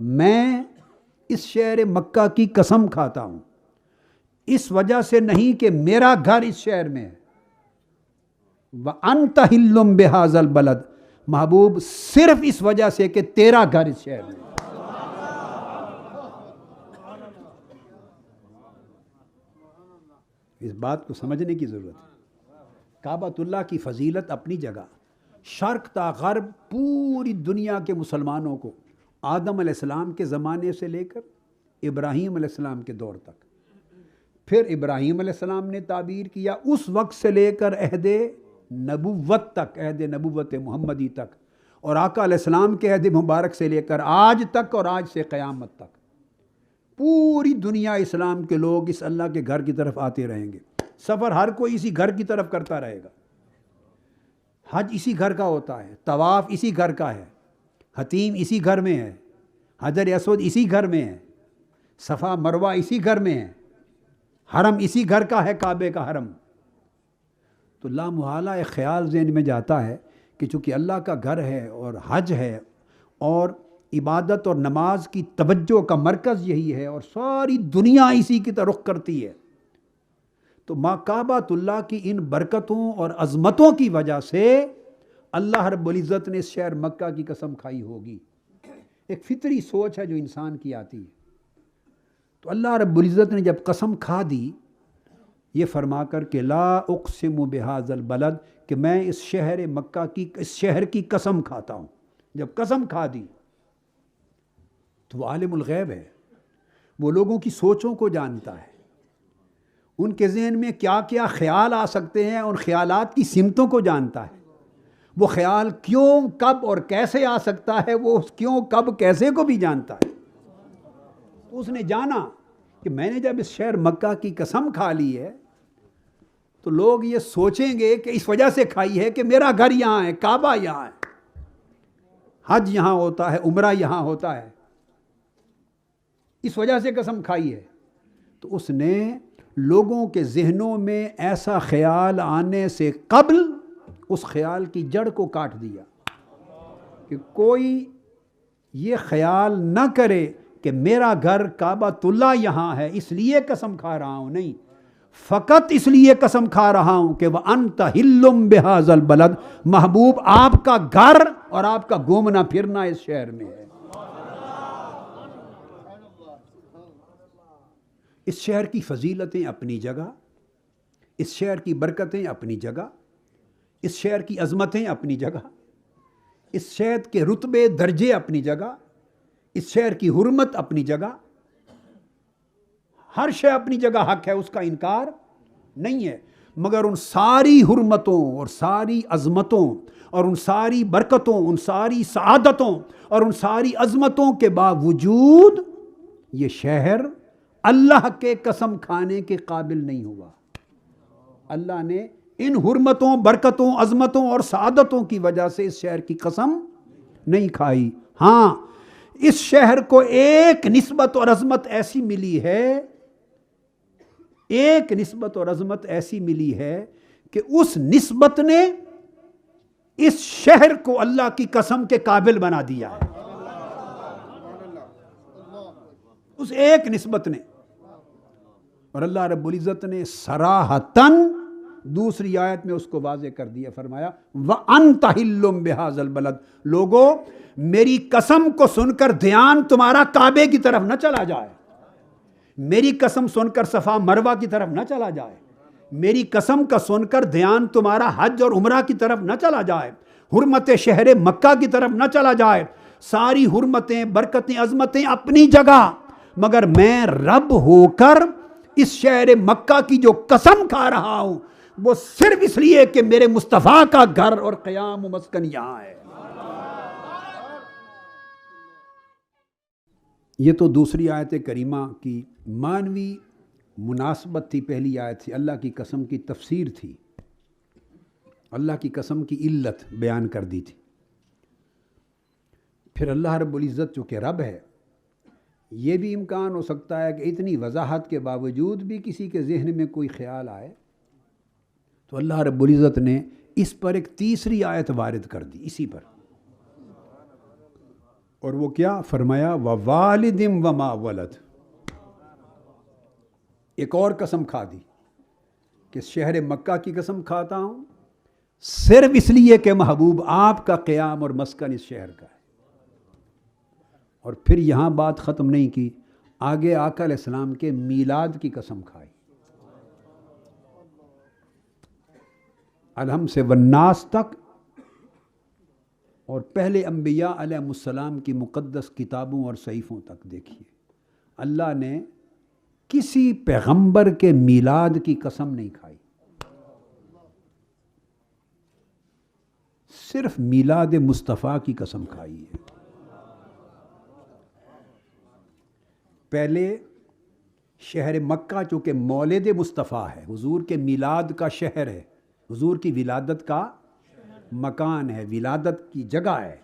میں اس شہر مکہ کی قسم کھاتا ہوں، اس وجہ سے نہیں کہ میرا گھر اس شہر میں ہے، وَأَنْتَ حِلٌّ بِهَذَا الْبَلَدِ، محبوب صرف اس وجہ سے کہ تیرا گھر اس شہر میں ہے۔ اس بات کو سمجھنے کی ضرورت ہے۔ کعبۃ اللہ کی فضیلت اپنی جگہ، شرق تا غرب پوری دنیا کے مسلمانوں کو آدم علیہ السلام کے زمانے سے لے کر ابراہیم علیہ السلام کے دور تک، پھر ابراہیم علیہ السلام نے تعبیر کیا اس وقت سے لے کر عہد نبوت تک، عہد نبوت محمدی تک، اور آقا علیہ السلام کے عہد مبارک سے لے کر آج تک اور آج سے قیامت تک پوری دنیا اسلام کے لوگ اس اللہ کے گھر کی طرف آتے رہیں گے۔ سفر ہر کوئی اسی گھر کی طرف کرتا رہے گا، حج اسی گھر کا ہوتا ہے، طواف اسی گھر کا ہے، حتیم اسی گھر میں ہے، حجر اسود اسی گھر میں ہے، صفا مروہ اسی گھر میں ہے، حرم اسی گھر کا ہے، کعبے کا حرم۔ تو لا محالہ ایک خیال ذہن میں جاتا ہے کہ چونکہ اللہ کا گھر ہے اور حج ہے اور عبادت اور نماز کی توجہ کا مرکز یہی ہے اور ساری دنیا اسی کی طرف رخ کرتی ہے، تو ماں کعبۃ اللہ کی ان برکتوں اور عظمتوں کی وجہ سے اللہ رب العزت نے اس شہر مکہ کی قسم کھائی ہوگی۔ ایک فطری سوچ ہے جو انسان کی آتی ہے۔ تو اللہ رب العزت نے جب قسم کھا دی یہ فرما کر کہ لا اقسم بہذا البلد، کہ میں اس شہر مکہ کی، اس شہر کی قسم کھاتا ہوں، جب قسم کھا دی تو وہ عالم الغیب ہے، وہ لوگوں کی سوچوں کو جانتا ہے، ان کے ذہن میں کیا کیا خیال آ سکتے ہیں، ان خیالات کی سمتوں کو جانتا ہے، وہ خیال کیوں کب اور کیسے آ سکتا ہے، وہ کیوں کب کیسے کو بھی جانتا ہے۔ تو اس نے جانا کہ میں نے جب اس شہر مکہ کی قسم کھا لی ہے تو لوگ یہ سوچیں گے کہ اس وجہ سے کھائی ہے کہ میرا گھر یہاں ہے، کعبہ یہاں ہے، حج یہاں ہوتا ہے، عمرہ یہاں ہوتا ہے، اس وجہ سے قسم کھائی ہے۔ تو اس نے لوگوں کے ذہنوں میں ایسا خیال آنے سے قبل اس خیال کی جڑ کو کاٹ دیا کہ کوئی یہ خیال نہ کرے کہ میرا گھر کعبۃ اللہ یہاں ہے اس لیے قسم کھا رہا ہوں، نہیں، فقط اس لیے قسم کھا رہا ہوں کہ وَأَنْتَ حِلٌّ بِهَذَا الْبَلَدِ، محبوب آپ کا گھر اور آپ کا گھومنا پھرنا اس شہر میں ہے۔ اس شہر کی فضیلتیں اپنی جگہ، اس شہر کی برکتیں اپنی جگہ، اس شہر کی عظمتیں اپنی جگہ، اس شہر کے رتبے درجے اپنی جگہ، اس شہر کی حرمت اپنی جگہ، ہر شے اپنی جگہ حق ہے، اس کا انکار نہیں ہے، مگر ان ساری حرمتوں اور ساری عظمتوں اور ان ساری برکتوں، ان ساری سعادتوں اور ان ساری عظمتوں کے باوجود یہ شہر اللہ کے قسم کھانے کے قابل نہیں ہوا۔ اللہ نے ان حرمتوں، برکتوں، عظمتوں اور سعادتوں کی وجہ سے اس شہر کی قسم نہیں کھائی۔ ہاں، اس شہر کو ایک نسبت اور عظمت ایسی ملی ہے، ایک نسبت اور عظمت ایسی ملی ہے کہ اس نسبت نے اس شہر کو اللہ کی قسم کے قابل بنا دیا ہے، اس ایک نسبت نے۔ اور اللہ رب العزت نے صراحتاً دوسری آیت میں اس کو واضح کر دیا، فرمایا وَأَنْتَ حِلٌّ بِهَذَا الْبَلَدِ، لوگو میری قسم کو سن کر دھیان تمہارا کعبے کی طرف نہ چلا جائے، میری قسم سن کر صفا مروہ کی طرف نہ چلا جائے، میری قسم کا سن کر دھیان تمہارا حج اور عمرہ کی طرف نہ چلا جائے، حرمت شہر مکہ کی طرف نہ چلا جائے۔ ساری حرمتیں، برکتیں، عظمتیں اپنی جگہ، مگر میں رب ہو کر اس شہر مکہ کی جو قسم کھا رہا ہوں وہ صرف اس لیے کہ میرے مصطفیٰ کا گھر اور قیام و مسکن یہاں ہے۔ یہ تو دوسری آیت کریمہ کی معنوی مناسبت تھی، پہلی آیت تھی اللہ کی قسم کی تفسیر تھی، اللہ کی قسم کی علت بیان کر دی تھی۔ پھر اللہ رب العزت چونکہ رب ہے، یہ بھی امکان ہو سکتا ہے کہ اتنی وضاحت کے باوجود بھی کسی کے ذہن میں کوئی خیال آئے، تو اللہ رب العزت نے اس پر ایک تیسری آیت وارد کر دی، اسی پر اور وہ کیا فرمایا؟ ووالدم وما ولد. ایک اور قسم کھا دی کہ شہر مکہ کی قسم کھاتا ہوں صرف اس لیے کہ محبوب آپ کا قیام اور مسکن اس شہر کا ہے. اور پھر یہاں بات ختم نہیں کی، آگے آقا علیہ السلام کے میلاد کی قسم کھائی. الحم سے والناس تک اور پہلے انبیاء علیہ السلام کی مقدس کتابوں اور صحیفوں تک دیکھیے، اللہ نے کسی پیغمبر کے میلاد کی قسم نہیں کھائی، صرف میلاد مصطفیٰ کی قسم کھائی ہے. پہلے شہر مکہ چونکہ مولد مصطفیٰ ہے، حضور کے میلاد کا شہر ہے، حضور کی ولادت کا مکان ہے، ولادت کی جگہ ہے،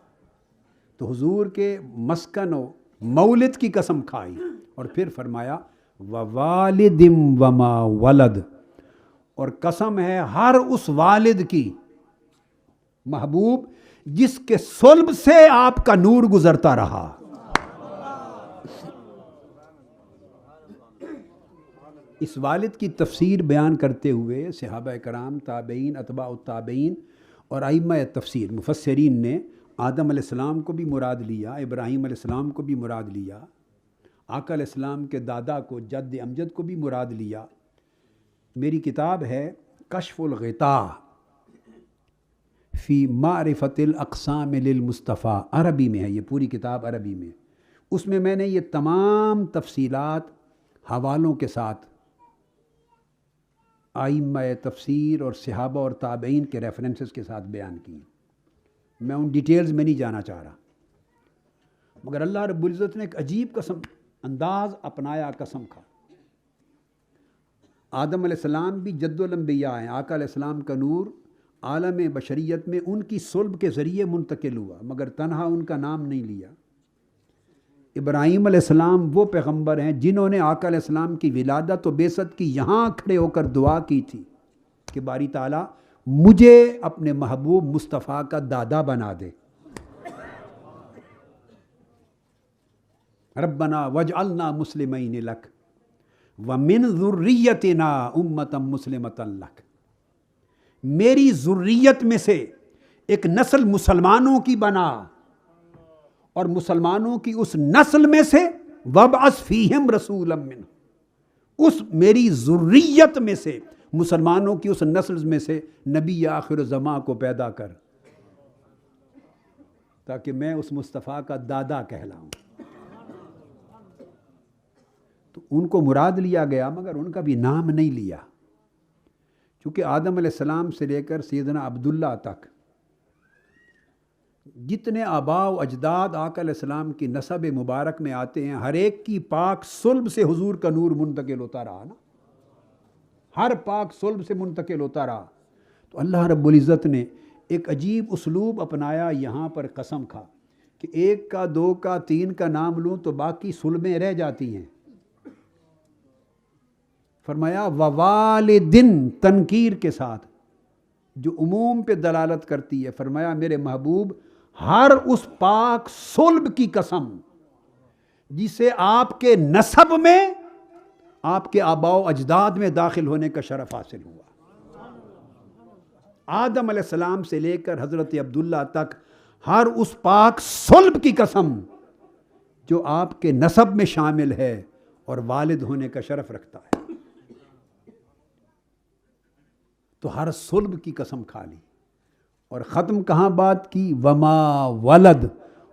تو حضور کے مسکن و مولد کی قسم کھائی. اور پھر فرمایا ووالدم وما ولد، اور قسم ہے ہر اس والد کی محبوب جس کے صلب سے آپ کا نور گزرتا رہا. اس والد کی تفسیر بیان کرتے ہوئے صحابہ کرام، تابعین، اتباع التابعین اور ائمہ تفسیر مفسرین نے آدم علیہ السلام کو بھی مراد لیا، ابراہیم علیہ السلام کو بھی مراد لیا، آقا علیہ السلام کے دادا کو جد امجد کو بھی مراد لیا. میری کتاب ہے کشف الغطاء فی معرفت الاقسام للمصطفیٰ، عربی میں ہے، یہ پوری کتاب عربی میں. اس میں نے یہ تمام تفصیلات حوالوں کے ساتھ ائمہ تفسیر اور صحابہ اور تابعین کے ریفرنسز کے ساتھ بیان کی. میں ان ڈیٹیلز میں نہیں جانا چاہ رہا، مگر اللہ رب العزت نے ایک عجیب قسم انداز اپنایا، قسم کھا. آدم علیہ السلام بھی جد الانبیاء ہیں، آقا علیہ السلام کا نور عالم بشریت میں ان کی صلب کے ذریعے منتقل ہوا، مگر تنہا ان کا نام نہیں لیا. ابراہیم علیہ السلام وہ پیغمبر ہیں جنہوں نے آقا علیہ السلام کی ولادت و بعثت کی یہاں کھڑے ہو کر دعا کی تھی کہ باری تعالیٰ مجھے اپنے محبوب مصطفیٰ کا دادا بنا دے. ربنا وجعلنا مسلمین لک ومن ذریتنا امتا مسلمتا لک، میری ذریت میں سے ایک نسل مسلمانوں کی بنا، اور مسلمانوں کی اس نسل میں سے وابعث فیہم رسولا منہم، اس میری ذریت میں سے مسلمانوں کی اس نسل میں سے نبی آخر زمان کو پیدا کر، تاکہ میں اس مصطفیٰ کا دادا کہلاؤں. تو ان کو مراد لیا گیا مگر ان کا بھی نام نہیں لیا، چونکہ آدم علیہ السلام سے لے کر سیدنا عبداللہ تک جتنے آباء و اجداد آقا علیہ السلام کی نسب مبارک میں آتے ہیں، ہر ایک کی پاک صلب سے حضور کا نور منتقل ہوتا رہا نا، ہر پاک صلب سے منتقل ہوتا رہا. تو اللہ رب العزت نے ایک عجیب اسلوب اپنایا، یہاں پر قسم کھا کہ ایک کا، دو کا، تین کا نام لوں تو باقی صلبیں رہ جاتی ہیں. فرمایا ووالدن، تنکیر کے ساتھ جو عموم پہ دلالت کرتی ہے. فرمایا میرے محبوب ہر اس پاک صلب کی قسم جسے آپ کے نسب میں، آپ کے آباء و اجداد میں داخل ہونے کا شرف حاصل ہوا. آدم علیہ السلام سے لے کر حضرت عبداللہ تک ہر اس پاک صلب کی قسم جو آپ کے نسب میں شامل ہے اور والد ہونے کا شرف رکھتا ہے. تو ہر صلب کی قسم کھا لی، اور ختم کہاں بات کی؟ وما ولد،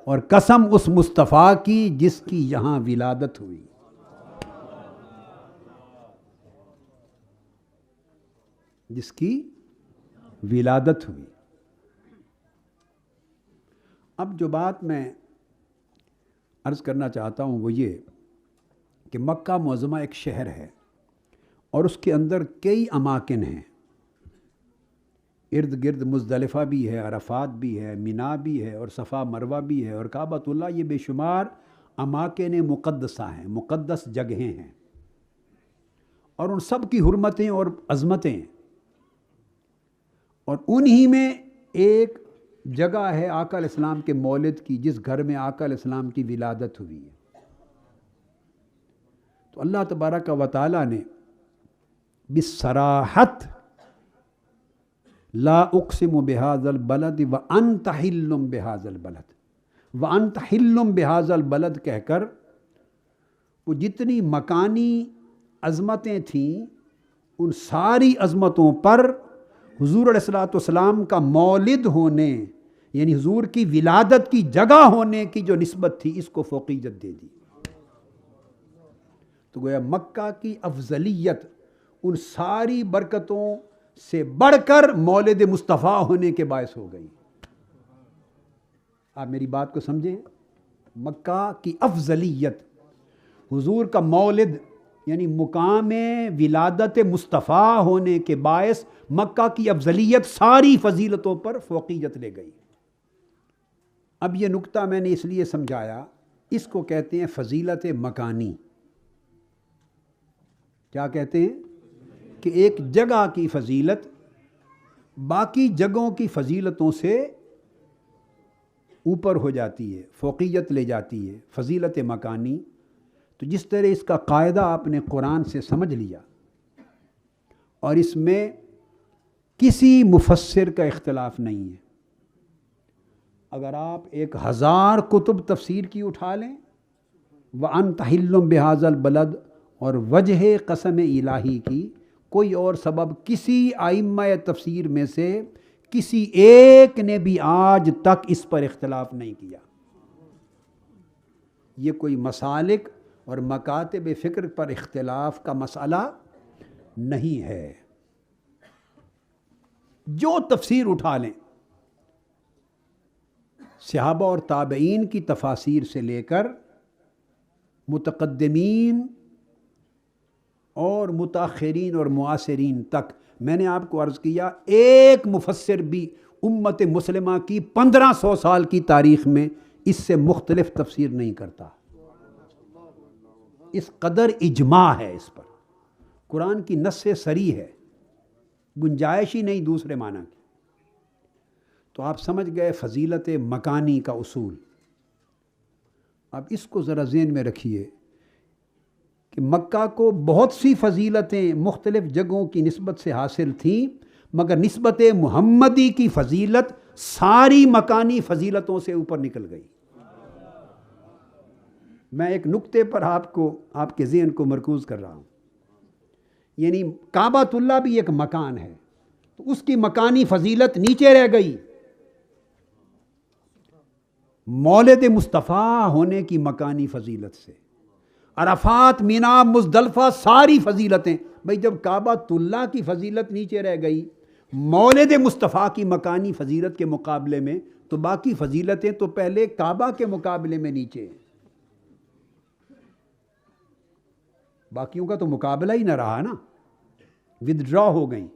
اور قسم اس مصطفیٰ کی جس کی یہاں ولادت ہوئی. جس کی ولادت ہوئی. اب جو بات میں عرض کرنا چاہتا ہوں وہ یہ کہ مکہ معظمہ ایک شہر ہے اور اس کے اندر کئی اماکن ہیں، ارد گرد مزدلفہ بھی ہے، عرفات بھی ہے، مینا بھی ہے، اور صفا مروہ بھی ہے، اور کعبۃ اللہ. یہ بے شمار اماکن مقدسہ ہیں، مقدس جگہیں ہیں، اور ان سب کی حرمتیں اور عظمتیں. اور انہی میں ایک جگہ ہے آقا علیہ السلام کے مولد کی، جس گھر میں آقا علیہ السلام کی ولادت ہوئی ہے. تو اللہ تبارک و تعالیٰ نے بالصراحت لا اقسم بهذا البلد وانت حل بهذا البلد وانت حل بهذا البلد کہہ کر وہ جتنی مکانی عظمتیں تھیں ان ساری عظمتوں پر حضور علیہ الصلوۃ والسلام کا مولد ہونے یعنی حضور کی ولادت کی جگہ ہونے کی جو نسبت تھی اس کو فوقیت دے دی. تو گویا مکہ کی افضلیت ان ساری برکتوں سے بڑھ کر مولد مصطفیٰ ہونے کے باعث ہو گئی. آپ میری بات کو سمجھیں. مکہ کی افضلیت حضور کا مولد یعنی مقام ولادت مصطفیٰ ہونے کے باعث مکہ کی افضلیت ساری فضیلتوں پر فوقیت لے گئی. اب یہ نکتہ میں نے اس لیے سمجھایا، اس کو کہتے ہیں فضیلت مکانی. کیا کہتے ہیں؟ کہ ایک جگہ کی فضیلت باقی جگہوں کی فضیلتوں سے اوپر ہو جاتی ہے، فوقیت لے جاتی ہے، فضیلت مکانی. تو جس طرح اس کا قاعدہ آپ نے قرآن سے سمجھ لیا اور اس میں کسی مفسر کا اختلاف نہیں ہے. اگر آپ 1000 کتب تفسیر کی اٹھا لیں وَأَنْتَ حِلٌّ بِهَذَا الْبَلَدِ اور وجہ قسم الہی کی، کوئی اور سبب کسی ائمہ تفسیر میں سے کسی ایک نے بھی آج تک اس پر اختلاف نہیں کیا. یہ کوئی مسالک اور مکاتب فکر پر اختلاف کا مسئلہ نہیں ہے. جو تفسیر اٹھا لیں صحابہ اور تابعین کی تفاسیر سے لے کر متقدمین اور متاخرین اور معاصرین تک، میں نے آپ کو عرض کیا ایک مفسر بھی امت مسلمہ کی 1500 سال کی تاریخ میں اس سے مختلف تفسیر نہیں کرتا. اس قدر اجماع ہے اس پر، قرآن کی نص صریح ہے، گنجائش ہی نہیں دوسرے معنی کی. تو آپ سمجھ گئے فضیلت مکانی کا اصول. اب اس کو ذرا ذہن میں رکھیے کہ مکہ کو بہت سی فضیلتیں مختلف جگہوں کی نسبت سے حاصل تھیں، مگر نسبت محمدی کی فضیلت ساری مکانی فضیلتوں سے اوپر نکل گئی. میں ایک نقطے پر آپ کے ذہن کو مرکوز کر رہا ہوں. یعنی کعبۃ اللہ بھی ایک مکان ہے، تو اس کی مکانی فضیلت نیچے رہ گئی. مولد مصطفیٰ ہونے کی مکانی فضیلت سے، عرفات، مینا، مزدلفہ، ساری فضیلتیں. بھئی جب کعبۃ اللہ کی فضیلت نیچے رہ گئی مولد مصطفیٰ کی مکانی فضیلت کے مقابلے میں، تو باقی فضیلتیں تو پہلے کعبہ کے مقابلے میں نیچے ہیں. باقیوں کا تو مقابلہ ہی نہ رہا نا، ودڈرا ہو گئیں.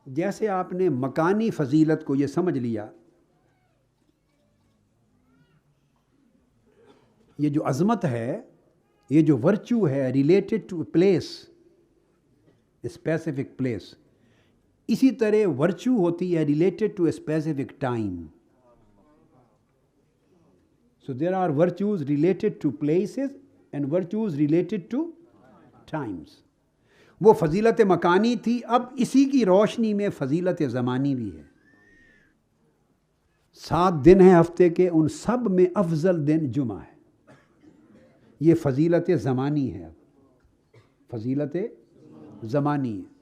جیسے آپ نے مکانی فضیلت کو یہ سمجھ لیا، یہ جو عظمت ہے، یہ جو ورچو ہے related to place, specific place, اسی طرح ورچو ہوتی ہے related to specific time. So there are virtues related to places and virtues related to times. وہ فضیلت مکانی تھی، اب اسی کی روشنی میں فضیلت زمانی بھی ہے. 7 دن ہیں ہفتے کے، ان سب میں افضل دن جمعہ ہے. یہ فضیلت زمانی ہے. اب فضیلت زمانی ہے.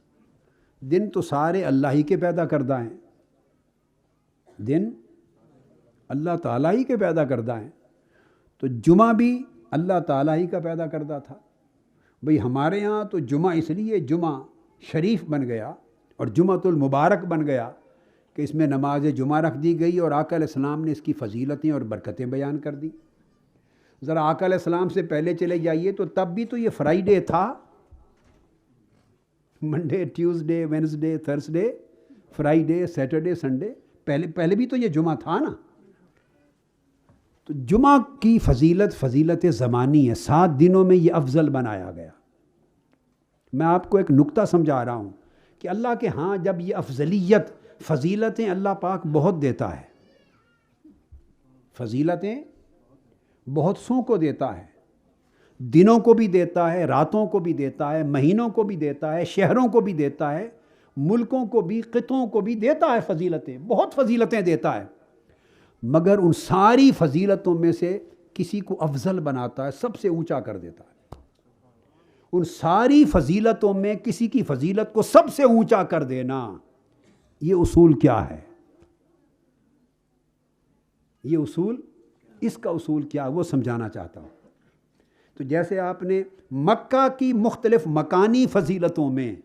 دن تو سارے اللہ ہی کے پیدا کردہ ہیں، دن اللہ تعالیٰ ہی کے پیدا کردہ ہیں. تو جمعہ بھی اللہ تعالیٰ ہی کا پیدا کردہ تھا. بھئی ہمارے ہاں تو جمعہ اس لیے جمعہ شریف بن گیا اور جمعۃ المبارک بن گیا کہ اس میں نماز جمعہ رکھ دی گئی اور آقا علیہ السلام نے اس کی فضیلتیں اور برکتیں بیان کر دی. ذرا آقا علیہ السلام سے پہلے چلے جائیے تو تب بھی تو یہ فرائیڈے تھا، Monday, Tuesday, Wednesday, Thursday, Friday, Saturday, Sunday, پہلے بھی تو یہ جمعہ تھا نا. تو جمعہ کی فضیلت زمانی ہے. 7 دنوں میں یہ افضل بنایا گیا. میں آپ کو ایک نکتہ سمجھا رہا ہوں کہ اللہ کے ہاں جب یہ افضلیت، فضیلتیں اللہ پاک بہت دیتا ہے، فضیلتیں بہت سوں کو دیتا ہے، دنوں کو بھی دیتا ہے، راتوں کو بھی دیتا ہے، مہینوں کو بھی دیتا ہے، شہروں کو بھی دیتا ہے، ملکوں کو بھی، خطوں کو بھی دیتا ہے فضیلتیں، بہت فضیلتیں دیتا ہے، مگر ان ساری فضیلتوں میں سے کسی کو افضل بناتا ہے، سب سے اونچا کر دیتا ہے۔ ان ساری فضیلتوں میں کسی کی فضیلت کو سب سے اونچا کر دینا، یہ اصول کیا ہے؟ یہ اصول، اس کا اصول کیا ہے وہ سمجھانا چاہتا ہوں۔ تو جیسے آپ نے مکہ کی مختلف مکانی فضیلتوں میں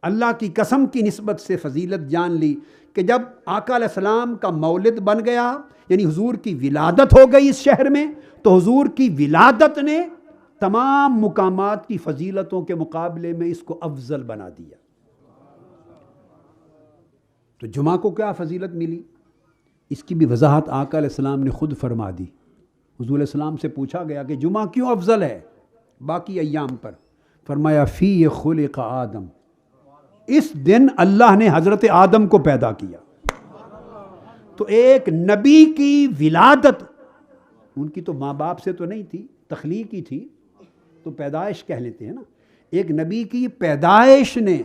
اللہ کی قسم کی نسبت سے فضیلت جان لی کہ جب آقا علیہ السلام کا مولد بن گیا، یعنی حضور کی ولادت ہو گئی اس شہر میں، تو حضور کی ولادت نے تمام مقامات کی فضیلتوں کے مقابلے میں اس کو افضل بنا دیا۔ تو جمعہ کو کیا فضیلت ملی؟ اس کی بھی وضاحت آقا علیہ السلام نے خود فرما دی۔ حضور علیہ السلام سے پوچھا گیا کہ جمعہ کیوں افضل ہے باقی ایام پر؟ فرمایا فی خلق آدم، اس دن اللہ نے حضرت آدم کو پیدا کیا۔ تو ایک نبی کی ولادت، ان کی تو ماں باپ سے تو نہیں تھی، تخلیق ہی تھی، تو پیدائش کہہ لیتے ہیں نا، ایک نبی کی پیدائش نے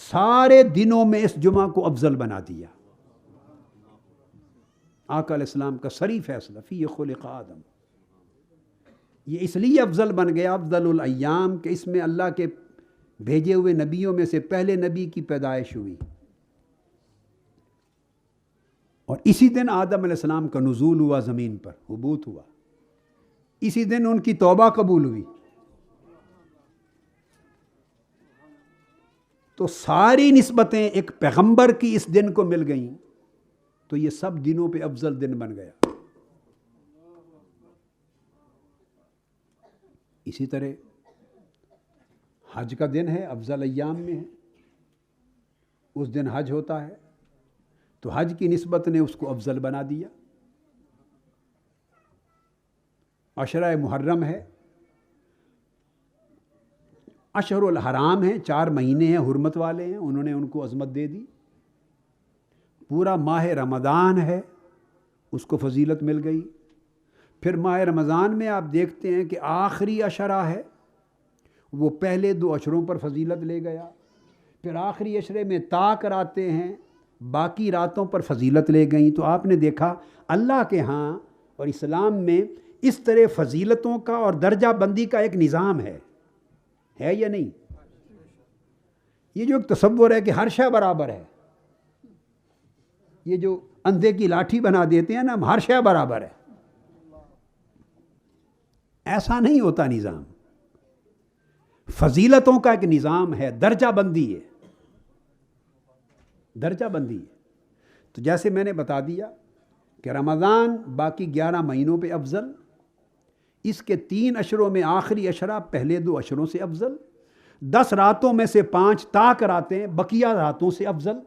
سارے دنوں میں اس جمعہ کو افضل بنا دیا۔ آقا علیہ السلام کا صریح فیصلہ فی خلق آدم، یہ اس لیے افضل بن گیا، افضل الایام، کہ اس میں اللہ کے بھیجے ہوئے نبیوں میں سے پہلے نبی کی پیدائش ہوئی، اور اسی دن آدم علیہ السلام کا نزول ہوا، زمین پر حبوط ہوا، اسی دن ان کی توبہ قبول ہوئی۔ تو ساری نسبتیں ایک پیغمبر کی اس دن کو مل گئیں، تو یہ سب دنوں پہ افضل دن بن گیا۔ اسی طرح حج کا دن ہے، افضل ایام میں ہے، اس دن حج ہوتا ہے، تو حج کی نسبت نے اس کو افضل بنا دیا۔ عشرہ محرم ہے، اشہر الحرام ہیں، 4 مہینے ہیں، حرمت والے ہیں، انہوں نے ان کو عظمت دے دی۔ پورا ماہ رمضان ہے، اس کو فضیلت مل گئی۔ پھر ماہ رمضان میں آپ دیکھتے ہیں کہ آخری عشرہ ہے، وہ پہلے 2 عشروں پر فضیلت لے گیا، پھر آخری عشرے میں طاق راتیں ہیں، باقی راتوں پر فضیلت لے گئیں۔ تو آپ نے دیکھا اللہ کے ہاں اور اسلام میں اس طرح فضیلتوں کا اور درجہ بندی کا ایک نظام ہے یا نہیں؟ یہ جو ایک تصور ہے کہ ہر شے برابر ہے، یہ جو اندھے کی لاٹھی بنا دیتے ہیں نا، ہر شے برابر ہے، ایسا نہیں ہوتا نظام۔ فضیلتوں کا ایک نظام ہے، درجہ بندی ہے، درجہ بندی ہے۔ تو جیسے میں نے بتا دیا کہ رمضان باقی 11 مہینوں پہ افضل، اس کے 3 عشروں میں آخری عشرہ پہلے 2 عشروں سے افضل، 10 راتوں میں سے 5 طاق راتیں بقیہ راتوں سے افضل۔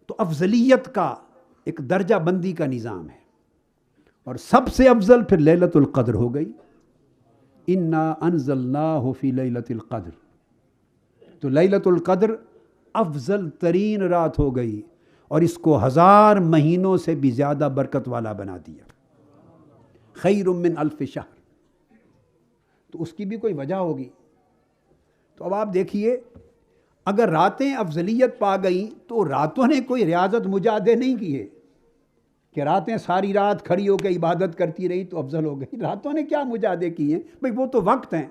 تو افضلیت کا ایک درجہ بندی کا نظام ہے، اور سب سے افضل پھر لیلۃ القدر ہو گئی، انا انزلناہ فی لیلۃ القدر۔ تو لیلۃ القدر افضل ترین رات ہو گئی، اور اس کو 1000 مہینوں سے بھی زیادہ برکت والا بنا دیا، خیر من الف شہر۔ تو اس کی بھی کوئی وجہ ہوگی۔ تو اب آپ دیکھیے، اگر راتیں افضلیت پا گئیں تو راتوں نے کوئی ریاضت مجاہدے نہیں کیے کہ راتیں ساری رات کھڑی ہو کے عبادت کرتی رہی تو افضل ہو گئی۔ راتوں نے کیا مجاہدے کیے ہیں بھئی، وہ تو وقت ہیں۔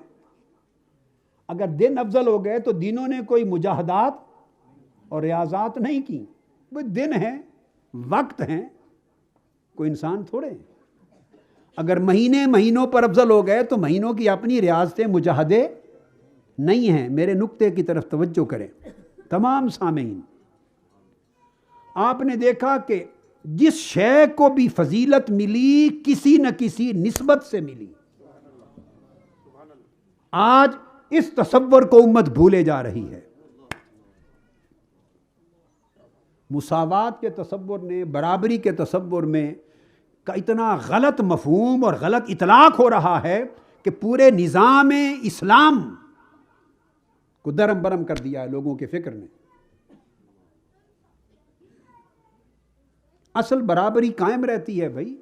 اگر دن افضل ہو گئے تو دنوں نے کوئی مجاہدات اور ریاضات نہیں کی، وہ دن ہیں، وقت ہیں، کوئی انسان تھوڑے ہیں۔ اگر مہینوں پر افضل ہو گئے تو مہینوں کی اپنی ریاضتیں، مجاہدے نہیں ہیں۔ میرے نقطے کی طرف توجہ کریں تمام سامعین۔ آپ نے دیکھا کہ جس شے کو بھی فضیلت ملی کسی نہ کسی نسبت سے ملی۔ آج اس تصور کو امت بھولے جا رہی ہے۔ مساوات کے تصور نے، برابری کے تصور میں کا اتنا غلط مفہوم اور غلط اطلاق ہو رہا ہے کہ پورے نظام اسلام کو درم برم کر دیا ہے لوگوں کے فکر نے۔ اصل برابری قائم رہتی ہے بھائی.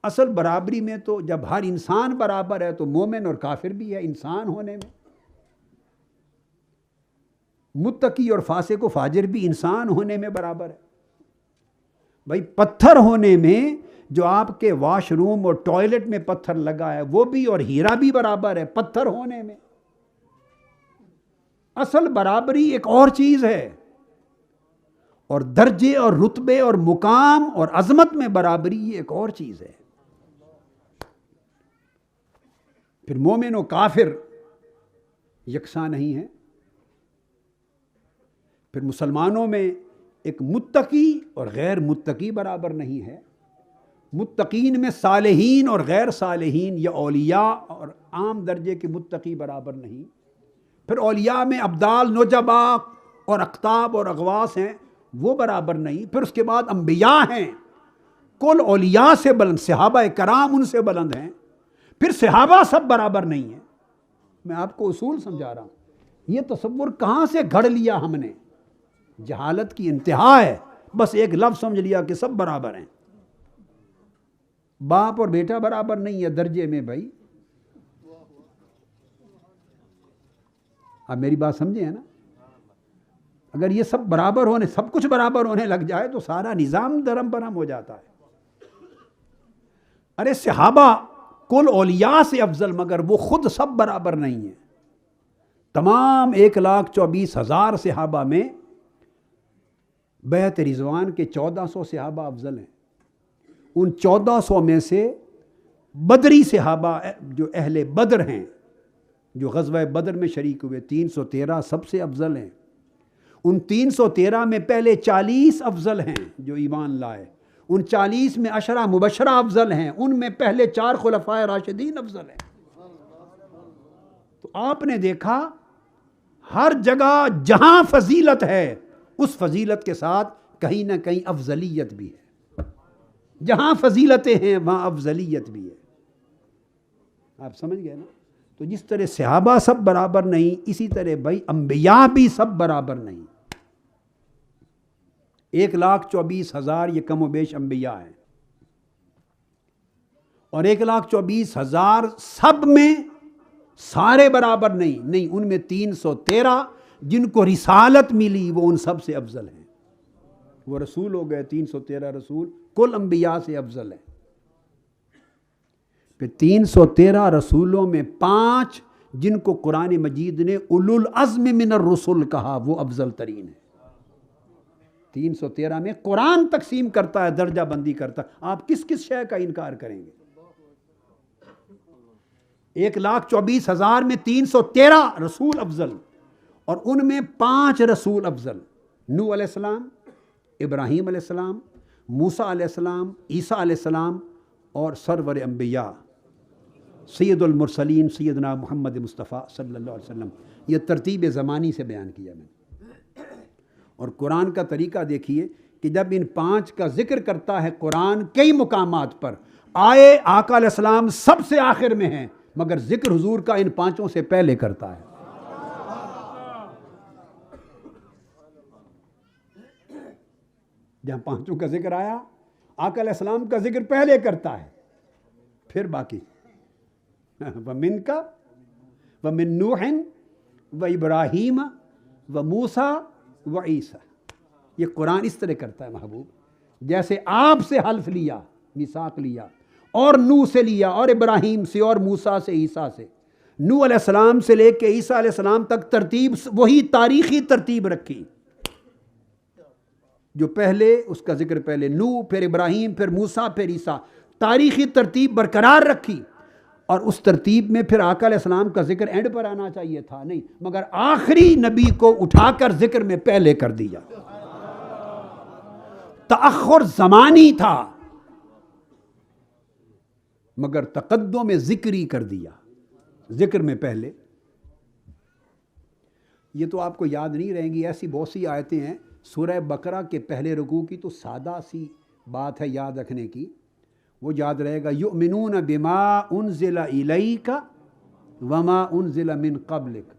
اصل برابری میں تو جب ہر انسان برابر ہے تو مومن اور کافر بھی ہے انسان ہونے میں. متقی اور فاسق و فاجر بھی انسان ہونے میں برابر ہے. بھائی پتھر ہونے میں جو آپ کے واش روم اور ٹوائلٹ میں پتھر لگا ہے وہ بھی اور ہیرا بھی برابر ہے پتھر ہونے میں. اصل برابری ایک اور چیز ہے، اور درجے اور رتبے اور مقام اور عظمت میں برابری یہ ایک اور چیز ہے. پھر مومن و کافر یکساں نہیں ہیں. پھر مسلمانوں میں ایک متقی اور غیر متقی برابر نہیں ہے. متقین میں صالحین اور غیر صالحین یا اولیاء اور عام درجے کے متقی برابر نہیں. پھر اولیاء میں ابدال، نجبا اور اقطاب اور اغواص ہیں وہ برابر نہیں. پھر اس کے بعد انبیاء ہیں، کل اولیاء سے بلند، صحابہ کرام ان سے بلند ہیں. پھر صحابہ سب برابر نہیں ہیں. میں آپ کو اصول سمجھا رہا ہوں. یہ تصور کہاں سے گھڑ لیا ہم نے؟ جہالت کی انتہا ہے. بس ایک لفظ سمجھ لیا کہ سب برابر ہیں. باپ اور بیٹا برابر نہیں ہے درجے میں بھائی. آپ میری بات سمجھے ہیں نا؟ اگر یہ سب برابر ہونے، سب کچھ برابر ہونے لگ جائے تو سارا نظام درم برہم ہو جاتا ہے. ارے صحابہ کل اولیاء سے افضل، مگر وہ خود سب برابر نہیں ہیں. تمام 1,24,000 صحابہ میں بیعت رضوان کے 1400 صحابہ افضل ہیں. ان 1400 میں سے بدری صحابہ جو اہل بدر ہیں، جو غزوہ بدر میں شریک ہوئے، 313 سب سے افضل ہیں. ان 313 میں پہلے 40 افضل ہیں جو ایمان لائے. ان 40 میں 10 مبشرہ افضل ہیں. ان میں پہلے 4 خلفائے راشدین افضل ہیں. تو آپ نے دیکھا ہر جگہ جہاں فضیلت ہے اس فضیلت کے ساتھ کہیں نہ کہیں افضلیت بھی ہے. جہاں فضیلتیں ہیں وہاں افضلیت بھی ہے. آپ سمجھ گئے نا؟ تو جس طرح صحابہ سب برابر نہیں، اسی طرح بھائی انبیاء بھی سب برابر نہیں. 1,24,000 یہ کم و بیش انبیاء ہیں، اور 1,24,000 سب میں سارے برابر نہیں. ان میں 313 جن کو رسالت ملی وہ ان سب سے افضل ہیں. وہ رسول ہو گئے. 313 رسول کل انبیاء سے افضل ہیں. پھر 313 رسولوں میں 5 جن کو قرآن مجید نے اولو العزم من الرسل کہا وہ افضل ترین ہے. 313 میں قرآن تقسیم کرتا ہے، درجہ بندی کرتا ہے. آپ کس کس شے کا انکار کریں گے؟ 1,24,000 میں 313 رسول افضل، اور ان میں 5 رسول افضل: نوح علیہ السلام، ابراہیم علیہ السلام، موسیٰ علیہ السلام، عیسیٰ علیہ السلام، اور سرور انبیاء سید المرسلین سیدنا محمد مصطفیٰ صلی اللہ علیہ وسلم. یہ ترتیب زمانی سے بیان کیا میں نے. اور قرآن کا طریقہ دیکھیے کہ جب ان 5 کا ذکر کرتا ہے قرآن کئی مقامات پر، آئے آقا علیہ السلام سب سے آخر میں ہیں، مگر ذکر حضور کا ان 5 سے پہلے کرتا ہے. جہاں 5 کا ذکر آیا آقا علیہ السلام کا ذکر پہلے کرتا ہے، پھر باقی. وَمِن کا وَمِن نوح وَإِبْرَاهِيمَ وَمُوسَى وَعِيسَى. یہ قرآن اس طرح کرتا ہے محبوب، جیسے آپ سے حلف لیا، میثاق لیا، اور نوح سے لیا، اور ابراہیم سے، اور موسیٰ سے، عیسیٰ سے. نوح علیہ السلام سے لے کے عیسیٰ علیہ السلام تک ترتیب وہی تاریخی ترتیب رکھی، جو پہلے اس کا ذکر پہلے نوح، پھر ابراہیم، پھر موسیٰ، پھر عیسیٰ. تاریخی ترتیب برقرار رکھی، اور اس ترتیب میں پھر آقا علیہ السلام کا ذکر اینڈ پر آنا چاہیے تھا، نہیں، مگر آخری نبی کو اٹھا کر ذکر میں پہلے کر دیا. تأخر زمانی تھا مگر تقدم ذکری کر دیا، ذکر میں پہلے. یہ تو آپ کو یاد نہیں رہیں گی، ایسی بہت سی آیتیں ہیں. سورہ بقرہ کے پہلے رکوع کی تو سادہ سی بات ہے یاد رکھنے کی، وہ یاد رہے گا: یؤمنون بما انزل الیک وما انزل من قبلک.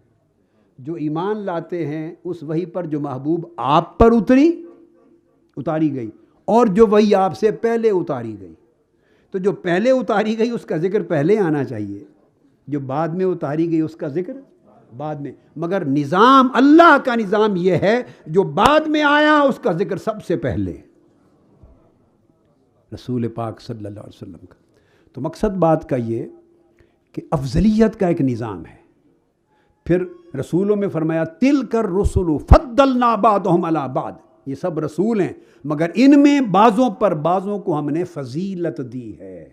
جو ایمان لاتے ہیں اس وحی پر جو محبوب آپ پر اتاری گئی اور جو وہی آپ سے پہلے اتاری گئی. تو جو پہلے اتاری گئی اس کا ذکر پہلے آنا چاہیے، جو بعد میں اتاری گئی اس کا ذکر بعد میں. مگر نظام اللہ کا نظام یہ ہے جو بعد میں آیا اس کا ذکر سب سے پہلے رسول پاک صلی اللہ علیہ وسلم کا. تو مقصد بات کا یہ کہ افضلیت کا ایک نظام ہے. پھر رسولوں میں فرمایا تلک الرسل فضلنا بعضهم علی بعض، یہ سب رسول ہیں مگر ان میں بعضوں پر بعضوں کو ہم نے فضیلت دی ہے.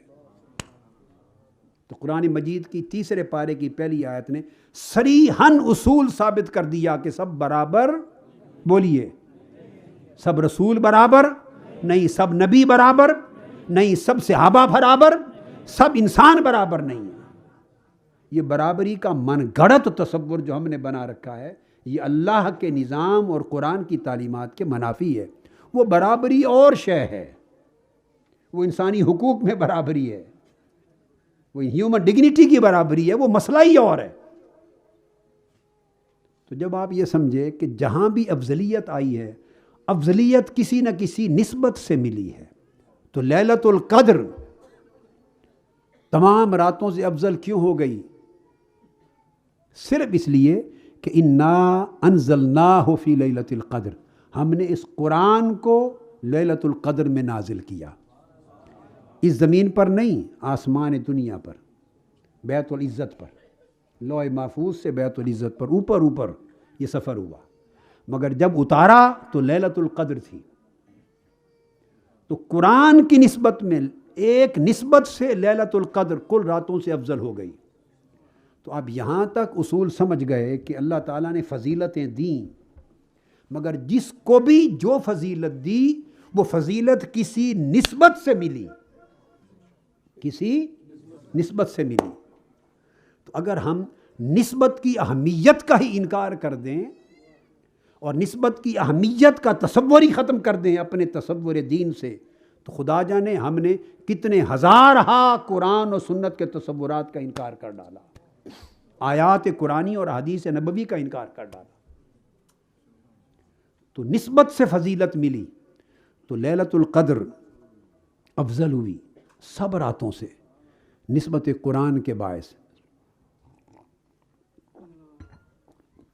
تو قرآن مجید کی تیسرے پارے کی پہلی آیت نے صریحاً اصول ثابت کر دیا کہ سب برابر، بولیے، سب رسول برابر نہیں، سب نبی برابر نہیں، سب صحابہ برابر، سب انسان برابر نہیں. یہ برابری کا من گھڑت تصور جو ہم نے بنا رکھا ہے یہ اللہ کے نظام اور قرآن کی تعلیمات کے منافی ہے. وہ برابری اور شے ہے، وہ انسانی حقوق میں برابری ہے، وہ ہیومن ڈگنیٹی کی برابری ہے، وہ مسئلہ ہی اور ہے. تو جب آپ یہ سمجھے کہ جہاں بھی افضلیت آئی ہے افضلیت کسی نہ کسی نسبت سے ملی ہے، تو لیلۃ القدر تمام راتوں سے افضل کیوں ہو گئی؟ صرف اس لیے کہ انا انزلناہ فی لیلۃ القدر، ہم نے اس قرآن کو لیلۃ القدر میں نازل کیا. اس زمین پر نہیں، آسمان دنیا پر، بیت العزت پر، لوح محفوظ سے بیت العزت پر، اوپر اوپر یہ سفر ہوا. مگر جب اتارا تو لیلۃ القدر تھی. تو قرآن کی نسبت میں ایک نسبت سے لیلۃ القدر کل راتوں سے افضل ہو گئی. تو اب یہاں تک اصول سمجھ گئے کہ اللہ تعالیٰ نے فضیلتیں دیں، مگر جس کو بھی جو فضیلت دی وہ فضیلت کسی نسبت سے ملی، کسی نسبت سے ملی. تو اگر ہم نسبت کی اہمیت کا ہی انکار کر دیں اور نسبت کی اہمیت کا تصور ہی ختم کر دیں اپنے تصور دین سے، تو خدا جانے ہم نے کتنے ہزارہا قرآن و سنت کے تصورات کا انکار کر ڈالا، آیات قرآنی اور حدیث نبوی کا انکار کر ڈالا. تو نسبت سے فضیلت ملی تو لیلۃ القدر افضل ہوئی سب راتوں سے نسبت قرآن کے باعث.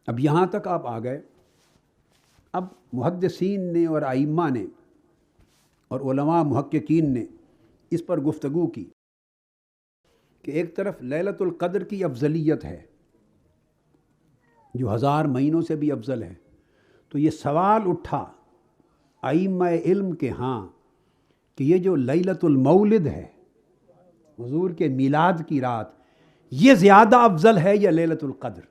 اب یہاں تک آپ آ گئے. اب محدثین نے اور ائمہ نے اور علماء محققین نے اس پر گفتگو کی کہ ایک طرف لیلۃ القدر کی افضلیت ہے جو 1000 مہینوں سے بھی افضل ہے. تو یہ سوال اٹھا ائمہ علم کے ہاں کہ یہ جو لیلۃ المولد ہے، حضور کے میلاد کی رات، یہ زیادہ افضل ہے یا لیلۃ القدر؟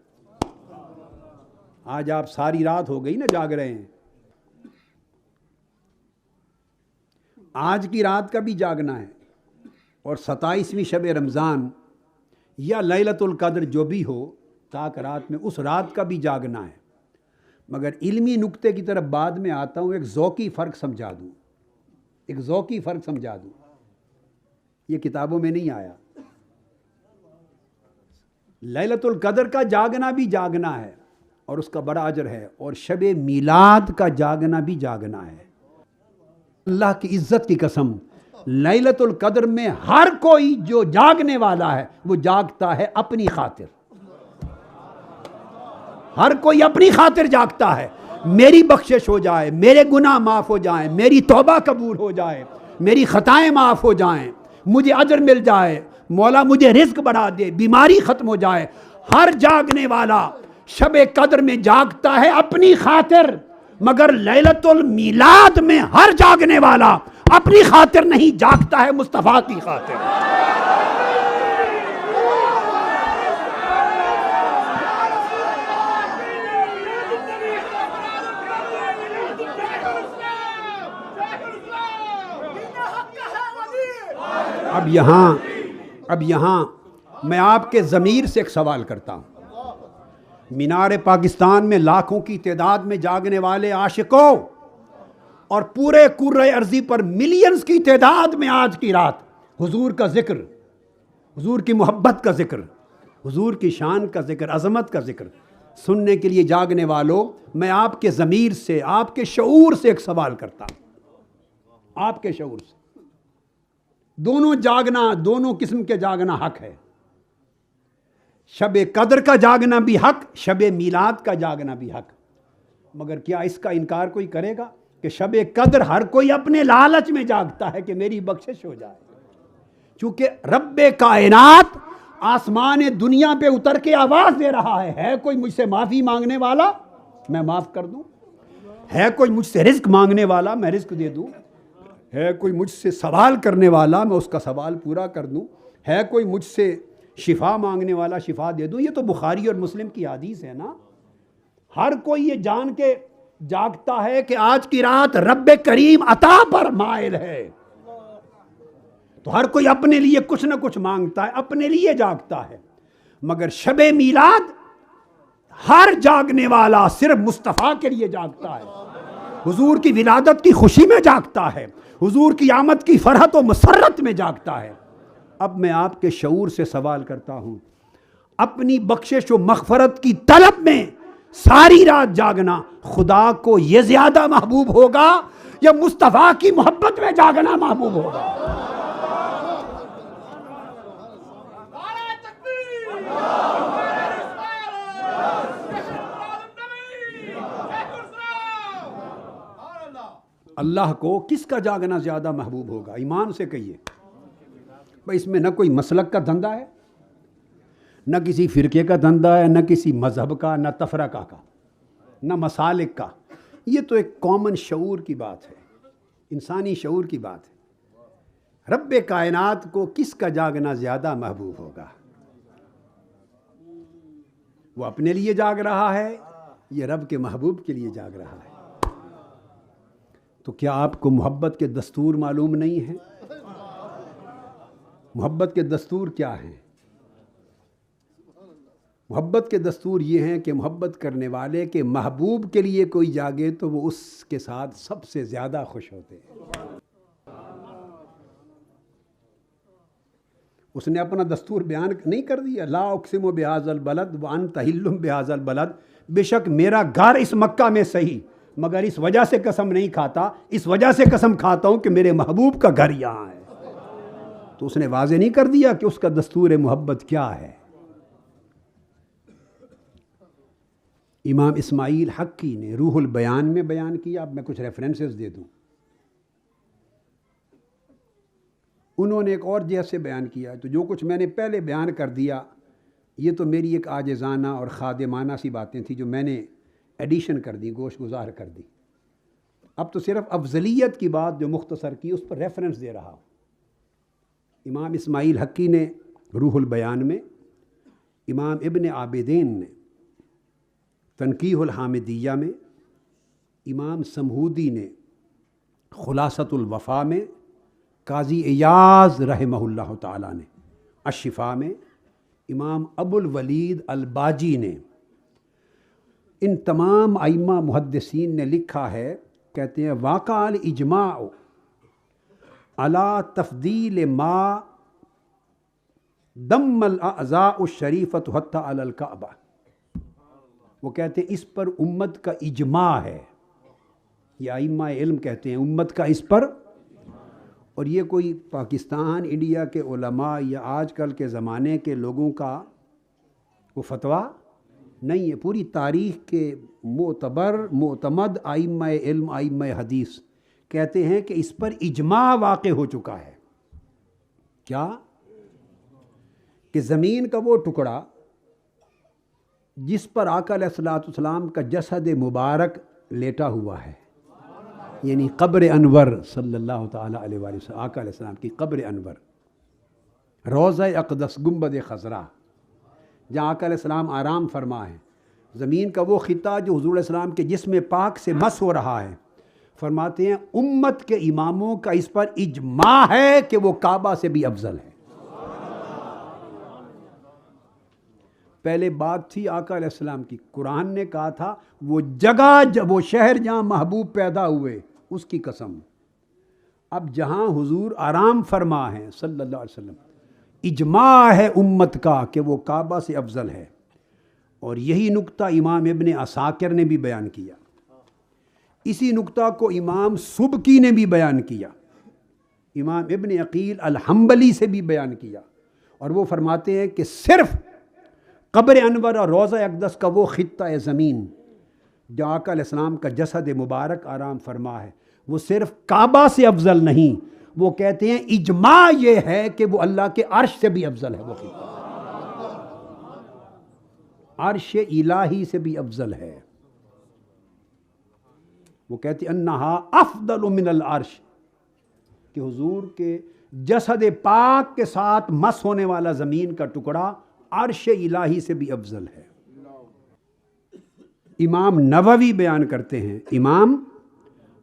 آج آپ ساری رات ہو گئی نا جاگ رہے ہیں، آج کی رات کا بھی جاگنا ہے اور 27ویں شب رمضان یا لیلۃ القدر جو بھی ہو تاک رات میں اس رات کا بھی جاگنا ہے. مگر علمی نقطے کی طرف بعد میں آتا ہوں، ایک ذوقی فرق سمجھا دوں، ایک ذوقی فرق سمجھا دوں. یہ کتابوں میں نہیں آیا. لیلۃ القدر کا جاگنا بھی جاگنا ہے اور اس کا بڑا اجر ہے، اور شب میلاد کا جاگنا بھی جاگنا ہے. اللہ کی عزت کی قسم، لیلۃ القدر میں ہر کوئی جو جاگنے والا ہے وہ جاگتا ہے اپنی خاطر. ہر کوئی اپنی خاطر جاگتا ہے، میری بخشش ہو جائے، میرے گناہ معاف ہو جائیں، میری توبہ قبول ہو جائے، میری خطائیں معاف ہو جائیں، مجھے اجر مل جائے، مولا مجھے رزق بڑھا دے، بیماری ختم ہو جائے. ہر جاگنے والا شب قدر میں جاگتا ہے اپنی خاطر. مگر لیلۃ المیلاد میں ہر جاگنے والا اپنی خاطر نہیں جاگتا ہے، مصطفیٰ کی خاطر. اب یہاں میں آپ کے ضمیر سے ایک سوال کرتا ہوں. مینار پاکستان میں لاکھوں کی تعداد میں جاگنے والے عاشقوں اور پورے کرۂ ارضی پر ملینز کی تعداد میں آج کی رات حضور کا ذکر، حضور کی محبت کا ذکر، حضور کی شان کا ذکر، عظمت کا ذکر سننے کے لیے جاگنے والوں، میں آپ کے ضمیر سے، آپ کے شعور سے ایک سوال کرتا ہوں. آپ کے شعور سے. دونوں جاگنا، دونوں قسم کے جاگنا حق ہے. شب قدر کا جاگنا بھی حق، شب میلاد کا جاگنا بھی حق. مگر کیا اس کا انکار کوئی کرے گا کہ شب قدر ہر کوئی اپنے لالچ میں جاگتا ہے کہ میری بخشش ہو جائے؟ چونکہ رب کائنات آسمان دنیا پہ اتر کے آواز دے رہا ہے کوئی مجھ سے معافی مانگنے والا میں معاف کر دوں، ہے کوئی مجھ سے رزق مانگنے والا میں رزق دے دوں، ہے کوئی مجھ سے سوال کرنے والا میں اس کا سوال پورا کر دوں، ہے کوئی مجھ سے شفا مانگنے والا شفا دے دوں. یہ تو بخاری اور مسلم کی حدیث ہے نا. ہر کوئی یہ جان کے جاگتا ہے کہ آج کی رات رب کریم عطا پر مائل ہے، تو ہر کوئی اپنے لیے کچھ نہ کچھ مانگتا ہے، اپنے لیے جاگتا ہے. مگر شب میلاد ہر جاگنے والا صرف مصطفیٰ کے لیے جاگتا ہے، حضور کی ولادت کی خوشی میں جاگتا ہے، حضور کی آمد کی فرحت و مسرت میں جاگتا ہے. اب میں آپ کے شعور سے سوال کرتا ہوں، اپنی بخشش و مغفرت کی طلب میں ساری رات جاگنا خدا کو یہ زیادہ محبوب ہوگا یا مصطفیٰ کی محبت میں جاگنا محبوب ہوگا؟ اللہ کو کس کا جاگنا زیادہ محبوب ہوگا؟ ایمان سے کہیے. بھائی اس میں نہ کوئی مسلک کا دھندا ہے، نہ کسی فرقے کا دھندا ہے، نہ کسی مذہب کا، نہ تفرقہ کا، نہ مسالک کا. یہ تو ایک کامن شعور کی بات ہے، انسانی شعور کی بات ہے. رب کائنات کو کس کا جاگنا زیادہ محبوب ہوگا؟ وہ اپنے لیے جاگ رہا ہے، یہ رب کے محبوب کے لیے جاگ رہا ہے. تو کیا آپ کو محبت کے دستور معلوم نہیں ہیں؟ محبت کے دستور کیا ہیں؟ محبت کے دستور یہ ہیں کہ محبت کرنے والے کے محبوب کے لیے کوئی جاگے تو وہ اس کے ساتھ سب سے زیادہ خوش ہوتے ہیں. اس نے اپنا دستور بیان نہیں کر دیا، لا اقسم بہذا البلد وانت حل بہذا البلد، بے شک میرا گھر اس مکہ میں صحیح، مگر اس وجہ سے قسم نہیں کھاتا، اس وجہ سے قسم کھاتا ہوں کہ میرے محبوب کا گھر یہاں ہے. تو اس نے واضح نہیں کر دیا کہ اس کا دستور محبت کیا ہے. امام اسماعیل حقی نے روح البیان میں بیان کیا. اب میں کچھ ریفرنسز دے دوں. انہوں نے ایک اور جہت سے بیان کیا. تو جو کچھ میں نے پہلے بیان کر دیا یہ تو میری ایک عاجزانہ اور خادمانہ سی باتیں تھیں جو میں نے ایڈیشن کر دی، گوش گزار کر دی. اب تو صرف افضلیت کی بات جو مختصر کی اس پر ریفرنس دے رہا ہوں. امام اسماعیل حقی نے روح البیان میں، امام ابن عابدین نے تنقیح الحامدیہ میں، امام سمہودی نے خلاصۃ الوفا میں، قاضی ایاز رحمہ اللہ تعالیٰ نے الشفا میں، امام ابو الولید الباجی نے، ان تمام ائمہ محدثین نے لکھا ہے. کہتے ہیں واقع الاجماع علی تفضیل ما دم الاعضاء الشریفۃ حتی علی الکعبہ. وہ کہتے ہیں اس پر امت کا اجماع ہے. یہ ائمہ علم کہتے ہیں امت کا اس پر، اور یہ کوئی پاکستان انڈیا کے علماء یا آج کل کے زمانے کے لوگوں کا وہ فتویٰ نہیں ہے. پوری تاریخ کے معتبر معتمد ائمہ علم ائمہ حدیث کہتے ہیں کہ اس پر اجماع واقع ہو چکا ہے. کیا؟ کہ زمین کا وہ ٹکڑا جس پر آقا علیہ الصلوۃ والسلام کا جسد مبارک لیٹا ہوا ہے، یعنی قبر انور صلی اللہ تعالیٰ علیہ وآلہ وسلم، آقا علیہ السلام کی قبر انور، روضہ اقدس، گنبد خضرا، جہاں آقا علیہ السلام آرام فرما ہے. زمین کا وہ خطہ جو حضور علیہ السلام کے جسم پاک سے مس ہو رہا ہے. فرماتے ہیں امت کے اماموں کا اس پر اجماع ہے کہ وہ کعبہ سے بھی افضل ہے. پہلے بات تھی آقا علیہ السلام کی. قرآن نے کہا تھا وہ جگہ، وہ شہر جہاں محبوب پیدا ہوئے اس کی قسم. اب جہاں حضور آرام فرما ہے صلی اللہ علیہ وسلم، اجماع ہے امت کا کہ وہ کعبہ سے افضل ہے. اور یہی نقطہ امام ابن عساکر نے بھی بیان کیا. اسی نقطہ کو امام سبکی نے بھی بیان کیا. امام ابن عقیل الحنبلی سے بھی بیان کیا، اور وہ فرماتے ہیں کہ صرف قبر انور اور روضہ اقدس کا وہ خطہ زمین جو آقا علیہ السلام کا جسد مبارک آرام فرما ہے، وہ صرف کعبہ سے افضل نہیں، وہ کہتے ہیں اجماع یہ ہے کہ وہ اللہ کے عرش سے بھی افضل ہے، وہ خطہ عرش الہی سے بھی افضل ہے۔ وہ کہتے ہیں انہا افضل من العرش، کہ حضور کے جسد پاک کے ساتھ مس ہونے والا زمین کا ٹکڑا عرش الہی سے بھی افضل ہے۔ امام نووی بیان کرتے ہیں، امام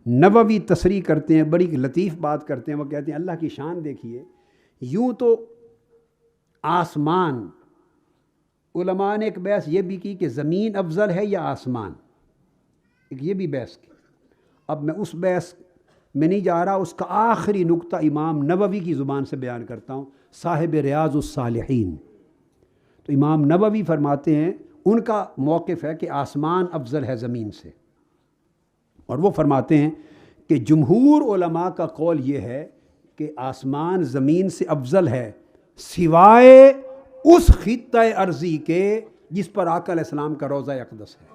نووی تصریح کرتے ہیں، بڑی لطیف بات کرتے ہیں، وہ کہتے ہیں اللہ کی شان دیکھیے، یوں تو آسمان، علماء نے ایک بحث یہ بھی کی کہ زمین افضل ہے یا آسمان، ایک یہ بھی بحث کی، اب میں اس بحث میں نہیں جا رہا، اس کا آخری نقطہ امام نووی کی زبان سے بیان کرتا ہوں، صاحب ریاض الصالحین۔ تو امام نووی فرماتے ہیں ان کا موقف ہے کہ آسمان افضل ہے زمین سے، اور وہ فرماتے ہیں کہ جمہور علماء کا قول یہ ہے کہ آسمان زمین سے افضل ہے سوائے اس خطہ ارضی کے جس پر آقا علیہ السلام کا روضہ اقدس ہے۔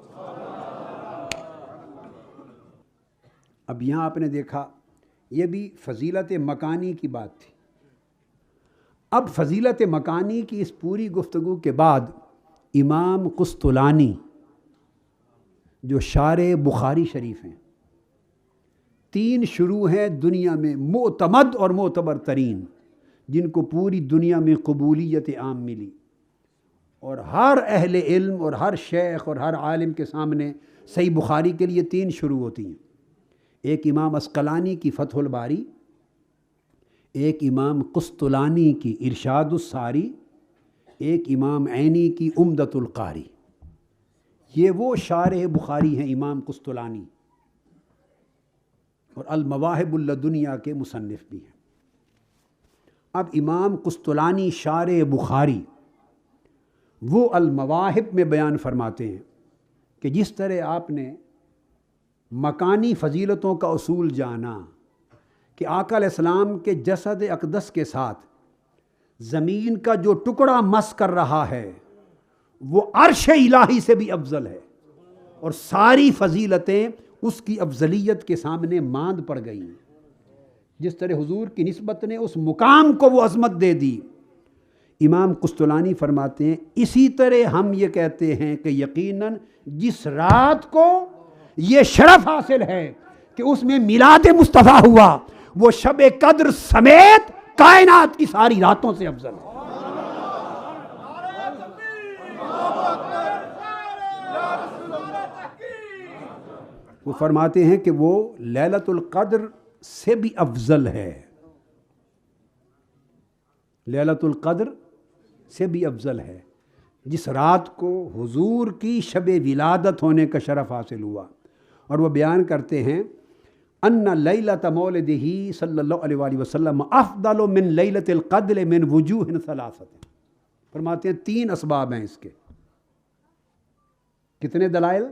اب یہاں آپ نے دیکھا یہ بھی فضیلت مکانی کی بات تھی، اب فضیلت مکانی کی اس پوری گفتگو کے بعد امام قسطلانی جو شارح بخاری شریف ہیں، 3 شروع ہیں دنیا میں معتمد اور معتبر ترین، جن کو پوری دنیا میں قبولیت عام ملی، اور ہر اہل علم اور ہر شیخ اور ہر عالم کے سامنے صحیح بخاری کے لیے 3 شروع ہوتی ہیں، ایک امام عسقلانی کی فتح الباری، ایک امام قسطلانی کی ارشاد الساری، ایک امام عینی کی عمدۃ القاری۔ یہ وہ شارح بخاری ہیں امام قسطلانی، اور المواہب اللدنیہ کے مصنف بھی ہیں۔ اب امام قسطلانی شارح بخاری وہ المواہب میں بیان فرماتے ہیں کہ جس طرح آپ نے مکانی فضیلتوں کا اصول جانا کہ آقا علیہ السلام کے جسد اقدس کے ساتھ زمین کا جو ٹکڑا مس کر رہا ہے وہ عرش الہی سے بھی افضل ہے، اور ساری فضیلتیں اس کی افضلیت کے سامنے ماند پڑ گئی، جس طرح حضور کی نسبت نے اس مقام کو وہ عظمت دے دی۔ امام قسطلانی فرماتے ہیں اسی طرح ہم یہ کہتے ہیں کہ یقیناً جس رات کو یہ شرف حاصل ہے کہ اس میں میلاد مصطفیٰ ہوا، وہ شب قدر سمیت کائنات کی ساری راتوں سے افضل ہے۔ وہ فرماتے ہیں کہ وہ لیلۃ القدر سے بھی افضل ہے، لیلۃ القدر سے بھی افضل ہے، جس رات کو حضور کی شب ولادت ہونے کا شرف حاصل ہوا۔ اور وہ بیان کرتے ہیں ان لیلۃ مولدہ صلی اللہ علیہ وآلہ وسلم افضل من لیلۃ القدر من وجوہ ثلاثۃ۔ فرماتے ہیں 3 اسباب ہیں اس کے۔ کتنے دلائل؟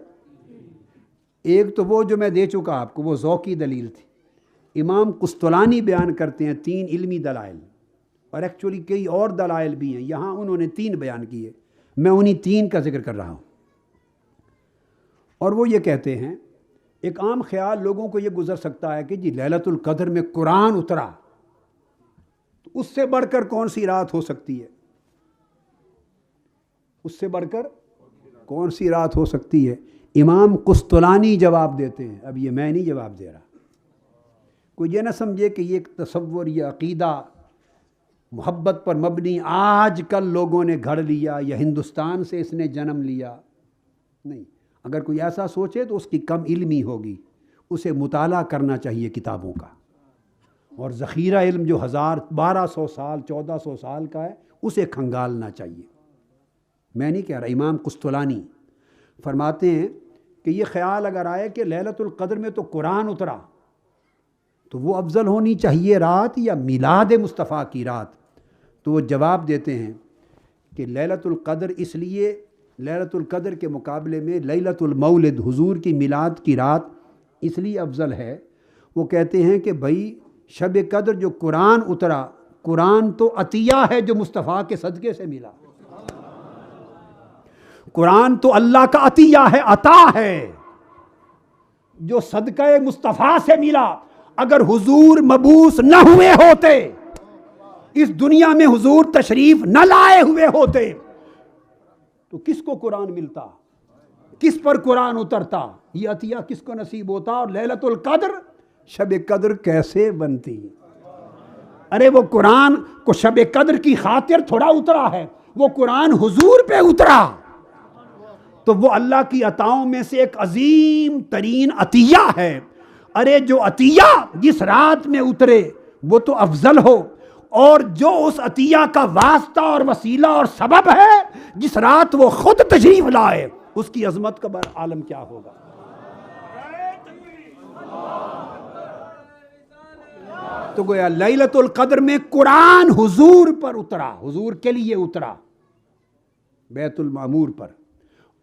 ایک تو وہ جو میں دے چکا آپ کو، وہ ذوقی دلیل تھی۔ امام قسطلانی بیان کرتے ہیں 3 علمی دلائل، اور ایکچولی کئی اور دلائل بھی ہیں، یہاں انہوں نے 3 بیان کیے، میں انہی 3 کا ذکر کر رہا ہوں۔ اور وہ یہ کہتے ہیں، ایک عام خیال لوگوں کو یہ گزر سکتا ہے کہ جی لیلۃ القدر میں قرآن اترا، تو اس سے بڑھ کر کون سی رات ہو سکتی ہے؟ اس سے بڑھ کر کون سی رات ہو سکتی ہے؟ امام قسطلانی جواب دیتے ہیں، اب یہ میں نہیں جواب دے رہا، کوئی یہ نہ سمجھے کہ یہ ایک تصور یا عقیدہ محبت پر مبنی آج کل لوگوں نے گھڑ لیا یا ہندوستان سے اس نے جنم لیا، نہیں۔ اگر کوئی ایسا سوچے تو اس کی کم علمی ہوگی، اسے مطالعہ کرنا چاہیے کتابوں کا، اور ذخیرہ علم جو 1200 سال 1400 سال کا ہے اسے کھنگالنا چاہیے۔ میں نہیں کہہ رہا، امام قسطلانی فرماتے ہیں کہ یہ خیال اگر آئے کہ لیلۃ القدر میں تو قرآن اترا تو وہ افضل ہونی چاہیے رات یا میلاد مصطفیٰ کی رات، تو وہ جواب دیتے ہیں کہ لیلۃ القدر اس لیے لیلۃ القدر کے مقابلے میں لیلۃ المولد حضور کی میلاد کی رات اس لیے افضل ہے، وہ کہتے ہیں کہ بھائی شب قدر جو قرآن اترا، قرآن تو عطیہ ہے جو مصطفیٰ کے صدقے سے ملا. قرآن تو اللہ کا عطیہ ہے، عطا ہے جو صدقہ مصطفیٰ سے ملا. اگر حضور مبعوث نہ ہوئے ہوتے، اس دنیا میں حضور تشریف نہ لائے ہوئے ہوتے، تو کس کو قرآن ملتا؟ کس پر قرآن اترتا؟ یہ عطیہ کس کو نصیب ہوتا؟ اور لیلۃ القدر، شب قدر کیسے بنتی؟ ارے وہ قرآن کو شب قدر کی خاطر تھوڑا اترا ہے، وہ قرآن حضور پہ اترا. تو وہ اللہ کی عطاؤں میں سے ایک عظیم ترین عطیہ ہے. ارے جو عطیہ جس رات میں اترے وہ تو افضل ہو، اور جو اس عطیہ کا واسطہ اور وسیلہ اور سبب ہے جس رات وہ خود تشریف لائے، اس کی عظمت کا عالم کیا ہوگا. تو گویا لیلۃ القدر میں قرآن حضور پر اترا، حضور کے لیے اترا بیت المعمور پر.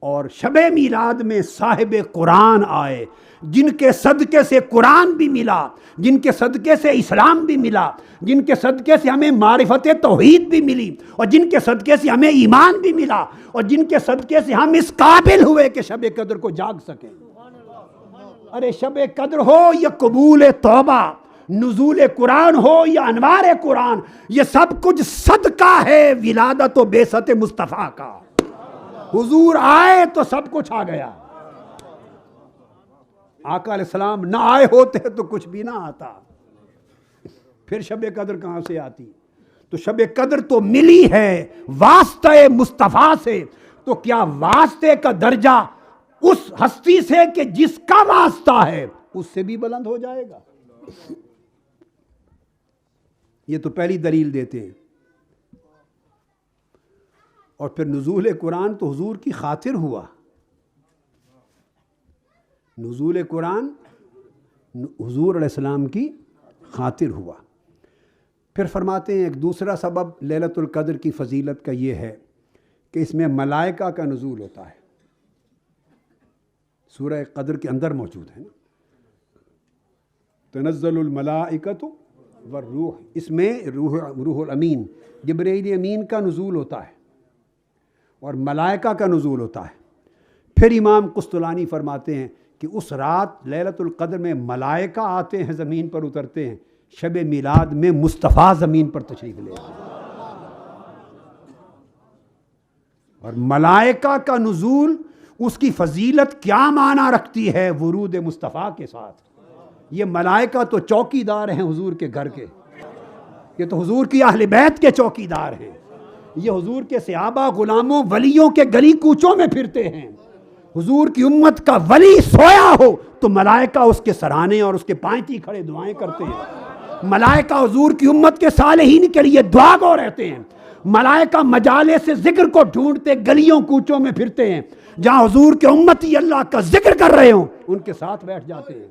اور شب میلاد میں صاحب قرآن آئے، جن کے صدقے سے قرآن بھی ملا، جن کے صدقے سے اسلام بھی ملا، جن کے صدقے سے ہمیں معرفت توحید بھی ملی، اور جن کے صدقے سے ہمیں ایمان بھی ملا، اور جن کے صدقے سے ہم اس قابل ہوئے کہ شب قدر کو جاگ سکیں. ارے شب قدر ہو یا قبول توبہ، نزول قرآن ہو یا انوار قرآن، یہ سب کچھ صدقہ ہے ولادت و بعثت مصطفیٰ کا. حضور آئے تو سب کچھ آ گیا. آقا علیہ السلام نہ آئے ہوتے تو کچھ بھی نہ آتا. پھر شب قدر کہاں سے آتی؟ تو شب قدر تو ملی ہے واسطہ مصطفیٰ سے. تو کیا واسطے کا درجہ اس ہستی سے کہ جس کا واسطہ ہے اس سے بھی بلند ہو جائے گا؟ یہ تو پہلی دلیل دیتے ہیں. اور پھر نزول قرآن تو حضور کی خاطر ہوا. نزول قرآن حضور علیہ السلام کی خاطر ہوا. پھر فرماتے ہیں ایک دوسرا سبب لیلۃ القدر کی فضیلت کا یہ ہے کہ اس میں ملائکہ کا نزول ہوتا ہے. سورہ قدر کے اندر موجود ہے نا، تنزل الملائکۃ والروح، اس میں روح الامین جبرائیل امین کا نزول ہوتا ہے اور ملائکہ کا نزول ہوتا ہے. پھر امام قسطلانی فرماتے ہیں کہ اس رات لیلۃ القدر میں ملائکہ آتے ہیں، زمین پر اترتے ہیں. شب میلاد میں مصطفیٰ زمین پر تشریف لے آتے ہیں. اور ملائکہ کا نزول، اس کی فضیلت کیا معنی رکھتی ہے ورود مصطفیٰ کے ساتھ. یہ ملائکہ تو چوکیدار ہیں حضور کے گھر کے، یہ تو حضور کی اہل بیت کے چوکیدار ہیں. یہ حضور کے صحابہ غلاموں ولیوں کے گلی کوچوں میں پھرتے ہیں. حضور کی امت کا ولی سویا ہو تو ملائکہ اس کے سرانے اور اس کے پائنتی کھڑے دعائیں کرتے ہیں. ملائکہ حضور کی امت کے صالحین کے لیے دعا گو رہتے ہیں. ملائکہ مجالس سے ذکر کو ڈھونڈتے گلیوں کوچوں میں پھرتے ہیں. جہاں حضور کے امتی اللہ کا ذکر کر رہے ہوں ان کے ساتھ بیٹھ جاتے ہیں.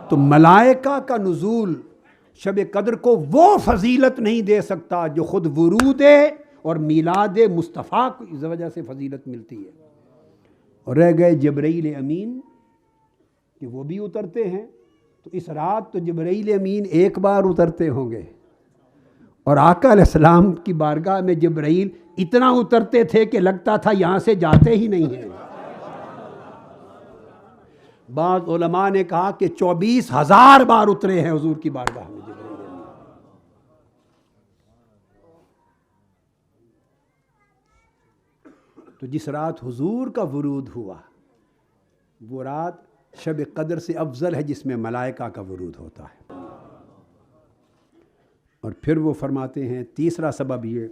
تو ملائکہ کا نزول شب قدر کو وہ فضیلت نہیں دے سکتا جو خود ورود اور میلاد مصطفیٰ کی اس وجہ سے فضیلت ملتی ہے. اور رہ گئے جبرائیل امین کہ وہ بھی اترتے ہیں. تو اس رات تو جبرائیل امین ایک بار اترتے ہوں گے، اور آقا علیہ السلام کی بارگاہ میں جبرائیل اتنا اترتے تھے کہ لگتا تھا یہاں سے جاتے ہی نہیں ہیں. بعض علماء نے کہا کہ 24,000 بار اترے ہیں حضور کی بارگاہ میں جبرائیل امین. تو جس رات حضور کا ورود ہوا وہ رات شب قدر سے افضل ہے جس میں ملائکہ کا ورود ہوتا ہے. اور پھر وہ فرماتے ہیں تیسرا سبب یہ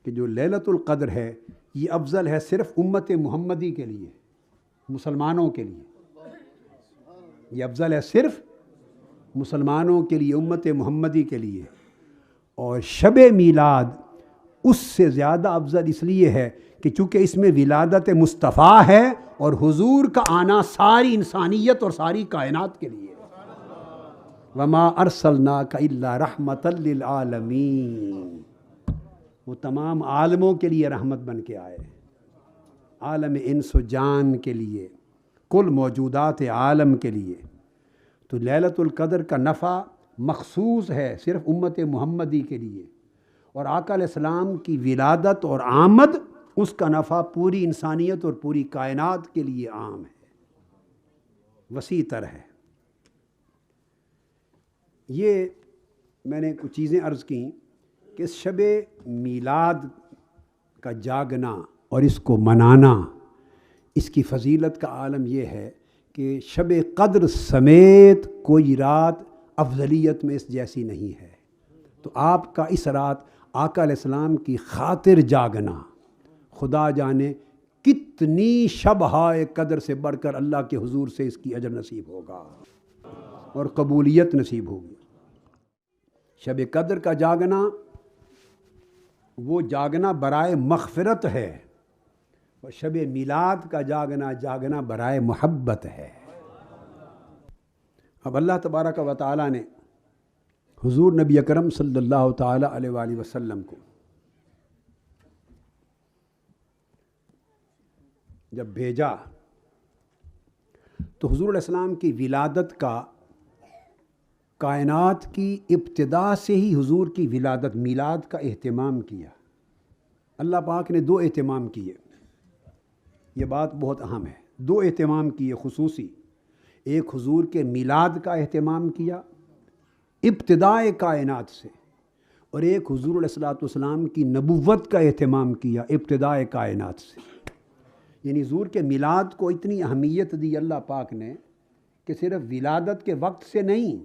کہ جو لیلۃ القدر ہے یہ افضل ہے صرف امت محمدی کے لیے، مسلمانوں کے لیے. یہ افضل ہے صرف مسلمانوں کے لیے، امت محمدی کے لیے. اور شب میلاد اس سے زیادہ افضل اس لیے ہے کہ چونکہ اس میں ولادت مصطفیٰ ہے اور حضور کا آنا ساری انسانیت اور ساری کائنات کے لیے. وما ارسلناک الا رحمتا للعالمین. وہ تمام عالموں کے لیے رحمت بن کے آئے، عالم انس و جان کے لیے، کل موجودات عالم کے لیے۔ تو لیلۃ القدر کا نفع مخصوص ہے صرف امت محمدی کے لیے، اور آقا علیہ السلام کی ولادت اور آمد اس کا نفع پوری انسانیت اور پوری کائنات کے لیے عام ہے، وسیع تر ہے۔ یہ میں نے کچھ چیزیں عرض کیں کہ اس شب میلاد کا جاگنا اور اس کو منانا، اس کی فضیلت کا عالم یہ ہے کہ شب قدر سمیت کوئی رات افضلیت میں اس جیسی نہیں ہے۔ تو آپ کا اس رات آقا علیہ السلام کی خاطر جاگنا، خدا جانے کتنی شبہائے قدر سے بڑھ کر اللہ کے حضور سے اس کی اجر نصیب ہوگا اور قبولیت نصیب ہوگی۔ شب قدر کا جاگنا وہ جاگنا برائے مغفرت ہے، اور شب میلاد کا جاگنا برائے محبت ہے۔ اب اللہ تبارک و تعالیٰ نے حضور نبی اکرم صلی اللہ تعالی علیہ وآلہ وسلم کو جب بھیجا تو حضور علیہ السلام کی ولادت کا کائنات کی ابتدا سے ہی حضور کی ولادت میلاد کا اہتمام کیا۔ اللہ پاک نے 2 اہتمام کیے، یہ بات بہت اہم ہے، 2 اہتمام کیے خصوصی۔ ایک حضور کے میلاد کا اہتمام کیا ابتدائے کائنات سے، اور ایک حضور علیہ السلام کی نبوت کا اہتمام کیا ابتدائے کائنات سے۔ یعنی حضور کے میلاد کو اتنی اہمیت دی اللہ پاک نے کہ صرف ولادت کے وقت سے نہیں،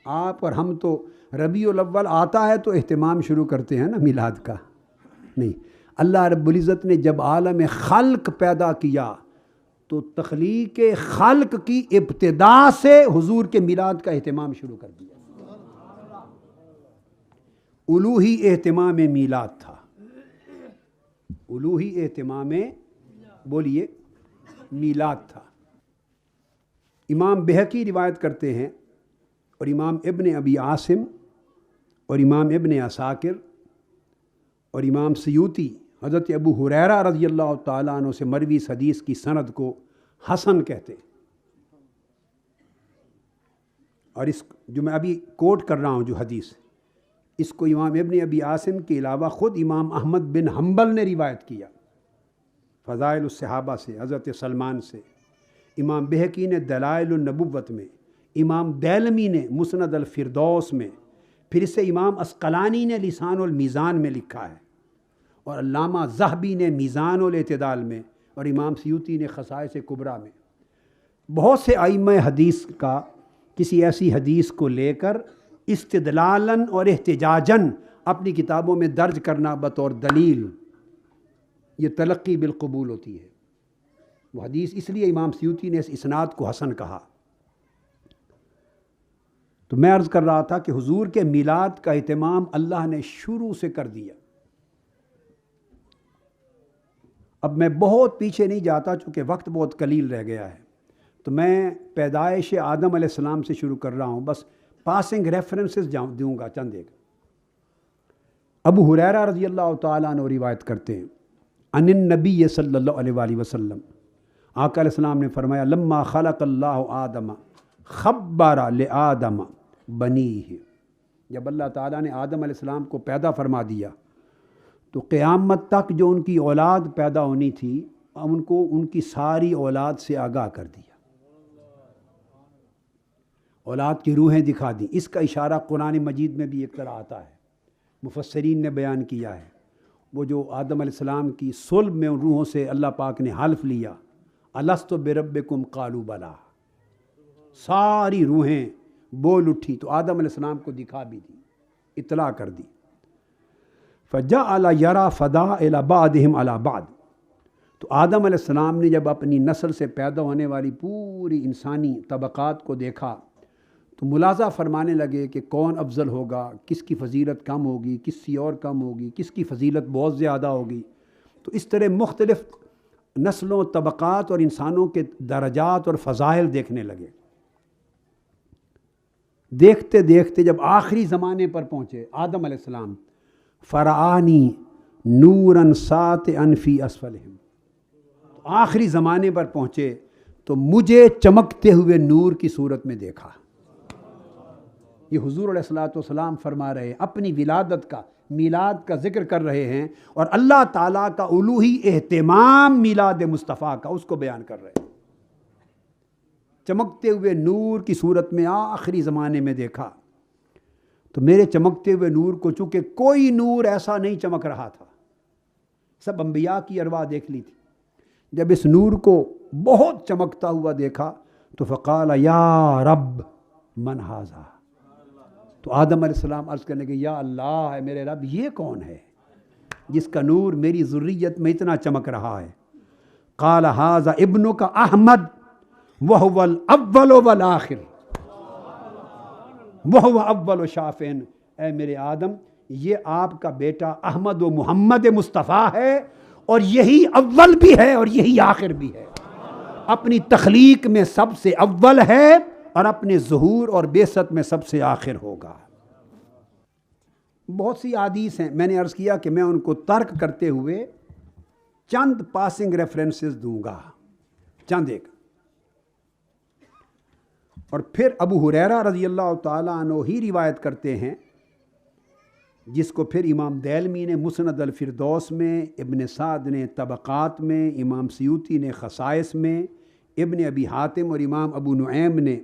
آپ اور ہم تو ربیع الاول آتا ہے تو اہتمام شروع کرتے ہیں نا میلاد کا، نہیں، اللہ رب العزت نے جب عالم خلق پیدا کیا تو تخلیق خلق کی ابتدا سے حضور کے میلاد کا اہتمام شروع کر دیا۔ الوہی اہتمام میلاد تھا، الوہی اہتمام بولیے میلاد تھا۔ امام بہقی روایت کرتے ہیں، اور امام ابن ابی عاصم اور امام ابن عساکر اور امام سیوطی حضرت ابو ہریرہ رضی اللہ تعالیٰ عنہ سے مروی اس حدیث کی سند کو حسن کہتے ہیں۔ اور اس جو میں ابھی کوٹ کر رہا ہوں جو حدیث، اس کو امام ابن ابی عاصم کے علاوہ خود امام احمد بن حنبل نے روایت کیا فضائل الصحابہ سے، حضرت سلمان سے، امام بہقی نے دلائل النبوت میں، امام دیلمی نے مسند الفردوس میں، پھر اسے امام عسقلانی نے لسان المیزان میں لکھا ہے، اور علامہ ذہبی نے میزان الاعتدال میں، اور امام سیوطی نے خصائص کبریٰ میں۔ بہت سے ائمہ حدیث کا کسی ایسی حدیث کو لے کر استدلالاً اور احتجاجاً اپنی کتابوں میں درج کرنا بطور دلیل، یہ تلقی بالقبول ہوتی ہے۔ وہ حدیث اس لیے امام سیوطی نے اس اسناد کو حسن کہا۔ تو میں عرض کر رہا تھا کہ حضور کے میلاد کا اہتمام اللہ نے شروع سے کر دیا۔ اب میں بہت پیچھے نہیں جاتا چونکہ وقت بہت قلیل رہ گیا ہے، تو میں پیدائش آدم علیہ السلام سے شروع کر رہا ہوں، بس پاسنگ ریفرنسز دوں گا چند ایک۔ ابو ہریرہ رضی اللہ تعالیٰ عنہ روایت کرتے ہیں عن النبی صلی اللہ علیہ وآلہ وسلم، آقا علیہ السلام نے فرمایا لما خلق اللہ آدم خبر لآدم بنیہ، جب اللہ تعالیٰ نے آدم علیہ السلام کو پیدا فرما دیا تو قیامت تک جو ان کی اولاد پیدا ہونی تھی ان کو ان کی ساری اولاد سے آگاہ کر دیا، اولاد کی روحیں دکھا دیں۔ اس کا اشارہ قرآن مجید میں بھی ایک طرح آتا ہے، مفسرین نے بیان کیا ہے، وہ جو آدم علیہ السلام کی صلب میں ان روحوں سے اللہ پاک نے حلف لیا الست بربکم قالوا بلی، ساری روحیں بول اٹھی تو آدم علیہ السلام کو دکھا بھی دی، اطلاع کر دی۔ فجعل یری فضائل بعضهم علی بعض، تو آدم علیہ السلام نے جب اپنی نسل سے پیدا ہونے والی پوری انسانی طبقات کو دیکھا تو ملاحظہ فرمانے لگے کہ کون افضل ہوگا، کس کی فضیلت کم ہوگی، کسی اور کم ہوگی، کس کی فضیلت بہت زیادہ ہوگی۔ تو اس طرح مختلف نسلوں، طبقات اور انسانوں کے درجات اور فضائل دیکھنے لگے۔ دیکھتے دیکھتے جب آخری زمانے پر پہنچے آدم علیہ السلام، فرعانی نورن ساطعن فی اسفلہم، آخری زمانے پر پہنچے تو مجھے چمکتے ہوئے نور کی صورت میں دیکھا۔ یہ حضور علیہ الصلوۃ والسلام فرما رہے ہیں، اپنی ولادت کا، میلاد کا ذکر کر رہے ہیں، اور اللہ تعالیٰ کا الوہی اہتمام میلاد مصطفیٰ کا اس کو بیان کر رہے ہیں۔ چمکتے ہوئے نور کی صورت میں آخری زمانے میں دیکھا، تو میرے چمکتے ہوئے نور کو چونکہ کوئی نور ایسا نہیں چمک رہا تھا، سب انبیاء کی ارواح دیکھ لی تھی، جب اس نور کو بہت چمکتا ہوا دیکھا تو فقال یا رب من ھذا، تو آدم علیہ السلام عرض کرنے کے یا اللہ ہے میرے رب، یہ کون ہے جس کا نور میری ذریت میں اتنا چمک رہا ہے؟ قال ھذا ابنک احمد وہو الاول والآخر وہو اول شافع، اے میرے آدم، یہ آپ کا بیٹا احمد و محمد مصطفیٰ ہے، اور یہی اول بھی ہے اور یہی آخر بھی ہے، اپنی تخلیق میں سب سے اول ہے اور اپنے ظہور اور بعثت میں سب سے آخر ہوگا۔ بہت سی احادیث ہیں، میں نے عرض کیا کہ میں ان کو ترک کرتے ہوئے چند پاسنگ ریفرنسز دوں گا، چند ایک، اور پھر ابو ہریرہ رضی اللہ تعالیٰ عنہ ہی روایت کرتے ہیں، جس کو پھر امام دیلمی نے مسند الفردوس میں، ابن سعد نے طبقات میں، امام سیوطی نے خصائص میں، ابن ابی حاتم اور امام ابو نعیم نے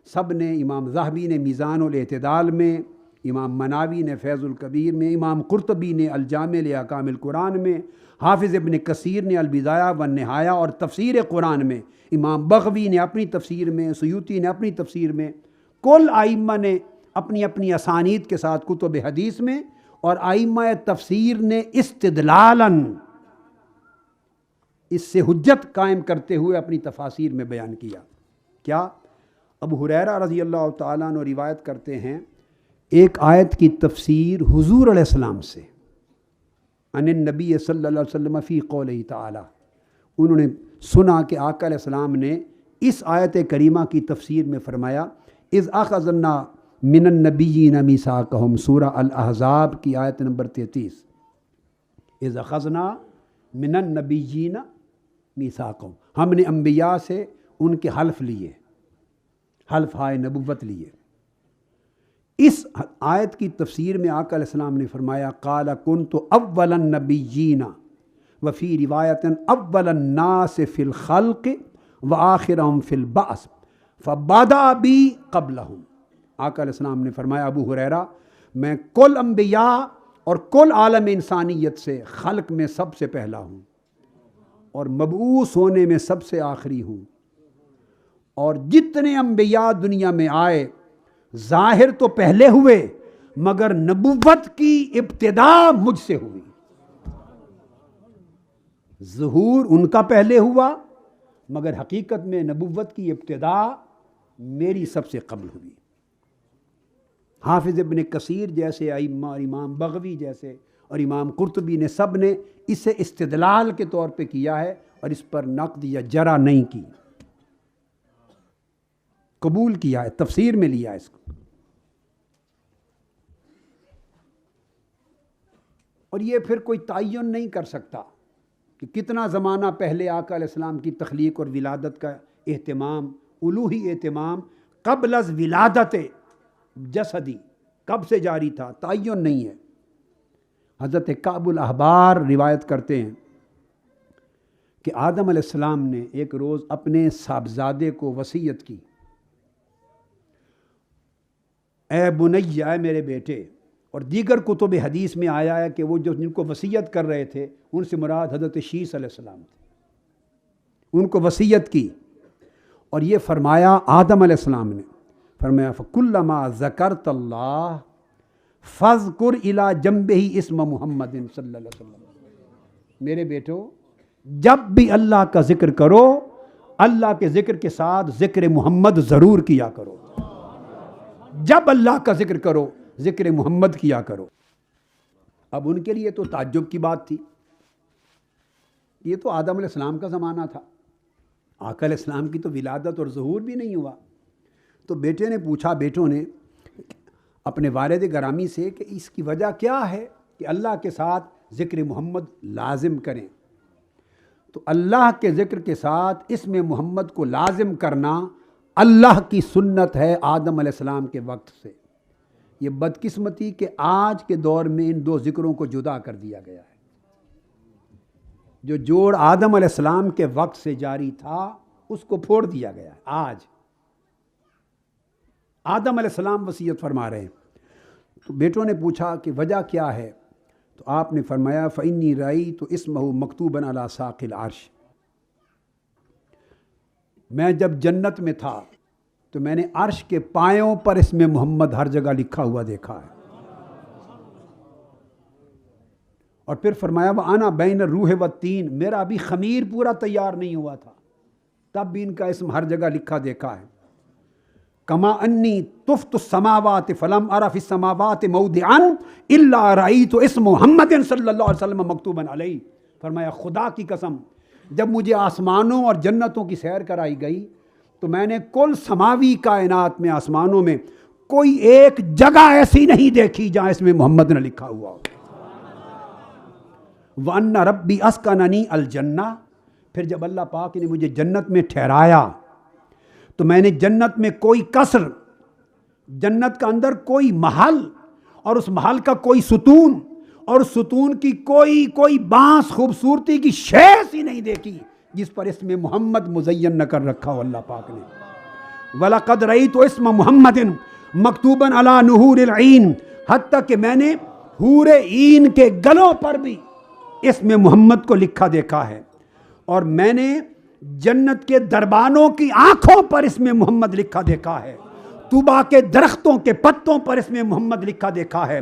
سب نے، امام ذہبی نے میزان الاعتدال میں، امام مناوی نے فیض الکبیر میں، امام قرطبی نے الجامع لاحکام القرآن میں، حافظ ابن کثیر نے البدایہ والنہایہ اور تفسیر قرآن میں، امام بغوی نے اپنی تفسیر میں، سیوطی نے اپنی تفسیر میں، کل ائمہ نے اپنی اپنی اسانید کے ساتھ کتب حدیث میں، اور ائمہ تفسیر نے استدلالاً اس سے حجت قائم کرتے ہوئے اپنی تفاسیر میں بیان کیا۔ کیا؟ ابو ہریرہ رضی اللہ تعالیٰ عنہ روایت کرتے ہیں، ایک آیت کی تفسیر حضور علیہ السلام سے، عن النبی صلی اللہ علیہ وسلم فی قولہ تعالی، انہوں نے سنا کہ آقا علیہ السلام نے اس آیت کریمہ کی تفسیر میں فرمایا، اذ اخذنا من النبیین میثاقہم، سورہ الاحزاب کی آیت نمبر 33، اذ اخذنا من النبیین میثاقہم، ہم نے انبیاء سے ان کے حلف لیے، حلف ہائے نبوت لیے۔ اس آیت کی تفسیر میں آقا علیہ السلام نے فرمایا، قال کنت اول النبیین وفی روایت اول الناس فی الخلق وآخرہم فی البعث فبدأ بی قبلہم۔ آقا علیہ السلام نے فرمایا، ابو ہریرہ، میں کل انبیاء اور کل عالم انسانیت سے خلق میں سب سے پہلا ہوں، اور مبعوث ہونے میں سب سے آخری ہوں، اور جتنے انبیاء دنیا میں آئے ظاہر تو پہلے ہوئے مگر نبوت کی ابتدا مجھ سے ہوئی، ظہور ان کا پہلے ہوا مگر حقیقت میں نبوت کی ابتدا میری سب سے قبل ہوئی۔ حافظ ابن کثیر جیسے ائمہ اور امام بغوی جیسے اور امام قرطبی نے سب نے اسے استدلال کے طور پہ کیا ہے، اور اس پر نقد یا جرح نہیں کی، قبول کیا ہے، تفسیر میں لیا اس کو۔ اور یہ پھر کوئی تعین نہیں کر سکتا کہ کتنا زمانہ پہلے آقا علیہ السلام کی تخلیق اور ولادت کا اہتمام، الوہی اہتمام قبل از ولادت جسدی کب سے جاری تھا، تعین نہیں ہے۔ حضرت کعب الاحبار روایت کرتے ہیں کہ آدم علیہ السلام نے ایک روز اپنے صاحبزادے کو وصیت کی، اے بنی، اے میرے بیٹے، اور دیگر کتب حدیث میں آیا ہے کہ وہ جو جن کو وصیت کر رہے تھے ان سے مراد حضرت شیس علیہ السلام تھے، ان کو وصیت کی، اور یہ فرمایا آدم علیہ السلام نے فرمایا، فَكُلَّمَا ذَكَرْتَ اللَّهَ فَاذْكُرْ إِلَى جَنبِهِ اسْمَ محمد صلی اللہ علیہ وسلم، میرے بیٹو جب بھی اللہ کا ذکر کرو، اللہ کے ذکر کے ساتھ ذکر محمد ضرور کیا کرو، جب اللہ کا ذکر کرو ذکر محمد کیا کرو۔ اب ان کے لیے تو تعجب کی بات تھی، یہ تو آدم علیہ السلام کا زمانہ تھا، آقا علیہ السلام کی تو ولادت اور ظہور بھی نہیں ہوا۔ تو بیٹے نے پوچھا، بیٹوں نے اپنے والد گرامی سے کہ اس کی وجہ کیا ہے کہ اللہ کے ساتھ ذکر محمد لازم کریں. تو اللہ کے ذکر کے ساتھ اسم محمد کو لازم کرنا اللہ کی سنت ہے آدم علیہ السلام کے وقت سے. یہ بدقسمتی کہ آج کے دور میں ان دو ذکروں کو جدا کر دیا گیا ہے. جو جوڑ آدم علیہ السلام کے وقت سے جاری تھا اس کو پھوڑ دیا گیا ہے. آج آدم علیہ السلام وصیت فرما رہے ہیں. تو بیٹوں نے پوچھا کہ وجہ کیا ہے؟ تو آپ نے فرمایا فإنی رأیت اسمہ مکتوبا علی ساق العرش. میں جب جنت میں تھا تو میں نے عرش کے پایوں پر اسم محمد ہر جگہ لکھا ہوا دیکھا ہے. اور پھر فرمایا وَأَنَا بَيْنَ الرُّوحِ وَالطِّينِ. میرا ابھی خمیر پورا تیار نہیں ہوا تھا تب بھی ان کا اسم ہر جگہ لکھا دیکھا ہے. کما انی طفت السماوات فلم ارى في السماوات موضعا الا رأيت اسم محمد صلی اللہ علیہ وسلم مکتوبا علیہ. فرمایا خدا کی قسم جب مجھے آسمانوں اور جنتوں کی سیر کرائی گئی تو میں نے کل سماوی کائنات میں آسمانوں میں کوئی ایک جگہ ایسی نہیں دیکھی جہاں اس میں محمد نے لکھا ہوا ہو. وَأَنَّ رَبِّي أَسْكَنَنِي الْجَنَّةَ. پھر جب اللہ پاک نے مجھے جنت میں ٹھہرایا تو میں نے جنت میں کوئی قصر، جنت کا اندر کوئی محل اور اس محل کا کوئی ستون اور اس ستون کی کوئی بانس خوبصورتی کی شے ایسی نہیں دیکھی جس پر اسم محمد مزین نہ کر رکھا ہو اللہ پاک نے. وَلَقَدْ رَأَيْتُ اسم محمد مکتوباً علی نُحُورِ الْعِین. حتیٰ کہ میں نے حور عین کے گلوں پر بھی اسم محمد کو لکھا دیکھا ہے. اور میں نے جنت کے دربانوں کی آنکھوں پر اسم محمد لکھا دیکھا ہے. طوبا کے درختوں کے پتوں پر اسم محمد لکھا دیکھا ہے.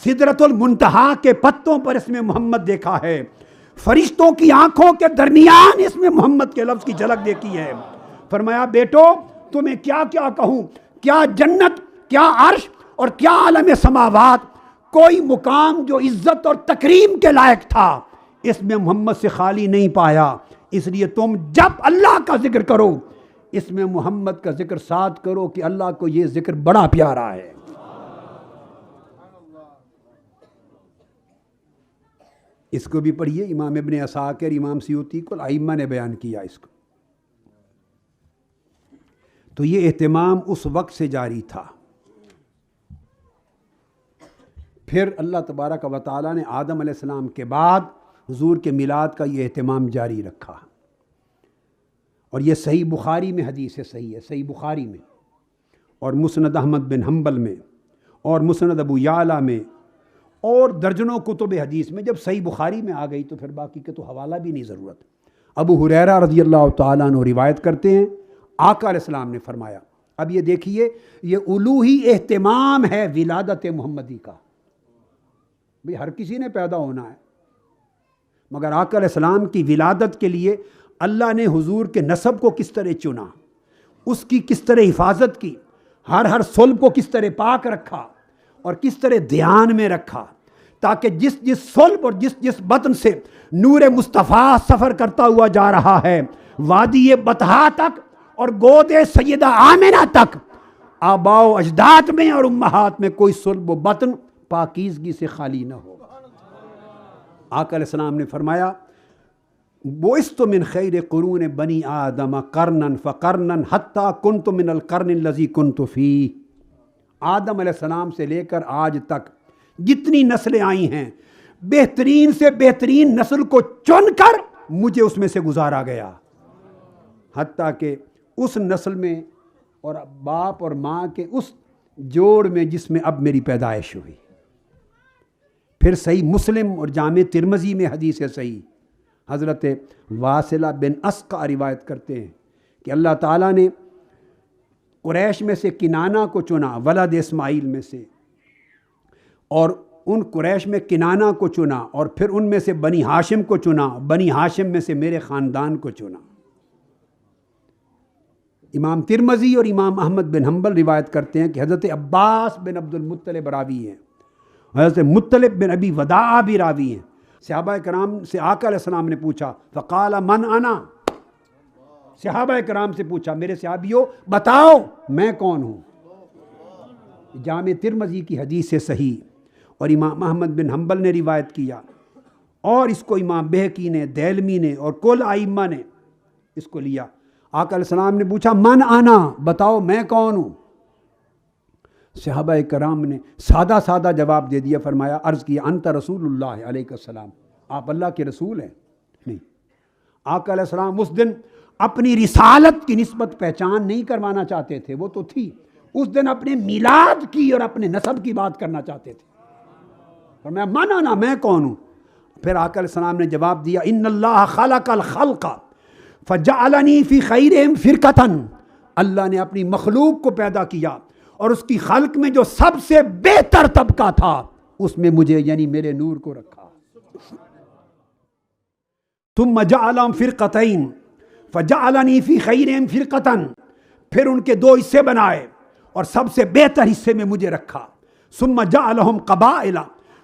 سدرۃ المنتہا کے پتوں پر اسم محمد دیکھا ہے. فرشتوں کی آنکھوں کے درمیان اسم محمد کے لفظ کی جھلک دیکھی ہے. فرمایا بیٹو تمہیں کیا کیا کہوں، کیا جنت، کیا عرش اور کیا عالم سماوات، کوئی مقام جو عزت اور تکریم کے لائق تھا اسم محمد سے خالی نہیں پایا. اس لیے تم جب اللہ کا ذکر کرو اسم محمد کا ذکر ساتھ کرو کہ اللہ کو یہ ذکر بڑا پیارا ہے. اس کو بھی پڑھیے، امام ابن عساکر، امام سیوطی کو ائمہ نے بیان کیا اس کو. تو یہ اہتمام اس وقت سے جاری تھا. پھر اللہ تبارک و تعالیٰ نے آدم علیہ السلام کے بعد حضور کے میلاد کا یہ اہتمام جاری رکھا. اور یہ صحیح بخاری میں حدیث ہے، صحیح بخاری میں اور مسند احمد بن حنبل میں اور مسند ابو یعلا میں اور درجنوں کتب حدیث میں. جب صحیح بخاری میں آ گئی تو پھر باقی کے تو حوالہ بھی نہیں ضرورت. ابو ہریرہ رضی اللہ تعالیٰ عنہ روایت کرتے ہیں آقا علیہ السلام نے فرمایا. اب یہ دیکھیے، یہ الوہی اہتمام ہے ولادت محمدی کا. بھئی ہر کسی نے پیدا ہونا ہے، مگر آقا علیہ السلام کی ولادت کے لیے اللہ نے حضور کے نسب کو کس طرح چنا، اس کی کس طرح حفاظت کی، ہر صلب کو کس طرح پاک رکھا اور کس طرح دھیان میں رکھا، تاکہ جس صلب اور جس بطن سے نور مصطفیٰ سفر کرتا ہوا جا رہا ہے وادی بطحا تک اور گود سیدہ آمنہ تک، آباء و اجداد میں اور امہات میں کوئی صلب و بطن پاکیزگی سے خالی نہ ہو. آقا علیہ السلام نے فرمایا بعثت من خیر قرون بنی آدم قرنا فقرنا حتی کنت من القرن الذی کنت فیہ. آدم علیہ السلام سے لے کر آج تک جتنی نسلیں آئی ہیں بہترین سے بہترین نسل کو چن کر مجھے اس میں سے گزارا گیا، حتیٰ کہ اس نسل میں اور باپ اور ماں کے اس جوڑ میں جس میں اب میری پیدائش ہوئی. پھر صحیح مسلم اور جامع ترمذی میں حدیث ہے صحیح، حضرت واصلہ بن اسقع روایت کرتے ہیں کہ اللہ تعالیٰ نے قریش میں سے کنانہ کو چنا ولد اسماعیل میں سے، اور ان قریش میں کنانہ کو چنا اور پھر ان میں سے بنی ہاشم کو چنا، بنی ہاشم میں سے میرے خاندان کو چنا. امام ترمذی اور امام احمد بن حنبل روایت کرتے ہیں کہ حضرت عباس بن عبد المطلب راوی ہیں، حضرت مطلب بن ابی وداع بھی راوی ہیں. صحابہ کرام سے آقا علیہ السلام نے پوچھا فقال من انا، صحابہ کرام سے پوچھا میرے صحابیوں بتاؤ میں کون ہوں. جامع ترمذی کی حدیث سے صحیح اور امام احمد بن حنبل نے روایت کیا اور اس کو امام بہقی نے، دیلمی نے اور کل ائمہ نے اس کو لیا۔ آقا علیہ السلام نے پوچھا من انا، بتاؤ میں کون ہوں؟ صحابہ کرام نے سادہ سادہ جواب دے دیا، فرمایا عرض کیا انت رسول اللہ علیہ السلام، آپ اللہ کے رسول ہیں؟ نہیں۔ آقا علیہ السلام اس دن اپنی رسالت کی نسبت پہچان نہیں کروانا چاہتے تھے، وہ تو تھی، اس دن اپنے میلاد کی اور اپنے نسب کی بات کرنا چاہتے تھے۔ فرمایا من انا، میں کون ہوں؟ پھر آقا علیہ السلام نے جواب دیا ان اللہ خلق الخلق فجعلنی فی خیرہم فرقۃ، اللہ نے اپنی مخلوق کو پیدا کیا اور اس کی خلق میں جو سب سے بہتر طبقہ تھا اس میں مجھے یعنی میرے نور کو رکھا۔ ثم جعلہم فرقتین فجعلنی فی خیرہم فرقۃ، پھر ان کے دو حصے بنائے اور سب سے بہتر حصے میں مجھے رکھا۔ ثم جعلہم قبائل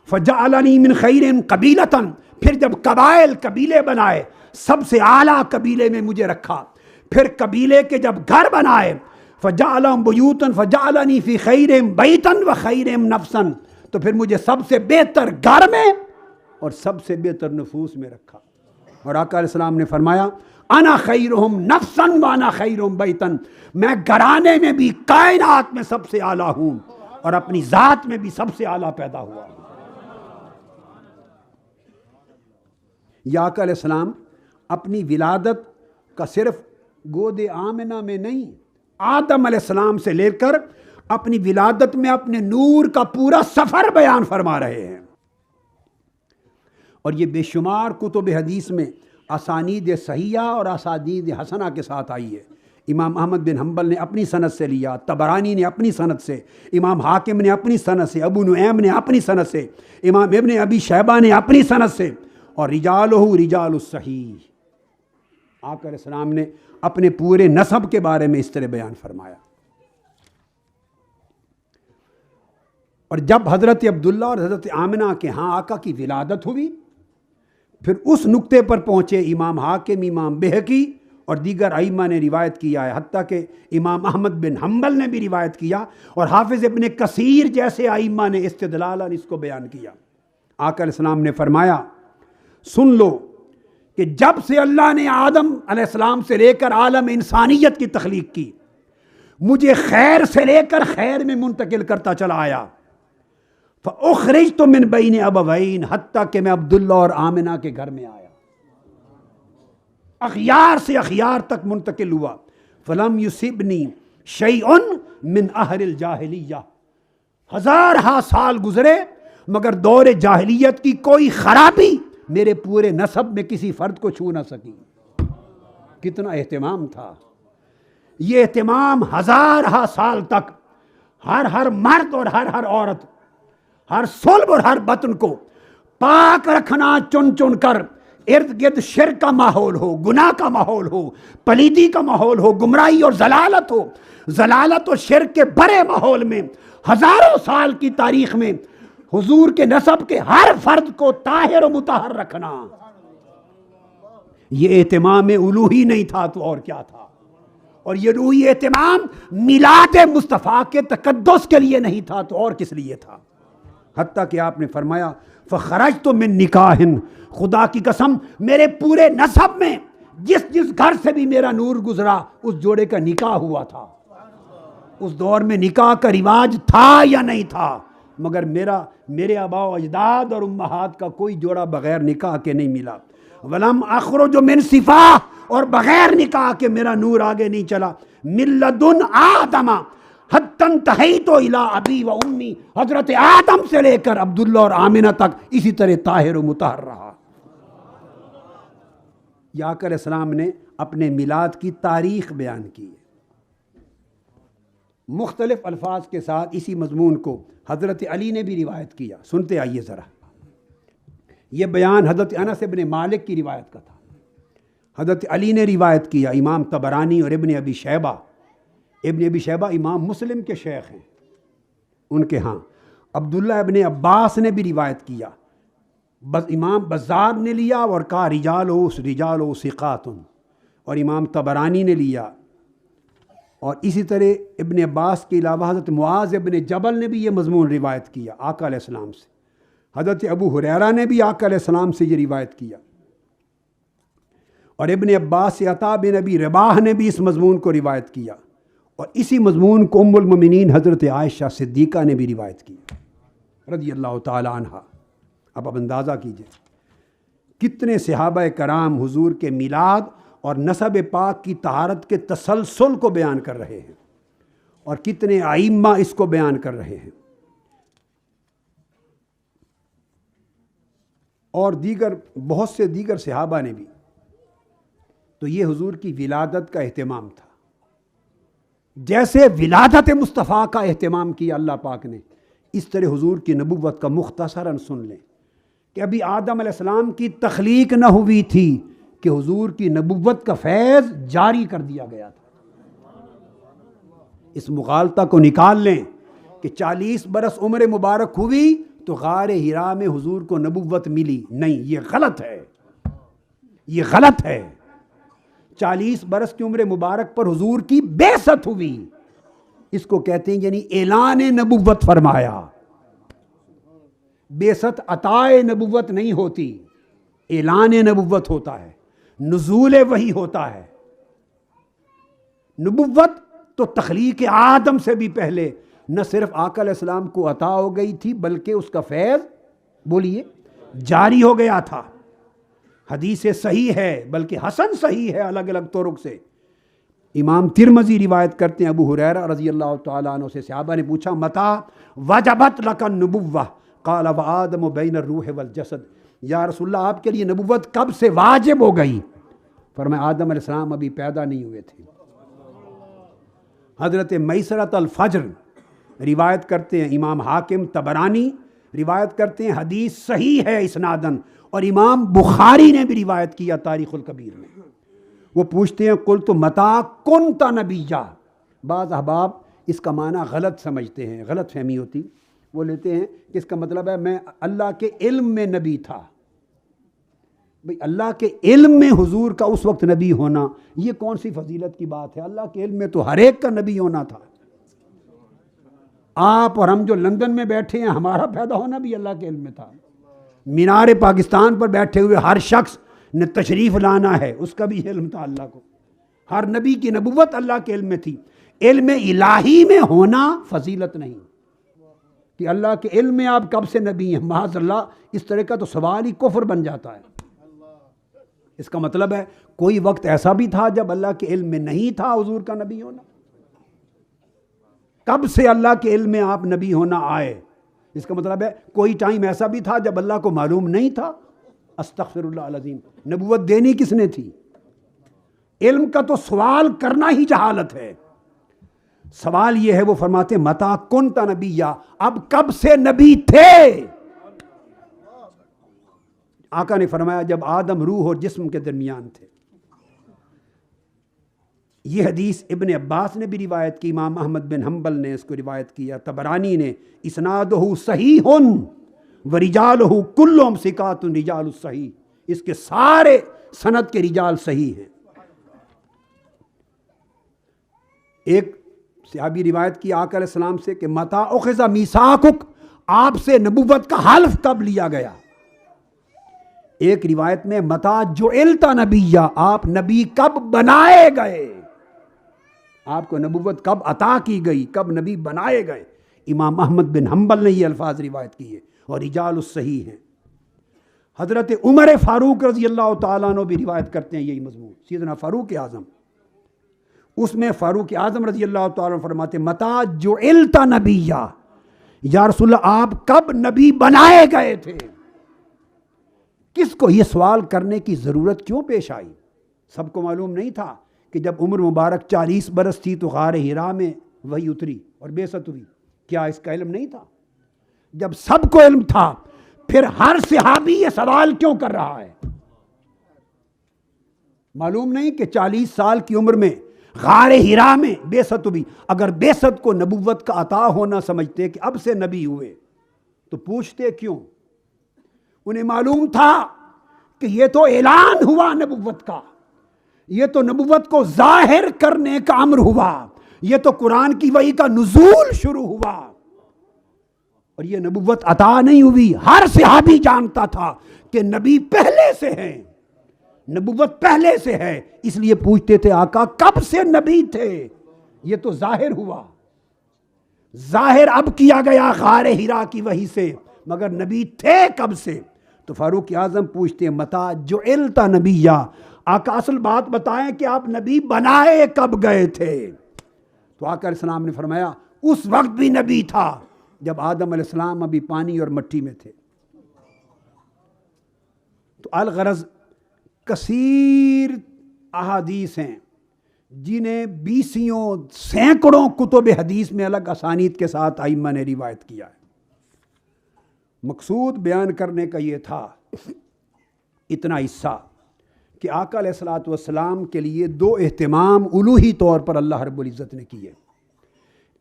فجعلنی من خیرہم قبیلۃ، پھر جب قبائل قبیلے بنائے سب سے اعلیٰ قبیلے میں مجھے رکھا۔ پھر قبیلے کے جب گھر بنائے فجعلہم بیوتا فجعلنی فی خیرہم بیتا وخیرہم نفسا، تو پھر مجھے سب سے بہتر گھر میں اور سب سے بہتر نفوس میں رکھا۔ اور آقا علیہ السلام نے فرمایا انا خیرہم نفسا وانا خیرہم بیتا، میں گھرانے میں بھی کائنات میں سب سے اعلیٰ ہوں اور اپنی ذات میں بھی سب سے اعلیٰ پیدا ہوا ہوں۔ یا آقا علیہ السلام اپنی ولادت کا صرف گود آمنہ میں نہیں، آدم علیہ السلام سے لے کر اپنی ولادت میں اپنے نور کا پورا سفر بیان فرما رہے ہیں۔ اور یہ بے شمار کتب حدیث میں اسانید صحیحہ اور اسانید حسنہ کے ساتھ آئی ہے۔ امام احمد بن حنبل نے اپنی سند سے لیا، طبرانی نے اپنی سند سے، امام حاکم نے اپنی سند سے، ابو نعیم نے اپنی سند سے، امام ابن ابی شیبہ نے اپنی سند سے، اور رجالہ رجال الصحیح۔ آقا علیہ السلام نے اپنے پورے نسب کے بارے میں اس طرح بیان فرمایا۔ اور جب حضرت عبداللہ اور حضرت آمنہ کے ہاں آقا کی ولادت ہوئی، پھر اس نقطے پر پہنچے امام حاکم، امام بہقی اور دیگر ائمہ نے روایت کیا ہے، حتیٰ کہ امام احمد بن حنبل نے بھی روایت کیا اور حافظ ابن کثیر جیسے ائمہ نے استدلالاً اس کو بیان کیا۔ آقا علیہ السلام نے فرمایا سن لو کہ جب سے اللہ نے آدم علیہ السلام سے لے کر عالم انسانیت کی تخلیق کی، مجھے خیر سے لے کر خیر میں منتقل کرتا چلا آیا۔ فَأُخْرِجْتُ مِن بَيْنِ أَبَوَيْنِ، حتیٰ کہ میں عبداللہ اور آمنہ کے گھر میں آیا، اخیار سے اخیار تک منتقل ہوا۔ فَلَمْ يُصِبْنِي شَيْءٌ مِّنْ أَهْلِ الْجَاهِلِيَّةِ، ہزارہا سال گزرے مگر دور جاہلیت کی کوئی خرابی میرے پورے نسب میں کسی فرد کو چھو نہ سکی۔ کتنا اہتمام تھا یہ اہتمام، ہزارہا سال تک ہر مرد اور ہر عورت، ہر صلب اور ہر بطن کو پاک رکھنا، چن چن کر ارد گرد شرک کا ماحول ہو، گناہ کا ماحول ہو، پلیدی کا ماحول ہو، گمراہی اور ضلالت ہو، ضلالت اور شرک کے بڑے ماحول میں ہزاروں سال کی تاریخ میں حضور کے نسب کے ہر فرد کو طاہر و مطہر رکھنا، یہ اہتمام الوہی نہیں تھا تو اور کیا تھا؟ اور یہ روحی اہتمام میلاد مصطفیٰ کے تقدس کے لیے نہیں تھا تو اور کس لیے تھا؟ حتیٰ کہ آپ نے فرمایا فخرجت من نکاح، خدا کی قسم میرے پورے نسب میں جس گھر سے بھی میرا نور گزرا اس جوڑے کا نکاح ہوا تھا۔ اس دور میں نکاح کا رواج تھا یا نہیں تھا، مگر میرے آباء و اجداد اور امہات کا کوئی جوڑا بغیر نکاح کے نہیں ملا۔ ولم اخرج من صفاح، اور بغیر نکاح کے میرا نور آگے نہیں چلا۔ من لدن آدم حتی انتہیت الی ابی و امی، حضرت آدم سے لے کر عبداللہ اور آمنہ تک اسی طرح طاہر و مطہر رہا۔ یا آقا علیہ السلام نے اپنے میلاد کی تاریخ بیان کی، مختلف الفاظ کے ساتھ اسی مضمون کو حضرت علی نے بھی روایت کیا۔ سنتے آئیے ذرا، یہ بیان حضرت انس ابن مالک کی روایت کا تھا، حضرت علی نے روایت کیا۔ امام طبرانی اور ابن ابی شیبہ امام مسلم کے شیخ ہیں، ان کے ہاں عبداللہ ابن عباس نے بھی روایت کیا، بس امام بزار نے لیا اور کہا رجال ثقات، اور امام طبرانی نے لیا، اور اسی طرح ابن عباس کے علاوہ حضرت معاذ ابن جبل نے بھی یہ مضمون روایت کیا آقا علیہ السلام سے۔ حضرت ابو ہریرہ نے بھی آقا علیہ السلام سے یہ روایت کیا، اور ابن عباس سے عطا بن ابی رباح نے بھی اس مضمون کو روایت کیا، اور اسی مضمون کو ام المؤمنین حضرت عائشہ صدیقہ نے بھی روایت کی رضی اللہ تعالی عنہا۔ اب اندازہ کیجئے کتنے صحابہ کرام حضور کے میلاد اور نسب پاک کی طہارت کے تسلسل کو بیان کر رہے ہیں، اور کتنے ائمہ اس کو بیان کر رہے ہیں، اور بہت سے دیگر صحابہ نے بھی۔ تو یہ حضور کی ولادت کا اہتمام تھا، جیسے ولادت مصطفیٰ کا اہتمام کیا اللہ پاک نے، اس طرح حضور کی نبوت کا مختصراً سن لیں کہ ابھی آدم علیہ السلام کی تخلیق نہ ہوئی تھی کہ حضور کی نبوت کا فیض جاری کر دیا گیا تھا۔ اس مغالطہ کو نکال لیں کہ 40 برس عمر مبارک ہوئی تو غار حرا میں حضور کو نبوت ملی، نہیں، یہ غلط ہے، یہ غلط ہے۔ 40 برس کی عمر مبارک پر حضور کی بعثت ہوئی، اس کو کہتے ہیں یعنی اعلان نبوت فرمایا۔ بعثت عطائے نبوت نہیں ہوتی، اعلان نبوت ہوتا ہے، نزول وحی ہوتا ہے۔ نبوت تو تخلیق آدم سے بھی پہلے نہ صرف آقا علیہ السلام کو عطا ہو گئی تھی، بلکہ اس کا فیض بولیے جاری ہو گیا تھا۔ حدیث صحیح ہے، بلکہ حسن صحیح ہے، الگ الگ طرق سے۔ امام ترمذی روایت کرتے ہیں ابو ہریرہ رضی اللہ تعالیٰ عنہ سے، صحابہ نے پوچھا متى وجبت لک النبوہ قال وآدم بین الروح والجسد، یا رسول اللہ آپ کے لیے نبوت کب سے واجب ہو گئی؟ فرمایا آدم علیہ السلام ابھی پیدا نہیں ہوئے تھے۔ حضرت میسرۃ الفجر روایت کرتے ہیں، امام حاکم طبرانی روایت کرتے ہیں، حدیث صحیح ہے اسناداً، اور امام بخاری نے بھی روایت کیا تاریخ الکبیر میں۔ وہ پوچھتے ہیں قلت متى كنت نبیا، بعض احباب اس کا معنی غلط سمجھتے ہیں، غلط فہمی ہوتی، وہ لیتے ہیں کہ اس کا مطلب ہے میں اللہ کے علم میں نبی تھا۔ بھئی اللہ کے علم میں حضور کا اس وقت نبی ہونا یہ کون سی فضیلت کی بات ہے؟ اللہ کے علم میں تو ہر ایک کا نبی ہونا تھا۔ آپ اور ہم جو لندن میں بیٹھے ہیں، ہمارا پیدا ہونا بھی اللہ کے علم میں تھا۔ مینار پاکستان پر بیٹھے ہوئے ہر شخص نے تشریف لانا ہے، اس کا بھی علم تھا اللہ کو۔ ہر نبی کی نبوت اللہ کے علم میں تھی۔ علم الہی میں ہونا فضیلت نہیں کہ اللہ کے علم میں آپ کب سے نبی ہیں، معاذ اللہ، اس طرح کا تو سوال ہی کفر بن جاتا ہے۔ اس کا مطلب ہے کوئی وقت ایسا بھی تھا جب اللہ کے علم میں نہیں تھا حضور کا نبی ہونا؟ کب سے اللہ کے علم میں آپ نبی ہونا آئے؟ اس کا مطلب ہے کوئی ٹائم ایسا بھی تھا جب اللہ کو معلوم نہیں تھا؟ استغفر اللہ العظیم، نبوت دینی کس نے تھی؟ علم کا تو سوال کرنا ہی جہالت ہے۔ سوال یہ ہے، وہ فرماتے متى كنت نبیا، اب کب سے نبی تھے؟ آقا نے فرمایا جب آدم روح اور جسم کے درمیان تھے۔ یہ حدیث ابن عباس نے بھی روایت کی، امام احمد بن حنبل نے اس کو روایت کیا، طبرانی نے، اسنادہ صحیح ورجالہ کلہم ثقات رجال الصحیح، اس کے سارے سند کے رجال صحیح ہیں۔ ایک صحابی روایت کی آقا علیہ السلام سے کہ متى اخذ میثاقک، آپ سے نبوت کا حلف کب لیا گیا؟ ایک روایت میں متى جعلت نبیا، آپ نبی کب بنائے گئے؟ آپ کو نبوت کب عطا کی گئی، کب نبی بنائے گئے؟ امام احمد بن حنبل نے یہ الفاظ روایت کیے، اور رجال الصحیح ہیں۔ حضرت عمر فاروق رضی اللہ تعالیٰ عنہ بھی روایت کرتے ہیں یہی مضمون، سیدنا فاروق اعظم، اس میں فاروق اعظم رضی اللہ تعالیٰ عنہ فرماتے متى جعلت نبیا، یا رسول اللہ آپ کب نبی بنائے گئے تھے؟ کس کو یہ سوال کرنے کی ضرورت کیوں پیش آئی؟ سب کو معلوم نہیں تھا کہ جب عمر مبارک 40 برس تھی تو غار حرا میں وحی اتری اور بعثت ہوئی؟ کیا اس کا علم نہیں تھا؟ جب سب کو علم تھا پھر ہر صحابی یہ سوال کیوں کر رہا ہے؟ معلوم نہیں کہ 40 سال کی عمر میں غار حرا میں بعثت ہوئی؟ اگر بعثت کو نبوت کا عطا ہونا سمجھتے کہ اب سے نبی ہوئے تو پوچھتے کیوں؟ انہیں معلوم تھا کہ یہ تو اعلان ہوا نبوت کا، یہ تو نبوت کو ظاہر کرنے کا امر ہوا، یہ تو قرآن کی وحی کا نزول شروع ہوا۔ اور یہ نبوت عطا نہیں ہوئی، ہر صحابی جانتا تھا کہ نبی پہلے سے ہے، نبوت پہلے سے ہے، اس لیے پوچھتے تھے آقا کب سے نبی تھے؟ یہ تو ظاہر ہوا، ظاہر اب کیا گیا غار ہرا کی وحی سے، مگر نبی تھے کب سے؟ تو فاروق اعظم پوچھتے ہیں متا جعلت نبیا، آقا اصل بات بتائیں کہ آپ نبی بنائے کب گئے تھے؟ تو آقا علیہ السلام نے فرمایا اس وقت بھی نبی تھا جب آدم علیہ السلام ابھی پانی اور مٹی میں تھے۔ تو الغرض کثیر احادیث ہیں جنہیں بیسیوں سینکڑوں کتب حدیث میں الگ اسانید کے ساتھ ائمہ نے روایت کیا ہے۔ مقصود بیان کرنے کا یہ تھا اتنا حصہ کہ آقا علیہ الصلوۃ والسلام کے لیے دو اہتمام الوہی طور پر اللہ رب العزت نے کیے۔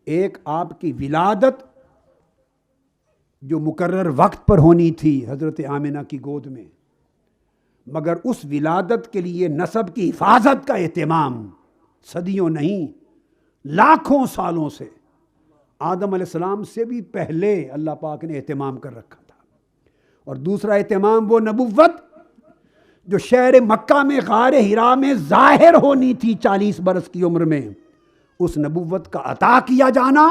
ایک آپ کی ولادت جو مقرر وقت پر ہونی تھی حضرت آمنہ کی گود میں، مگر اس ولادت کے لیے نسب کی حفاظت کا اہتمام صدیوں نہیں لاکھوں سالوں سے، آدم علیہ السلام سے بھی پہلے اللہ پاک نے اہتمام کر رکھا تھا۔ اور دوسرا اہتمام وہ نبوت جو شہر مکہ میں غار ہرا میں ظاہر ہونی تھی 40 برس کی عمر میں، اس نبوت کا عطا کیا جانا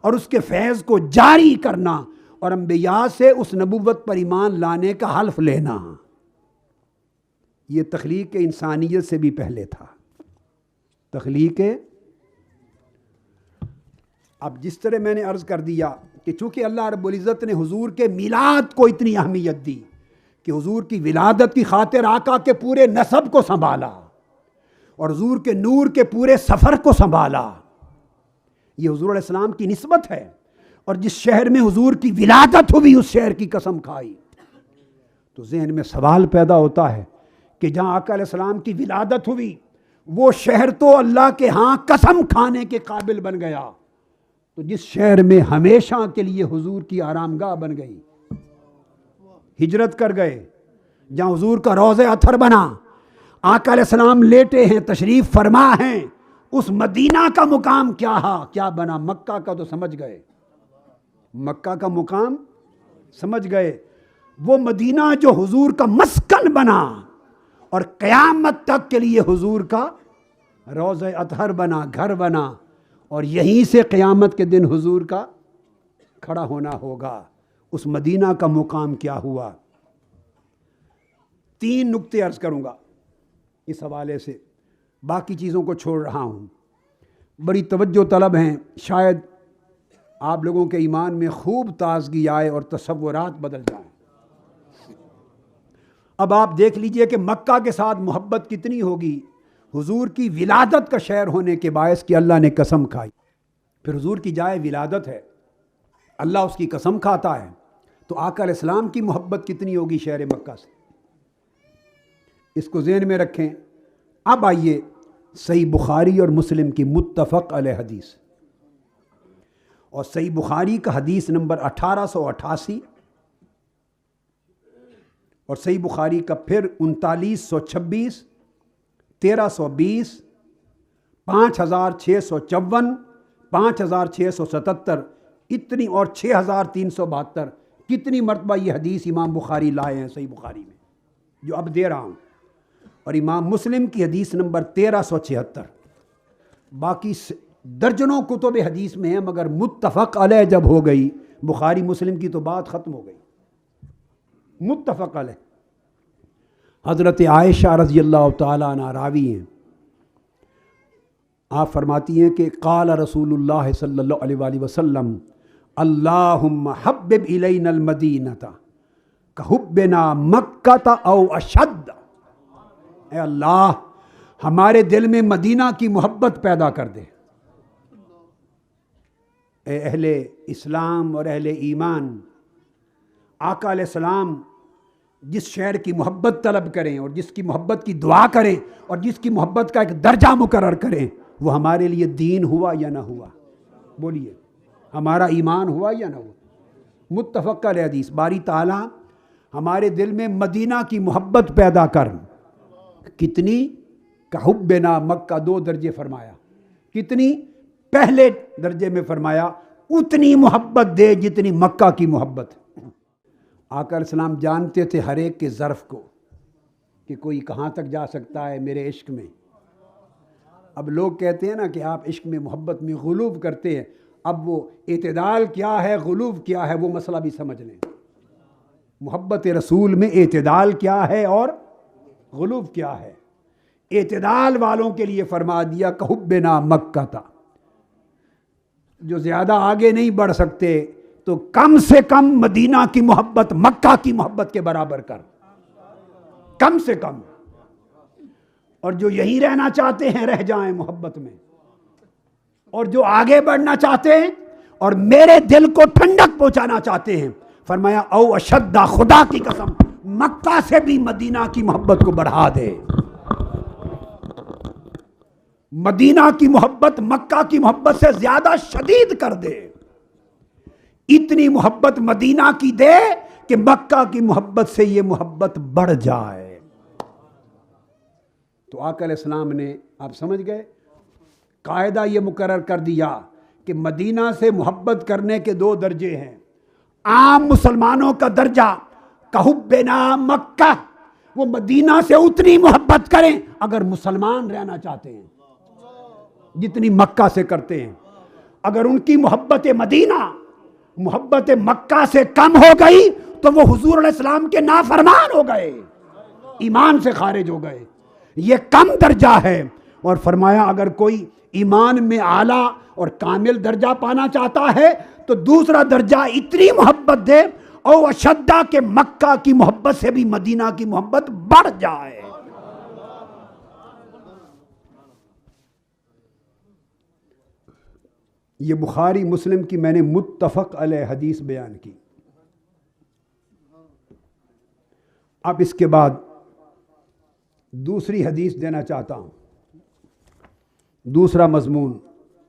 اور اس کے فیض کو جاری کرنا اور انبیاء سے اس نبوت پر ایمان لانے کا حلف لینا، یہ تخلیق انسانیت سے بھی پہلے تھا۔ تخلیق اب جس طرح میں نے عرض کر دیا کہ چونکہ اللہ رب العزت نے حضور کے میلاد کو اتنی اہمیت دی کہ حضور کی ولادت کی خاطر آقا کے پورے نسب کو سنبھالا اور حضور کے نور کے پورے سفر کو سنبھالا، یہ حضور علیہ السلام کی نسبت ہے۔ اور جس شہر میں حضور کی ولادت ہوئی اس شہر کی قسم کھائی، تو ذہن میں سوال پیدا ہوتا ہے کہ جہاں آقا علیہ السلام کی ولادت ہوئی وہ شہر تو اللہ کے ہاں قسم کھانے کے قابل بن گیا، تو جس شہر میں ہمیشہ کے لیے حضور کی آرام گاہ بن گئی، ہجرت کر گئے، جہاں حضور کا روضہ اطہر بنا، آقا علیہ السلام لیٹے ہیں، تشریف فرما ہیں، اس مدینہ کا مقام کیا بنا؟ مکہ کا تو سمجھ گئے، مکہ کا مقام سمجھ گئے، وہ مدینہ جو حضور کا مسکن بنا اور قیامت تک کے لیے حضور کا روضہ اطہر بنا، گھر بنا، اور یہیں سے قیامت کے دن حضور کا کھڑا ہونا ہوگا۔ اس مدینہ کا مقام کیا ہوا؟ 3 نکتے عرض کروں گا اس حوالے سے، باقی چیزوں کو چھوڑ رہا ہوں، بڑی توجہ طلب ہیں، شاید آپ لوگوں کے ایمان میں خوب تازگی آئے اور تصورات بدل جائیں۔ اب آپ دیکھ لیجئے کہ مکہ کے ساتھ محبت کتنی ہوگی حضور کی ولادت کا شہر ہونے کے باعث کہ اللہ نے قسم کھائی۔ پھر حضور کی جائے ولادت ہے، اللہ اس کی قسم کھاتا ہے، تو آقا علیہ السلام کی محبت کتنی ہوگی شہر مکہ سے، اس کو ذہن میں رکھیں۔ اب آئیے صحیح بخاری اور مسلم کی متفق علیہ حدیث، اور صحیح بخاری کا حدیث نمبر 1888 اور صحیح بخاری کا پھر 3926، 1320، 5654، 5677، اتنی اور 6372، کتنی مرتبہ یہ حدیث امام بخاری لائے ہیں صحیح بخاری میں جو اب دے رہا ہوں، اور امام مسلم کی حدیث نمبر 1376۔ باقی درجنوں کتب حدیث میں ہیں، مگر متفق علیہ جب ہو گئی بخاری مسلم کی تو بات ختم ہو گئی، متفق علیہ۔ حضرت عائشہ رضی اللہ تعالیٰ عنہ راوی ہیں، آپ فرماتی ہیں کہ قال رسول اللہ صلی اللہ علیہ وآلہ وسلم اللہم حبب الینا المدینۃ کحبنا مکۃ او اشد، اے اللہ ہمارے دل میں مدینہ کی محبت پیدا کر دے۔ اے اہل اسلام اور اہل ایمان، آقا علیہ السلام جس شہر کی محبت طلب کریں اور جس کی محبت کی دعا کریں اور جس کی محبت کا ایک درجہ مقرر کریں، وہ ہمارے لیے دین ہوا یا نہ ہوا؟ بولیے، ہمارا ایمان ہوا یا نہ ہوا؟ متفق علیہ حدیث۔ باری تعالیٰ ہمارے دل میں مدینہ کی محبت پیدا کر، کتنی؟ کحبنا مکہ، 2 درجے فرمایا، کتنی؟ پہلے درجے میں فرمایا اتنی محبت دے جتنی مکہ کی محبت. آقا علیہ السلام جانتے تھے ہر ایک کے ظرف کو کہ کوئی کہاں تک جا سکتا ہے میرے عشق میں. اب لوگ کہتے ہیں نا کہ آپ عشق میں محبت میں غلو کرتے ہیں. اب وہ اعتدال کیا ہے غلو کیا ہے وہ مسئلہ بھی سمجھ لیں. محبت رسول میں اعتدال کیا ہے اور غلو کیا ہے. اعتدال والوں کے لیے فرما دیا کہ حبنا مکہ تھا. جو زیادہ آگے نہیں بڑھ سکتے تو کم سے کم مدینہ کی محبت مکہ کی محبت کے برابر کر، کم سے کم. اور جو یہی رہنا چاہتے ہیں رہ جائیں محبت میں، اور جو آگے بڑھنا چاہتے ہیں اور میرے دل کو ٹھنڈک پہنچانا چاہتے ہیں، فرمایا او اشدہ، خدا کی قسم مکہ سے بھی مدینہ کی محبت کو بڑھا دے. مدینہ کی محبت مکہ کی محبت سے زیادہ شدید کر دے. اتنی محبت مدینہ کی دے کہ مکہ کی محبت سے یہ محبت بڑھ جائے. تو آقا علیہ السلام نے، آپ سمجھ گئے، قاعدہ یہ مقرر کر دیا کہ مدینہ سے محبت کرنے کے 2 درجے ہیں. عام مسلمانوں کا درجہ کحبنا مکہ، وہ مدینہ سے اتنی محبت کریں اگر مسلمان رہنا چاہتے ہیں جتنی مکہ سے کرتے ہیں. اگر ان کی محبت مدینہ محبت مکہ سے کم ہو گئی تو وہ حضور علیہ السلام کے نافرمان ہو گئے، ایمان سے خارج ہو گئے. یہ کم درجہ ہے. اور فرمایا اگر کوئی ایمان میں اعلیٰ اور کامل درجہ پانا چاہتا ہے تو دوسرا درجہ اتنی محبت دے او اشدہ کہ مکہ کی محبت سے بھی مدینہ کی محبت بڑھ جائے. یہ بخاری مسلم کی میں نے متفق علیہ حدیث بیان کی. اب اس کے بعد دوسری حدیث دینا چاہتا ہوں، دوسرا مضمون،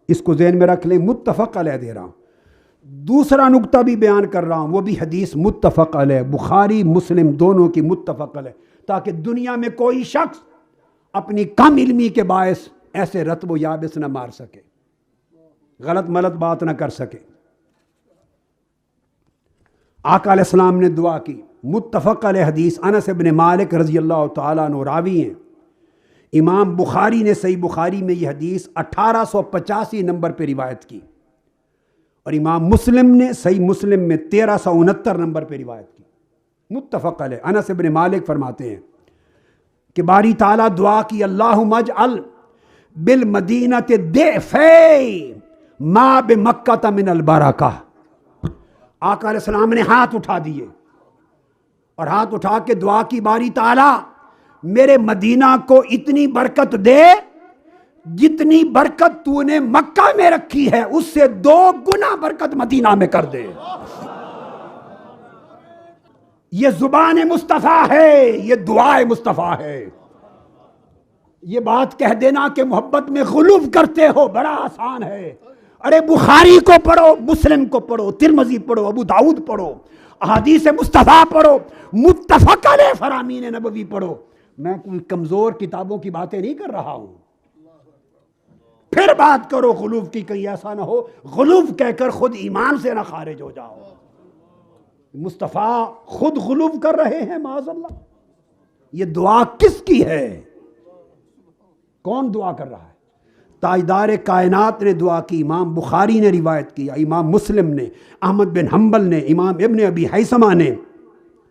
اس کو ذہن میں رکھ لیں، متفق علیہ دے رہا ہوں. دوسرا نقطہ بھی بیان کر رہا ہوں، وہ بھی حدیث متفق علیہ، بخاری مسلم دونوں کی متفق علیہ، تاکہ دنیا میں کوئی شخص اپنی کم علمی کے باعث ایسے رطب و یابس نہ مار سکے، غلط ملت بات نہ کر سکے. آقا علیہ السلام نے دعا کی. متفق علیہ حدیث، انس بن مالک رضی اللہ تعالیٰ عنہ راوی ہیں. امام بخاری نے صحیح بخاری میں یہ حدیث 1885 نمبر پہ روایت کی، اور امام مسلم نے صحیح مسلم میں 1369 نمبر پہ روایت کی. متفق علیہ. انس بن مالک فرماتے ہیں کہ باری تعالیٰ دعا کی اللہم اجعل بالمدینۃ ضعفی ما بمکہ من البرکہ. آقا علیہ السلام نے ہاتھ اٹھا دیے اور ہاتھ اٹھا کے دعا کی باری تعالیٰ میرے مدینہ کو اتنی برکت دے جتنی برکت تو نے مکہ میں رکھی ہے اس سے 2 گنا برکت مدینہ میں کر دے. یہ زبان مصطفیٰ ہے، یہ دعا مصطفیٰ ہے. یہ بات کہہ دینا کہ محبت میں غلو کرتے ہو بڑا آسان ہے. ارے بخاری کو پڑھو، مسلم کو پڑھو، ترمذی پڑھو، ابو داؤد پڑھو، احادیث مصطفیٰ پڑھو، متفق علیہ فرامین نبوی پڑھو. میں کوئی کمزور کتابوں کی باتیں نہیں کر رہا ہوں. پھر بات کرو غلو کی، کہیں ایسا نہ ہو غلو کہہ کر خود ایمان سے نہ خارج ہو جاؤ. مصطفیٰ خود غلو کر رہے ہیں معاذ اللہ. یہ دعا کس کی ہے؟ کون دعا کر رہا ہے؟ تاجدار کائنات نے دعا کی، امام بخاری نے روایت کیا، امام مسلم نے، احمد بن حنبل نے، امام ابن ابی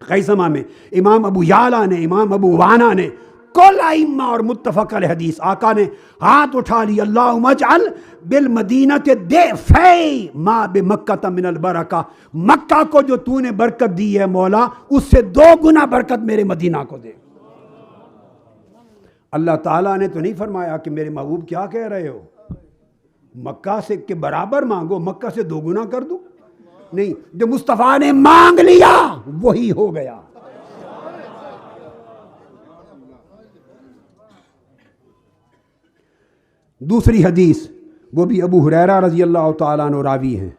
خیثمہ میں، امام ابو یعلا نے، امام ابو وانا نے، کل ائمہ اور متفق علیہ حدیث. آقا نے ہاتھ اٹھا لی، اللہم اجعل بالمدینۃ ضعفی ما بمکہ من البرکہ. مکہ کو جو تو نے برکت دی ہے مولا اس سے 2 گنا برکت میرے مدینہ کو دے. اللہ تعالیٰ نے تو نہیں فرمایا کہ میرے محبوب کیا کہہ رہے ہو، مکہ سے کے برابر مانگو، مکہ سے 2 گنا کر دوں. نہیں، جو مصطفیٰ نے مانگ لیا وہی ہو گیا. دوسری حدیث، وہ بھی ابو ہریرہ رضی اللہ تعالیٰ عنہ راوی ہیں.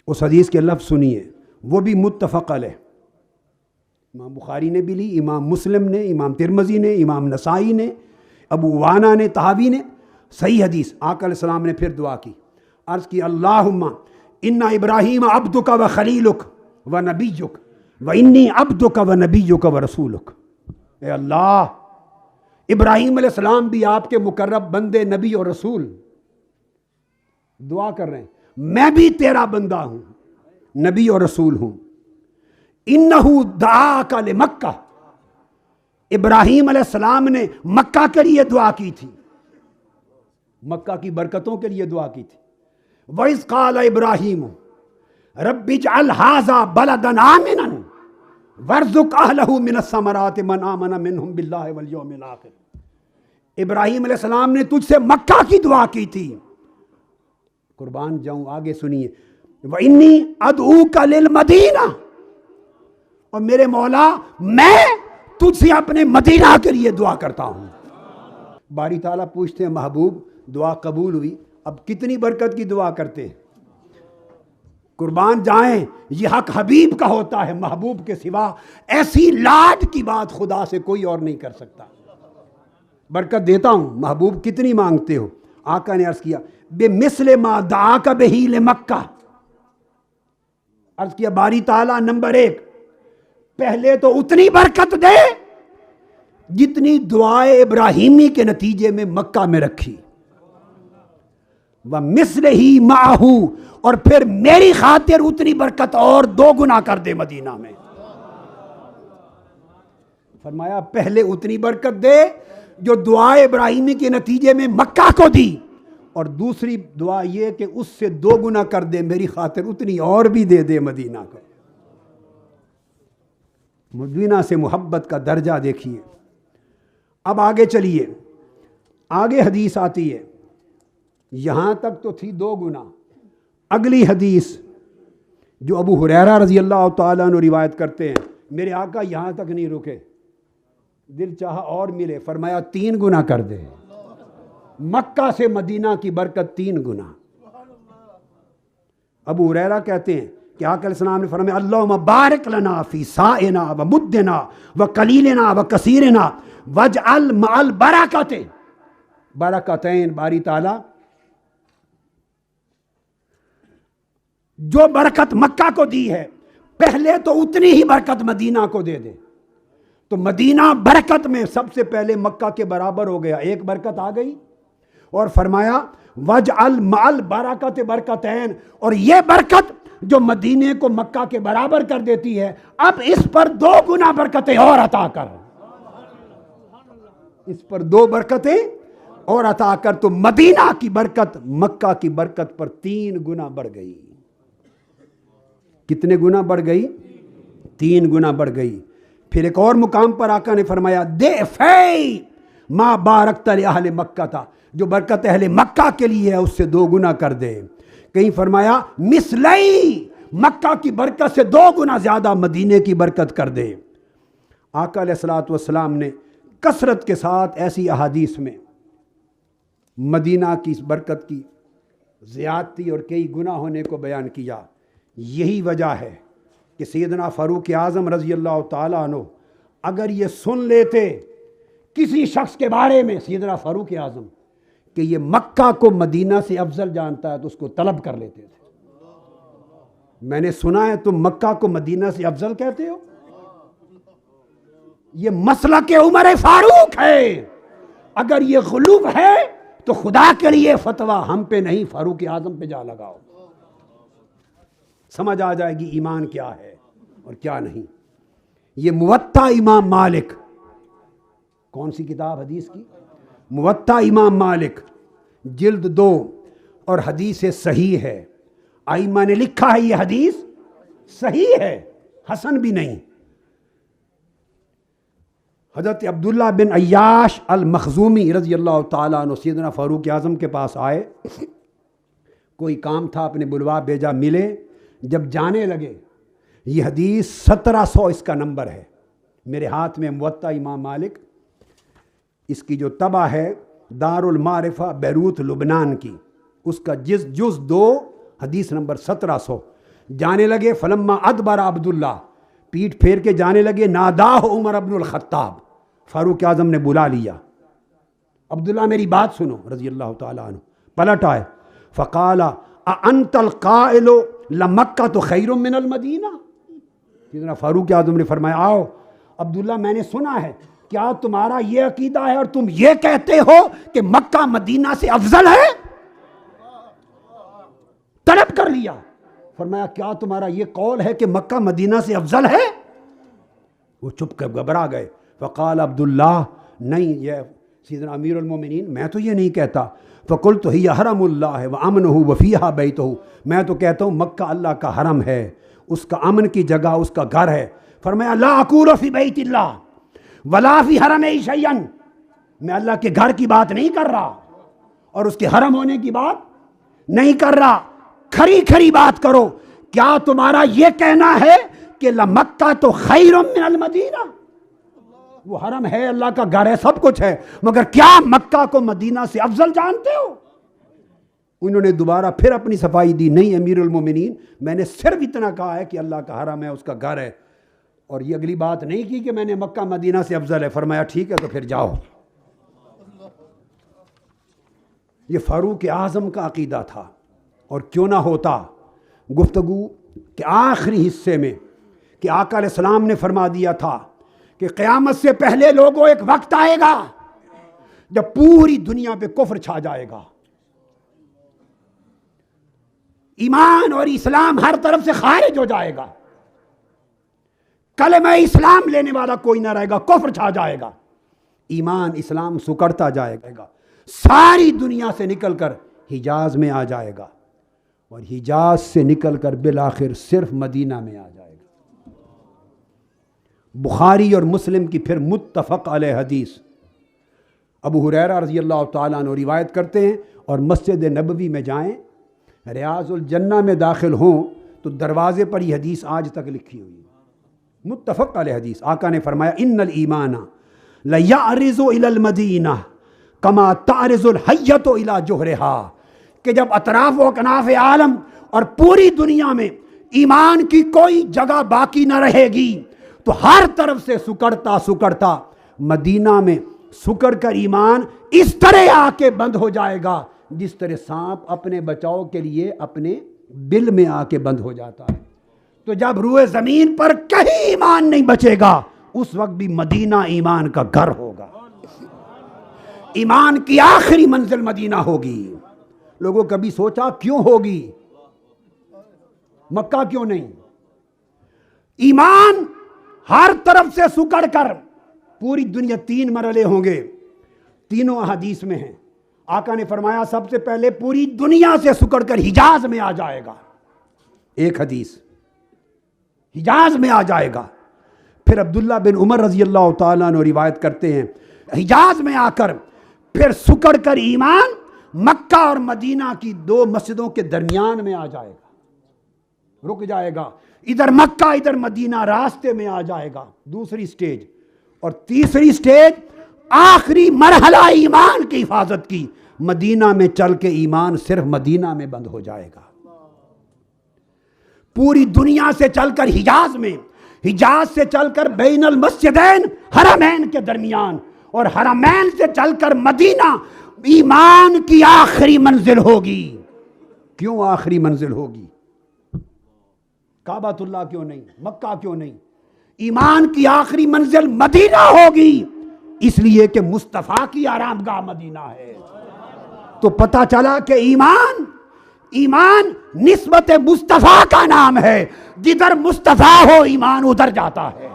اس حدیث کے لفظ سنیے، وہ بھی متفق علیہ. امام بخاری نے بھی لی، امام مسلم نے، امام ترمذی نے، امام نسائی نے، ابو وانا نے، طحاوی نے. صحیح حدیث. آقا علیہ السلام نے پھر دعا کی عرض کی اللہم ان ابراہیم عبدک و خلیلک و نبیک و انی عبدک و نبیک و رسولک. اے اللہ، ابراہیم علیہ السلام بھی آپ کے مقرب بندے، نبی اور رسول، دعا کر رہے ہیں میں بھی تیرا بندہ ہوں، نبی اور رسول ہوں. انہو دعاک لمکہ، ابراہیم علیہ السلام نے مکہ کے لیے دعا کی تھی، مکہ کی برکتوں کے لیے دعا کی تھی. وَإِذْ قَالَ إِبْرَاهِيمُ رَبِّ اجْعَلْ هَٰذَا بَلَدًا آمِنًا وَارْزُقْ أَهْلَهُ مِنَ الثَّمَرَاتِ مَنْ آمَنَ مِنْهُمْ بِاللَّهِ وَالْيَوْمِ الْآخِرِ. ابراہیم علیہ السلام نے تجھ سے مکہ کی دعا کی تھی. قربان جاؤں، آگے سنیے. وَإِنِّي أَدْعُوكَ لِلْمَدِينَةِ، اور میرے مولا میں تجھ سے اپنے مدینہ کے لیے دعا کرتا ہوں. باری تعالیٰ پوچھتے ہیں محبوب دعا قبول ہوئی، اب کتنی برکت کی دعا کرتے ہیں. قربان جائیں، یہ حق حبیب کا ہوتا ہے، محبوب کے سوا ایسی لاڈ کی بات خدا سے کوئی اور نہیں کر سکتا. برکت دیتا ہوں، محبوب کتنی مانگتے ہو؟ آقا نے عرض کیا بمثل ما دعاک بہ لمکہ. عرض کیا باری تعالیٰ نمبر 1 پہلے تو اتنی برکت دے جتنی دعائے ابراہیمی کے نتیجے میں مکہ میں رکھی. وَمِثْلِهِ مَعَهُ، اور پھر میری خاطر اتنی برکت اور 2 گنا کر دے مدینہ میں. فرمایا پہلے اتنی برکت دے جو دعائے ابراہیمی کے نتیجے میں مکہ کو دی، اور دوسری دعا یہ کہ اس سے 2 گنا کر دے میری خاطر اتنی اور بھی دے دے مدینہ کو. مدینہ سے محبت کا درجہ دیکھیے. اب آگے چلیے، آگے حدیث آتی ہے. یہاں تک تو تھی 2 گنا. اگلی حدیث جو ابو ہریرہ رضی اللہ تعالیٰ عنہ روایت کرتے ہیں، میرے آقا یہاں تک نہیں رکے، دل چاہا اور ملے، فرمایا 3 گنا کر دے. مکہ سے مدینہ کی برکت 3 گنا. ابو ہریرہ کہتے ہیں کہ آقا علیہ السلام نے فرمایا اللہم بارک لنا فی سائنا و مدنا و قلیلنا و کثیرنا واجعل مع البرکات برکتین. باری تعالیٰ جو برکت مکہ کو دی ہے پہلے تو اتنی ہی برکت مدینہ کو دے دے. تو مدینہ برکت میں سب سے پہلے مکہ کے برابر ہو گیا، 1 برکت آ گئی. اور فرمایا وَجْعَلْ مَعَ الْبَرَكَةِ بَرْكَتَيْن، اور یہ برکت جو مدینے کو مکہ کے برابر کر دیتی ہے اب اس پر 2 گنا برکتیں اور عطا کر. اس پر 2 برکتیں اور عطا کر. تو مدینہ کی برکت مکہ کی برکت پر 3 گنا بڑھ گئی. کتنے گنا بڑھ گئی؟ 3 گنا بڑھ گئی. پھر ایک اور مقام پر آقا نے فرمایا ضعفی ما بارکت لأہل مکہ تھا، جو برکت اہل مکہ کے لیے ہے اس سے 2 گنا کر دے. کہیں فرمایا مثلی، مکہ کی برکت سے 2 گنا زیادہ مدینے کی برکت کر دے. آقا علیہ الصلوۃ والسلام نے کثرت کے ساتھ ایسی احادیث میں مدینہ کی برکت کی زیادتی اور کئی گنا ہونے کو بیان کیا. یہی وجہ ہے کہ سیدنا فاروق اعظم رضی اللہ تعالیٰ عنہ اگر یہ سن لیتے کسی شخص کے بارے میں، سیدنا فاروق اعظم، کہ یہ مکہ کو مدینہ سے افضل جانتا ہے تو اس کو طلب کر لیتے تھے. میں نے سنا ہے تم مکہ کو مدینہ سے افضل کہتے ہو. یہ مسلک عمر فاروق ہے. اگر یہ غلو ہے تو خدا کے لیے فتویٰ ہم پہ نہیں، فاروق اعظم پہ جا لگاؤ. سمجھ آ جائے گی ایمان کیا ہے اور کیا نہیں. یہ موطا امام مالک، کون سی کتاب حدیث کی؟ موطا امام مالک، جلد 2، اور حدیث صحیح ہے. ائمہ نے لکھا ہے یہ حدیث صحیح ہے، حسن بھی نہیں. حضرت عبداللہ بن عیاش المخزومی رضی اللہ تعالیٰ عنہ سیدنا فاروق اعظم کے پاس آئے. کوئی کام تھا، اپنے بلوا بھیجا، ملے. جب جانے لگے، یہ حدیث 1700 اس کا نمبر ہے میرے ہاتھ میں، موطا امام مالک. اس کی جو طبع ہے دار المعرفہ بیروت لبنان کی، اس کا جز 2 حدیث نمبر 1700. جانے لگے فلما ادبر عبداللہ، پیٹ پھیر کے جانے لگے. ناداہ عمر بن الخطاب، فاروق اعظم نے بلا لیا. عبداللہ میری بات سنو رضی اللہ تعالیٰ عنہ. پلٹ آئے. فقال انت القائل لمکہ تو خیر من المدینہ. سیدنا فاروق اعظم نے فرمایا آؤ عبداللہ میں نے سنا ہے, کیا تمہارا یہ عقیدہ ہے اور تم یہ کہتے ہو کہ مکہ مدینہ سے افضل ہے؟ طلب کر لیا. فرمایا کیا تمہارا یہ قول ہے کہ مکہ مدینہ سے افضل ہے؟ وہ چپ کر گھبرا گئے. فقال عبداللہ نہیں یہ سیدنا امیر المومنین میں تو یہ نہیں کہتا. فقلت ہی حرم اللہ وامنہ وفیہا بیتہ, میں تو کہتا ہوں مکہ اللہ کا حرم ہے, اس کا امن کی جگہ, اس کا گھر ہے. فرمایا لا اقول فی بیت اللہ ولا فی حرم شیئا, میں اللہ کے گھر کی بات نہیں کر رہا اور اس کے حرم ہونے کی بات نہیں کر رہا. کھری کھری بات کرو, کیا تمہارا یہ کہنا ہے کہ لمکہ تو خیر من المدینہ؟ وہ حرم ہے, اللہ کا گھر ہے, سب کچھ ہے, مگر کیا مکہ کو مدینہ سے افضل جانتے ہو؟ انہوں نے دوبارہ پھر اپنی صفائی دی, نہیں امیر المومنین میں نے صرف اتنا کہا ہے کہ اللہ کا حرم ہے, اس کا گھر ہے, اور یہ اگلی بات نہیں کی کہ میں نے مکہ مدینہ سے افضل ہے. فرمایا ٹھیک ہے تو پھر جاؤ. یہ فاروق اعظم کا عقیدہ تھا. اور کیوں نہ ہوتا گفتگو کے آخری حصے میں کہ آقا علیہ السلام نے فرما دیا تھا کہ قیامت سے پہلے لوگوں ایک وقت آئے گا جب پوری دنیا پہ کفر چھا جائے گا, ایمان اور اسلام ہر طرف سے خارج ہو جائے گا, کلمہ اسلام لینے والا کوئی نہ رہے گا, کفر چھا جائے گا, ایمان اسلام سکڑتا جائے گا, ساری دنیا سے نکل کر حجاز میں آ جائے گا, اور حجاز سے نکل کر بالآخر صرف مدینہ میں آ جائے گا. بخاری اور مسلم کی پھر متفق علیہ حدیث, ابو ہریرہ رضی اللہ تعالیٰ عنہ روایت کرتے ہیں, اور مسجد نبوی میں جائیں, ریاض الجنہ میں داخل ہوں تو دروازے پر یہ حدیث آج تک لکھی ہوئی ہے, متفق علیہ حدیث. آقا نے فرمایا ان الایمان لیعرض الی المدینہ کما تعرض الحیۃ الی جوہرہا, کہ جب اطراف و اکناف عالم اور پوری دنیا میں ایمان کی کوئی جگہ باقی نہ رہے گی تو ہر طرف سے سکڑتا سکڑتا مدینہ میں سکڑ کر ایمان اس طرح آ کے بند ہو جائے گا جس طرح سانپ اپنے بچاؤ کے لیے اپنے بل میں آ کے بند ہو جاتا ہے. تو جب روئے زمین پر کہیں ایمان نہیں بچے گا اس وقت بھی مدینہ ایمان کا گھر ہوگا, ایمان کی آخری منزل مدینہ ہوگی. لوگوں کبھی سوچا کیوں ہوگی, مکہ کیوں نہیں؟ ایمان ہر طرف سے سکڑ کر پوری دنیا, 3 مرحلے ہوں گے, تینوں احادیث میں ہیں. آقا نے فرمایا سب سے پہلے پوری دنیا سے سکڑ کر حجاز میں آ جائے گا, ایک حدیث حجاز میں آ جائے گا. پھر عبداللہ بن عمر رضی اللہ تعالیٰ عنہ روایت کرتے ہیں حجاز میں آ کر پھر سکڑ کر ایمان مکہ اور مدینہ کی 2 مسجدوں کے درمیان میں آ جائے گا, رک جائے گا, ادھر مکہ ادھر مدینہ راستے میں آ جائے گا, دوسری سٹیج. اور تیسری سٹیج آخری مرحلہ ایمان کی حفاظت کی, مدینہ میں چل کے ایمان صرف مدینہ میں بند ہو جائے گا. پوری دنیا سے چل کر حجاز میں, حجاز سے چل کر بین المسجدین حرمین کے درمیان, اور حرمین سے چل کر مدینہ ایمان کی آخری منزل ہوگی. کیوں آخری منزل ہوگی؟ کعبۃ اللہ کیوں نہیں, مکہ کیوں نہیں؟ ایمان کی آخری منزل مدینہ ہوگی, اس لیے کہ مصطفیٰ کی آرام گاہ مدینہ ہے. تو پتہ چلا کہ ایمان نسبت مصطفیٰ کا نام ہے, جدھر مصطفیٰ ہو ایمان ادھر جاتا ہے,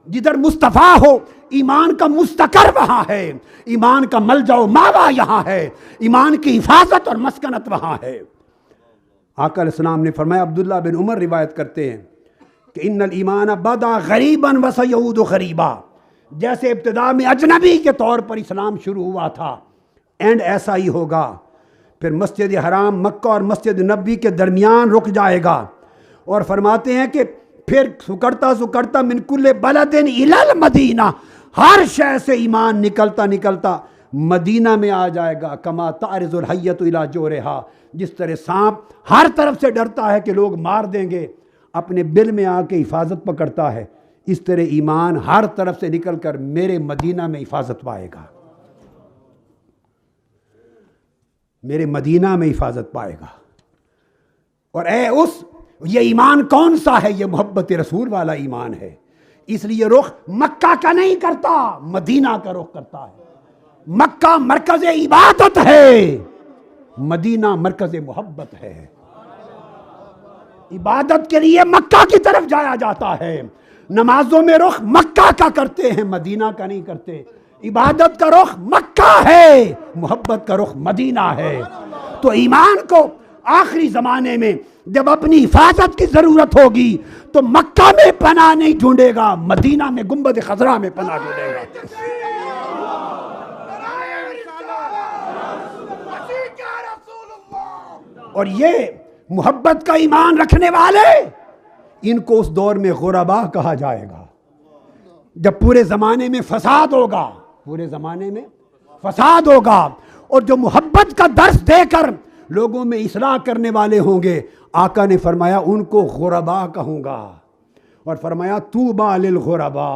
جدھر مصطفیٰ ہو ایمان کا مستقر وہاں ہے, ایمان کا ملجا و ماوا یہاں ہے, ایمان کی حفاظت اور مسکنت وہاں ہے. آقا علیہ السلام نے فرمایا, عبداللہ بن عمر روایت کرتے ہیں کہ ان الایمان بدا غریبا وسیعود غریبا, جیسے ابتدا میں اجنبی کے طور پر اسلام شروع ہوا تھا, اینڈ ایسا ہی ہوگا. پھر مسجد حرام مکہ اور مسجد نبوی کے درمیان رک جائے گا, اور فرماتے ہیں کہ پھر سکڑتا سکڑتا من کل بلد الی المدینہ, ہر شے سے ایمان نکلتا نکلتا مدینہ میں آ جائے گا. کما تعرض الحیۃ الی جوہرہا, جس طرح سانپ ہر طرف سے ڈرتا ہے کہ لوگ مار دیں گے, اپنے بل میں آ کے حفاظت پکڑتا ہے, اس طرح ایمان ہر طرف سے نکل کر میرے مدینہ میں حفاظت پائے گا. میرے مدینہ میں حفاظت پائے گا۔ اور یہ ایمان کون سا ہے؟ یہ محبت رسول والا ایمان ہے، اس لیے رخ مکہ کا نہیں کرتا، مدینہ کا رخ کرتا ہے۔ مکہ مرکز عبادت ہے، مدینہ مرکز محبت ہے۔ عبادت کے لیے مکہ کی طرف جایا جاتا ہے، نمازوں میں رخ مکہ کا کرتے ہیں، مدینہ کا نہیں کرتے۔ عبادت کا رخ مکہ ہے، محبت کا رخ مدینہ ہے۔ تو ایمان کو آخری زمانے میں جب اپنی حفاظت کی ضرورت ہوگی تو مکہ میں پناہ نہیں ڈھونڈے گا، مدینہ میں گنبد خضرا میں پناہ ڈھونڈے گا۔ اور یہ محبت کا ایمان رکھنے والے، ان کو اس دور میں غربا کہا جائے گا، جب پورے زمانے میں فساد ہوگا، پورے زمانے میں فساد ہوگا، اور جو محبت کا درس دے کر لوگوں میں اصلاح کرنے والے ہوں گے، آقا نے فرمایا ان کو غربا کہوں گا۔ اور فرمایا طوبیٰ للغربا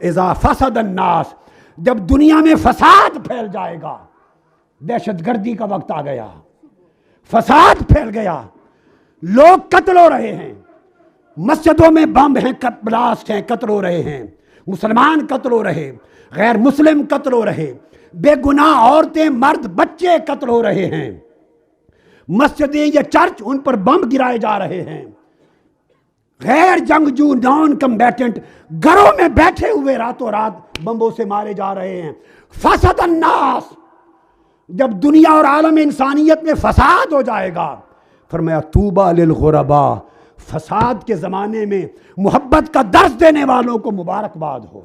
اذا فسد الناس، جب دنیا میں فساد پھیل جائے گا، دہشت گردی کا وقت آ گیا، فساد پھیل گیا، لوگ قتل ہو رہے ہیں، مسجدوں میں بم ہیں، بلاسٹ ہیں، قتل ہو رہے ہیں، مسلمان قتل ہو رہے، غیر مسلم قتل ہو رہے، بے گناہ عورتیں، مرد، بچے قتل ہو رہے ہیں، مسجدیں یا چرچ ان پر بم گرائے جا رہے ہیں، غیر جنگجو نان کمبیٹنٹ گھروں میں بیٹھے ہوئے راتوں رات بمبوں سے مارے جا رہے ہیں۔ فسد الناس، جب دنیا اور عالم انسانیت میں فساد ہو جائے گا، فرمایا طوبیٰ للغربا، فساد کے زمانے میں محبت کا درس دینے والوں کو مبارکباد ہو۔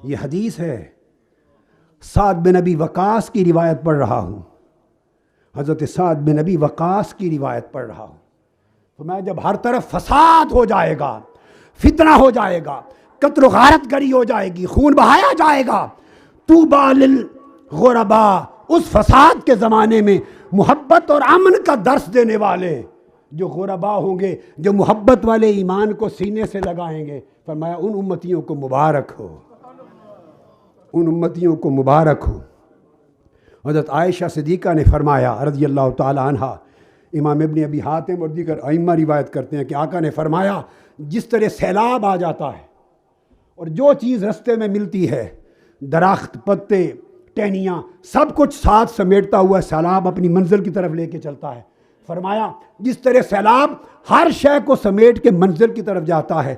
یہ حدیث ہے، سعد بن ابی وقاص کی روایت پڑھ رہا ہوں، حضرت سعد بن ابی وقاص کی روایت پڑھ رہا ہوں۔ فرمایا جب ہر طرف فساد ہو جائے گا، فتنہ ہو جائے گا، قتل و غارت گری ہو جائے گی، خون بہایا جائے گا، طوبیٰ للغربا، اس فساد کے زمانے میں محبت اور امن کا درس دینے والے جو غربا ہوں گے، جو محبت والے ایمان کو سینے سے لگائیں گے، فرمایا ان امتیوں کو مبارک ہو، ان امتیوں کو مبارک ہو۔ حضرت عائشہ صدیقہ نے فرمایا رضی اللہ تعالی عنہ، امام ابن ابی حاتم اور دیگر ائمہ روایت کرتے ہیں کہ آقا نے فرمایا جس طرح سیلاب آ جاتا ہے اور جو چیز رستے میں ملتی ہے، درخت، پتے، ٹہنیاں، سب کچھ ساتھ سمیٹتا ہوا سیلاب اپنی منزل کی طرف لے کے چلتا ہے، فرمایا جس طرح سیلاب ہر شے کو سمیٹ کے منزل کی طرف جاتا ہے،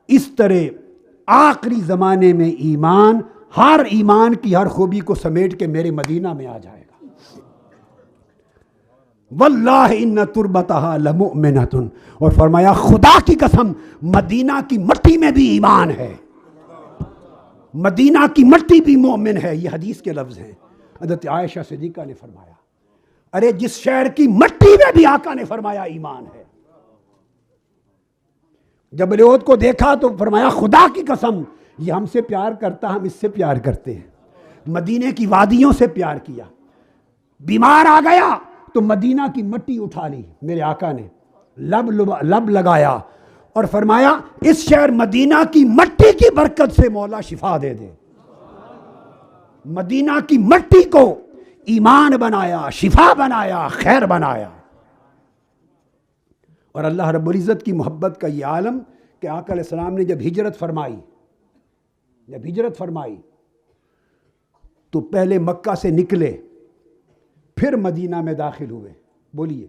اس طرح آخری زمانے میں ایمان، ہر ایمان کی ہر خوبی کو سمیٹ کے میرے مدینہ میں آ جائے گا۔ واللہ ان تربتہا لمؤمنۃ، اور فرمایا خدا کی قسم مدینہ کی مٹی میں بھی ایمان ہے، مدینہ کی مٹی بھی مومن ہے۔ یہ حدیث کے لفظ ہیں، حضرت عائشہ صدیقہ نے فرمایا، ارے جس شہر کی مٹی میں بھی آقا نے فرمایا ایمان ہے۔ جبل احد کو دیکھا تو فرمایا خدا کی قسم یہ ہم سے پیار کرتا، ہم اس سے پیار کرتے ہیں۔ مدینے کی وادیوں سے پیار کیا، بیمار آ گیا تو مدینہ کی مٹی اٹھا لی میرے آقا نے، لب لگایا اور فرمایا اس شہر مدینہ کی مٹی کی برکت سے مولا شفا دے دے۔ مدینہ کی مٹی کو ایمان بنایا، شفا بنایا، خیر بنایا۔ اور اللہ رب العزت کی محبت کا یہ عالم کہ آقا علیہ السلام نے جب ہجرت فرمائی تو پہلے مکہ سے نکلے، پھر مدینہ میں داخل ہوئے۔ بولیے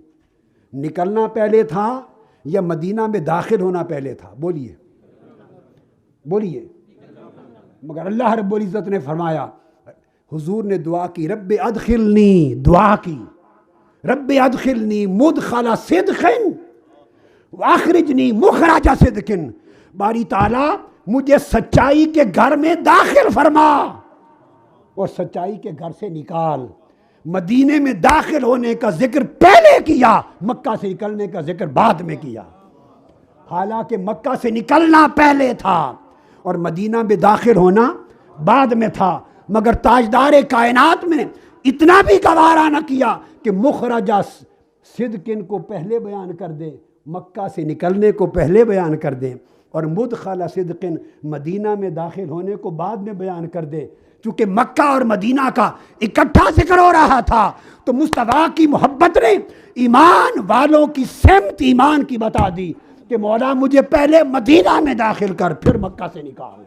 نکلنا پہلے تھا یا مدینہ میں داخل ہونا پہلے تھا؟ بولیے مگر اللہ رب العزت نے فرمایا، حضور نے دعا کی، رب ادخلنی، دعا کی رب ادخلنی مدخل صدق واخرجنی مخرج صدق، باری تعالیٰ مجھے سچائی کے گھر میں داخل فرما اور سچائی کے گھر سے نکال۔ مدینے میں داخل ہونے کا ذکر پہلے کیا، مکہ سے نکلنے کا ذکر بعد میں کیا، حالانکہ مکہ سے نکلنا پہلے تھا اور مدینہ میں داخل ہونا بعد میں تھا، مگر تاجدار کائنات میں اتنا بھی گوارا نہ کیا کہ مخرجہ صدقن کو پہلے بیان کر دے، مکہ سے نکلنے کو پہلے بیان کر دے، اور مدخل صدقن مدینہ میں داخل ہونے کو بعد میں بیان کر دے۔ چونکہ مکہ اور مدینہ کا اکٹھا ذکر ہو رہا تھا تو مصطفیٰ کی محبت نے ایمان والوں کی سمت ایمان کی بتا دی کہ مولا مجھے پہلے مدینہ میں داخل کر پھر مکہ سے نکال،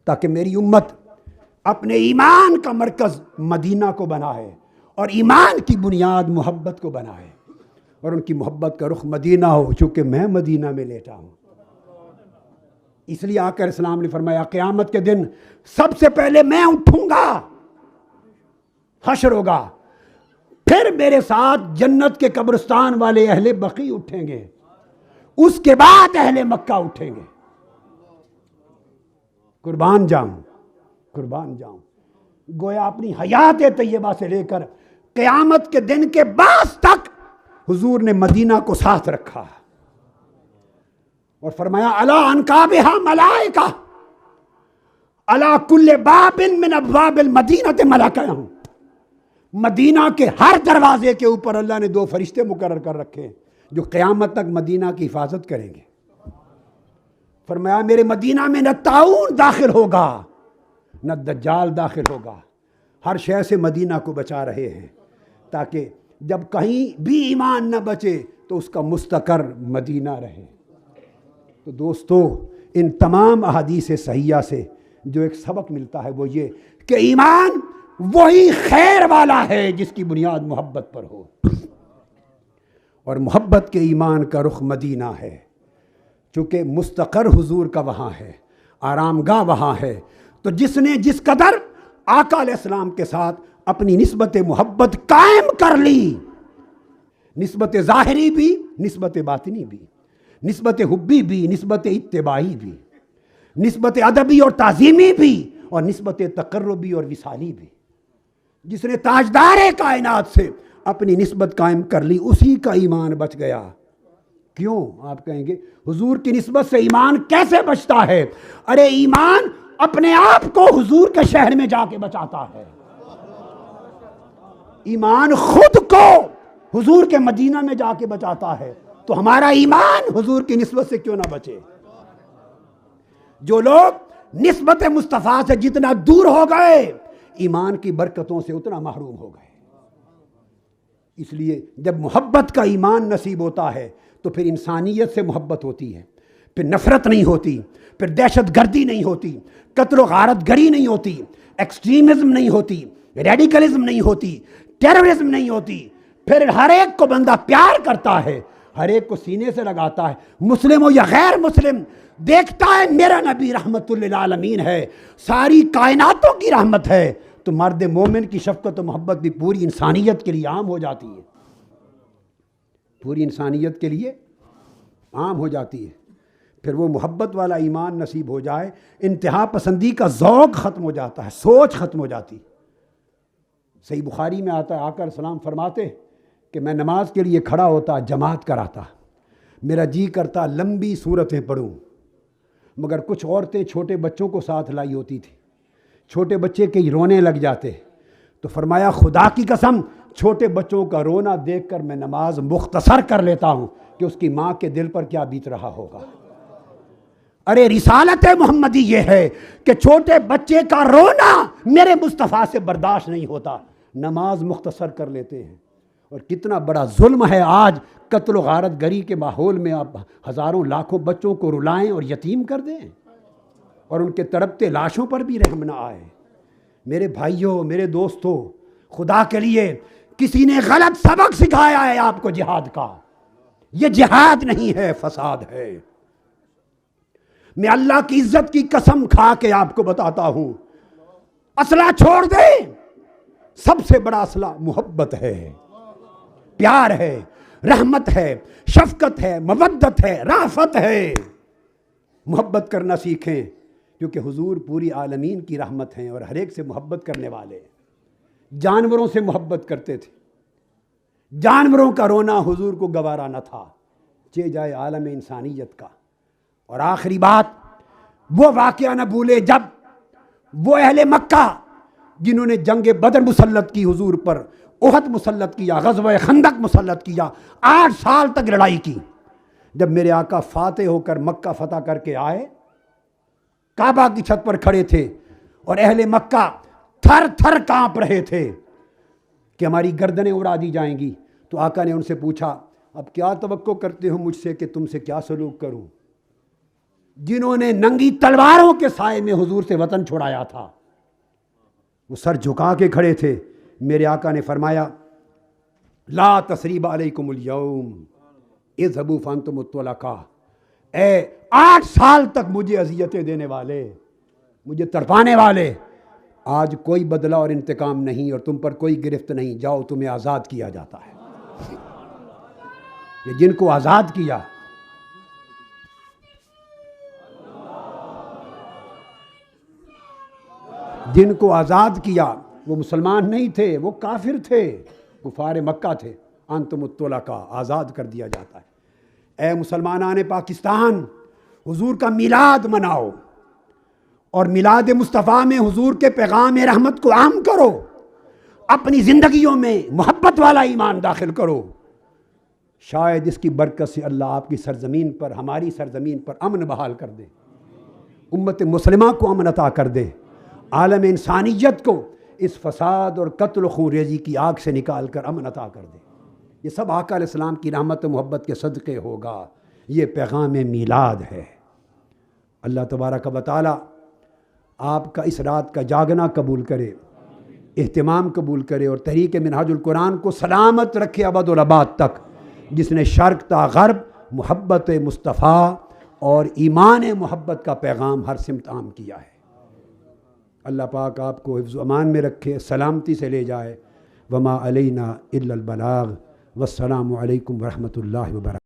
تاکہ میری امت اپنے ایمان کا مرکز مدینہ کو بنائے اور ایمان کی بنیاد محبت کو بنائے، اور ان کی محبت کا رخ مدینہ ہو، چونکہ میں مدینہ میں لیٹا ہوں۔ اس لیے آقا علیہ السلام نے فرمایا قیامت کے دن سب سے پہلے میں اٹھوں گا، حشر ہوگا، پھر میرے ساتھ جنت کے قبرستان والے اہل بقیع اٹھیں گے، اس کے بعد اہل مکہ اٹھیں گے۔ قربان جاؤں، قربان جاؤں، گویا اپنی حیات طیبہ سے لے کر قیامت کے دن کے بعد تک حضور نے مدینہ کو ساتھ رکھا اور فرمایا الا انکابھا ملائکہ الا کل باب من ابواب المدینہ ملکہ، مدینہ کے ہر دروازے کے اوپر اللہ نے 2 فرشتے مقرر کر رکھے ہیں جو قیامت تک مدینہ کی حفاظت کریں گے۔ فرمایا میرے مدینہ میں نہ طاعون داخل ہوگا نہ دجال داخل ہوگا، ہر شے سے مدینہ کو بچا رہے ہیں تاکہ جب کہیں بھی ایمان نہ بچے تو اس کا مستقر مدینہ رہے۔ تو دوستو ان تمام احادیث صحیحہ سے جو ایک سبق ملتا ہے وہ یہ کہ ایمان وہی خیر والا ہے جس کی بنیاد محبت پر ہو، اور محبت کے ایمان کا رخ مدینہ ہے، چونکہ مستقر حضور کا وہاں ہے، آرام گاہ وہاں ہے۔ تو جس نے جس قدر آقا علیہ السلام کے ساتھ اپنی نسبت محبت قائم کر لی، نسبت ظاہری بھی، نسبت باطنی بھی، نسبت حبی بھی، نسبت اتباعی بھی، نسبت ادبی اور تعظیمی بھی، اور نسبت تقربی اور وصالی بھی، جس نے تاجدار کائنات سے اپنی نسبت قائم کر لی اسی کا ایمان بچ گیا۔ کیوں؟ آپ کہیں گے حضور کی نسبت سے ایمان کیسے بچتا ہے؟ ارے ایمان اپنے آپ کو حضور کے شہر میں جا کے بچاتا ہے، ایمان خود کو حضور کے مدینہ میں جا کے بچاتا ہے، تو ہمارا ایمان حضور کی نسبت سے کیوں نہ بچے؟ جو لوگ نسبت مصطفیٰ سے جتنا دور ہو گئے ایمان کی برکتوں سے اتنا محروم ہو گئے۔ اس لیے جب محبت کا ایمان نصیب ہوتا ہے تو پھر انسانیت سے محبت ہوتی ہے، پھر نفرت نہیں ہوتی، پھر دہشت گردی نہیں ہوتی، قتل و غارت گری نہیں ہوتی، ایکسٹریمزم نہیں ہوتی، ریڈیکلزم نہیں ہوتی، ٹیررزم نہیں ہوتی، پھر ہر ایک کو بندہ پیار کرتا ہے، ہر ایک کو سینے سے لگاتا ہے، مسلم ہو یا غیر مسلم، دیکھتا ہے میرا نبی رحمت للعالمین ہے، ساری کائناتوں کی رحمت ہے، تو مرد مومن کی شفقت و محبت بھی پوری انسانیت کے لیے عام ہو جاتی ہے، پوری انسانیت کے لیے عام ہو جاتی ہے۔ پھر وہ محبت والا ایمان نصیب ہو جائے، انتہا پسندی کا ذوق ختم ہو جاتا ہے، سوچ ختم ہو جاتی۔ صحیح بخاری میں آتا ہے آقا علیہ السلام فرماتے کہ میں نماز کے لیے کھڑا ہوتا، جماعت کراتا، میرا جی کرتا لمبی سورتیں پڑھوں، مگر کچھ عورتیں چھوٹے بچوں کو ساتھ لائی ہوتی تھی، چھوٹے بچے کے رونے لگ جاتے، تو فرمایا خدا کی قسم چھوٹے بچوں کا رونا دیکھ کر میں نماز مختصر کر لیتا ہوں کہ اس کی ماں کے دل پر کیا بیت رہا ہوگا۔ ارے رسالت محمدی یہ ہے کہ چھوٹے بچے کا رونا میرے مصطفیٰ سے برداشت نہیں ہوتا، نماز مختصر کر لیتے ہیں۔ اور کتنا بڑا ظلم ہے آج قتل و غارت گری کے ماحول میں آپ ہزاروں لاکھوں بچوں کو رلائیں اور یتیم کر دیں، اور ان کے تڑپتے لاشوں پر بھی رحم نہ آئے۔ میرے بھائیوں، میرے دوستوں، خدا کے لیے کسی نے غلط سبق سکھایا ہے آپ کو جہاد کا، یہ جہاد نہیں ہے، فساد ہے۔ میں اللہ کی عزت کی قسم کھا کے آپ کو بتاتا ہوں، اسلحہ چھوڑ دیں، سب سے بڑا اسلحہ محبت ہے، پیار ہے، رحمت ہے، شفقت ہے، مودت ہے، رافت ہے۔ محبت کرنا سیکھیں، کیونکہ حضور پوری عالمین کی رحمت ہیں اور ہر ایک سے محبت کرنے والے ہیں۔ جانوروں سے محبت کرتے تھے، جانوروں کا رونا حضور کو گوارا نہ تھا، چہ جائے عالم انسانیت کا۔ اور آخری بات، وہ واقعہ نہ بھولے جب وہ اہل مکہ جنہوں نے جنگ بدر مسلط کی حضور پر، احد مسلط کیا، غزوہ خندق مسلط کیا، 8 سال تک لڑائی کی، جب میرے آقا فاتح ہو کر مکہ فتح کر کے آئے، کعبہ کی چھت پر کھڑے تھے اور اہل مکہ تھر تھر کانپ رہے تھے کہ ہماری گردنیں اڑا دی جائیں گی. تو آقا نے ان سے پوچھا اب کیا توقع کرتے ہو مجھ سے کہ تم سے کیا سلوک کروں؟ جنہوں نے ننگی تلواروں کے سائے میں حضور سے وطن چھڑایا تھا وہ سر جھکا کے کھڑے تھے. میرے آقا نے فرمایا لا تثریب علیکم اليوم اذهبوا فانتم الطلقاء. اے 8 سال تک مجھے اذیتیں دینے والے، مجھے تڑپانے والے، آج کوئی بدلہ اور انتقام نہیں اور تم پر کوئی گرفت نہیں، جاؤ تمہیں آزاد کیا جاتا ہے. یہ جن کو آزاد کیا، جن کو آزاد کیا وہ مسلمان نہیں تھے، وہ کافر تھے، کفار مکہ تھے. انتم الطلقاء، آزاد کر دیا جاتا ہے. اے مسلمانان پاکستان، حضور کا میلاد مناؤ اور میلاد مصطفیٰ میں حضور کے پیغام رحمت کو عام کرو. اپنی زندگیوں میں محبت والا ایمان داخل کرو. شاید اس کی برکت سے اللہ آپ کی سرزمین پر، ہماری سرزمین پر امن بحال کر دے، امت مسلمہ کو امن عطا کر دے، عالم انسانیت کو اس فساد اور قتل و خون ریزی کی آگ سے نکال کر امن عطا کر دے. یہ سب آقا علیہ السلام کی رحمت و محبت کے صدقے ہوگا. یہ پیغام میلاد ہے. اللہ تبارک و تعالی آپ کا اس رات کا جاگنا قبول کرے، اہتمام قبول کرے اور تحریک منہاج القرآن کو سلامت رکھے ابد الآباد تک، جس نے شرق تا غرب محبت مصطفیٰ اور ایمان محبت کا پیغام ہر سمت عام کیا ہے. اللہ پاک آپ کو حفظ و امان میں رکھے، سلامتی سے لے جائے. وما علینا الا البلاغ. والسلام علیکم ورحمۃ اللہ وبرکاتہ.